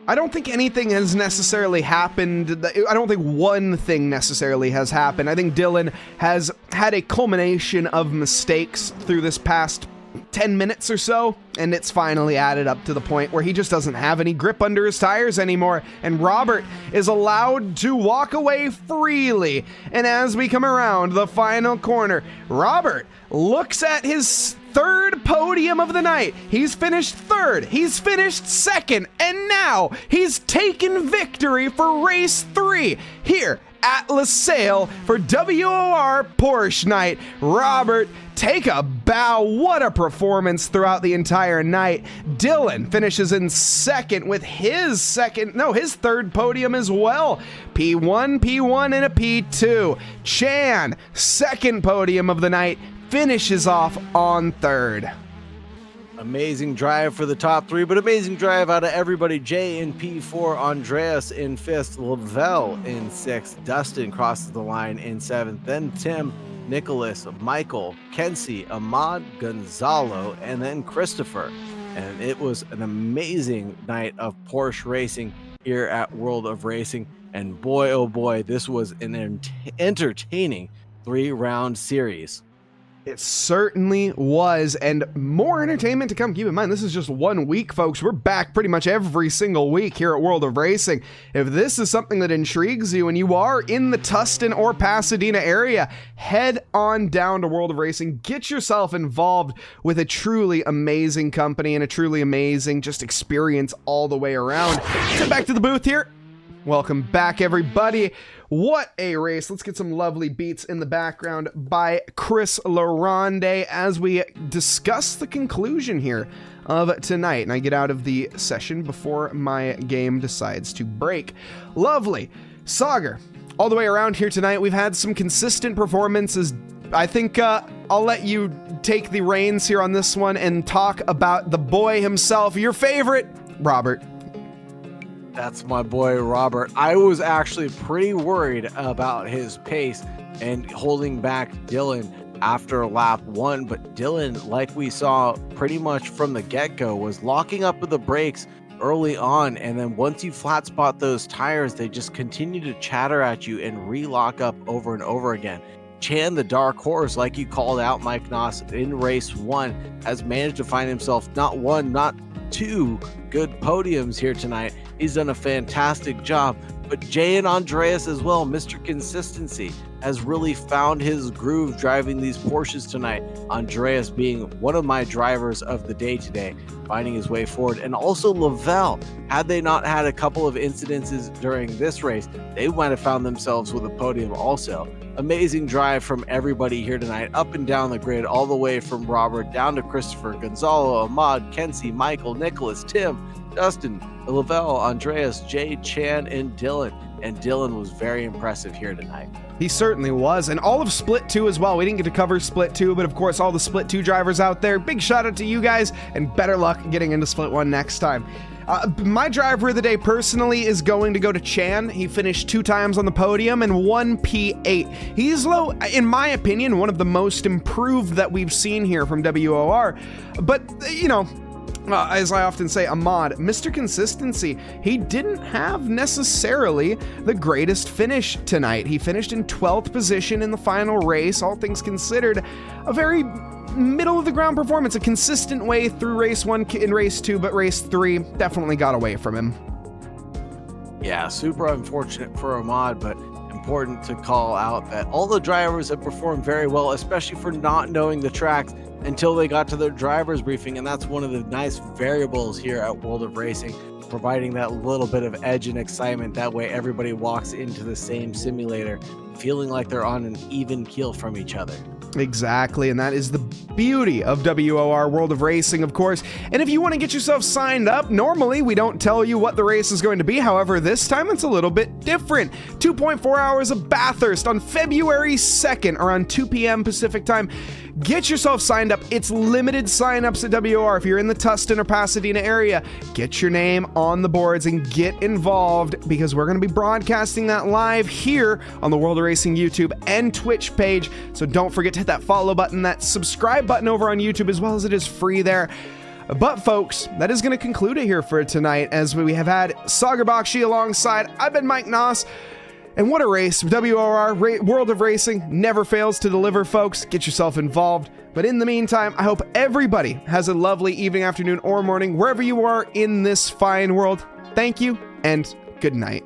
I don't think anything has necessarily happened. I don't think one thing necessarily has happened. I think Dylan has had a culmination of mistakes through this past 10 minutes or so, and it's finally added up to the point where he just doesn't have any grip under his tires anymore, and Robert is allowed to walk away freely. And as we come around the final corner, Robert looks at his third podium of the night. He's finished third, he's finished second, and now he's taken victory for race 3 here at LaSalle for WOR Porsche Night. Robert, take a bow. What a performance throughout the entire night. Dylan finishes in second with his third podium as well. P1, and a P2. Chan, second podium of the night, finishes off on third. Amazing drive for the top 3, but amazing drive out of everybody. Jay in P4, Andreas in 5th, Lavelle in 6th, Dustin crosses the line in 7th, then Tim, Nicholas, Michael, Kenzie, Ahmad, Gonzalo, and then Christopher. And it was an amazing night of Porsche racing here at World of Racing. And boy, oh boy, this was an entertaining 3-round series. It certainly was, and more entertainment to come. Keep in mind, this is just 1 week, folks. We're back pretty much every single week here at World of Racing. If this is something that intrigues you and you are in the Tustin or Pasadena area, head on down to World of Racing. Get yourself involved with a truly amazing company and a truly amazing just experience all the way around. Get back to the booth here. Welcome back, everybody. What a race. Let's get some lovely beats in the background by Chris Laronde as we discuss the conclusion here of tonight. And I get out of the session before my game decides to break. Lovely. Sauger, all the way around here tonight, we've had some consistent performances. I think I'll let you take the reins here on this one and talk about the boy himself, your favorite, Robert. That's my boy, Robert. I was actually pretty worried about his pace and holding back Dylan after lap 1, but Dylan, like we saw pretty much from the get-go, was locking up with the brakes early on, and then once you flat spot those tires, they just continue to chatter at you and re-lock up over and over again. Chan, the dark horse, like you called out, Mike Noss, in race 1, has managed to find himself not one, not two good podiums here tonight. He's done a fantastic job, but Jay and Andreas as well, Mr. Consistency, has really found his groove driving these Porsches tonight. Andreas being one of my drivers of the day today, finding his way forward. And also Lavelle, had they not had a couple of incidences during this race, they might have found themselves with a podium also. Amazing drive from everybody here tonight, up and down the grid, all the way from Robert down to Christopher, Gonzalo, Ahmad, Kenzie, Michael, Nicholas, Tim, Dustin, Lavelle, Andreas, Jay, Chan, and Dylan. And Dylan was very impressive here tonight. He certainly was, and all of Split 2 as well. We didn't get to cover Split 2, but of course all the Split 2 drivers out there, big shout out to you guys, and better luck getting into Split 1 next time. My driver of the day personally is going to go to Chan. He finished 2 times on the podium and 1 P8. He's low, in my opinion, one of the most improved that we've seen here from WOR, but you know, as I often say, Ahmad, Mr. Consistency, he didn't have necessarily the greatest finish tonight. He finished in 12th position in the final race, all things considered. A very middle of the ground performance, a consistent way through race 1 in race 2, but race 3 definitely got away from him. Yeah, super unfortunate for Ahmad, but important to call out that all the drivers have performed very well, especially for not knowing the tracks until they got to their driver's briefing, and that's one of the nice variables here at World of Racing, providing that little bit of edge and excitement. That way everybody walks into the same simulator feeling like they're on an even keel from each other. Exactly, and that is the beauty of WOR World of Racing, of course. And if you want to get yourself signed up, normally we don't tell you what the race is going to be. However, this time it's a little bit different. 2.4 hours of Bathurst on February 2nd around 2 p.m. Pacific time. Get yourself signed up. It's limited signups at WOR. If you're in the Tustin or Pasadena area, get your name on the boards and get involved, because we're going to be broadcasting that live here on the World of Racing YouTube and Twitch page. So don't forget to hit that follow button, that subscribe button over on YouTube, as well as it is free there. But folks, that is going to conclude it here for tonight, as we have had Sauger Bakshi alongside. I've been Mike Noss. And what a race. WOR, World of Racing, never fails to deliver, folks. Get yourself involved. But in the meantime, I hope everybody has a lovely evening, afternoon, or morning, wherever you are in this fine world. Thank you, and good night.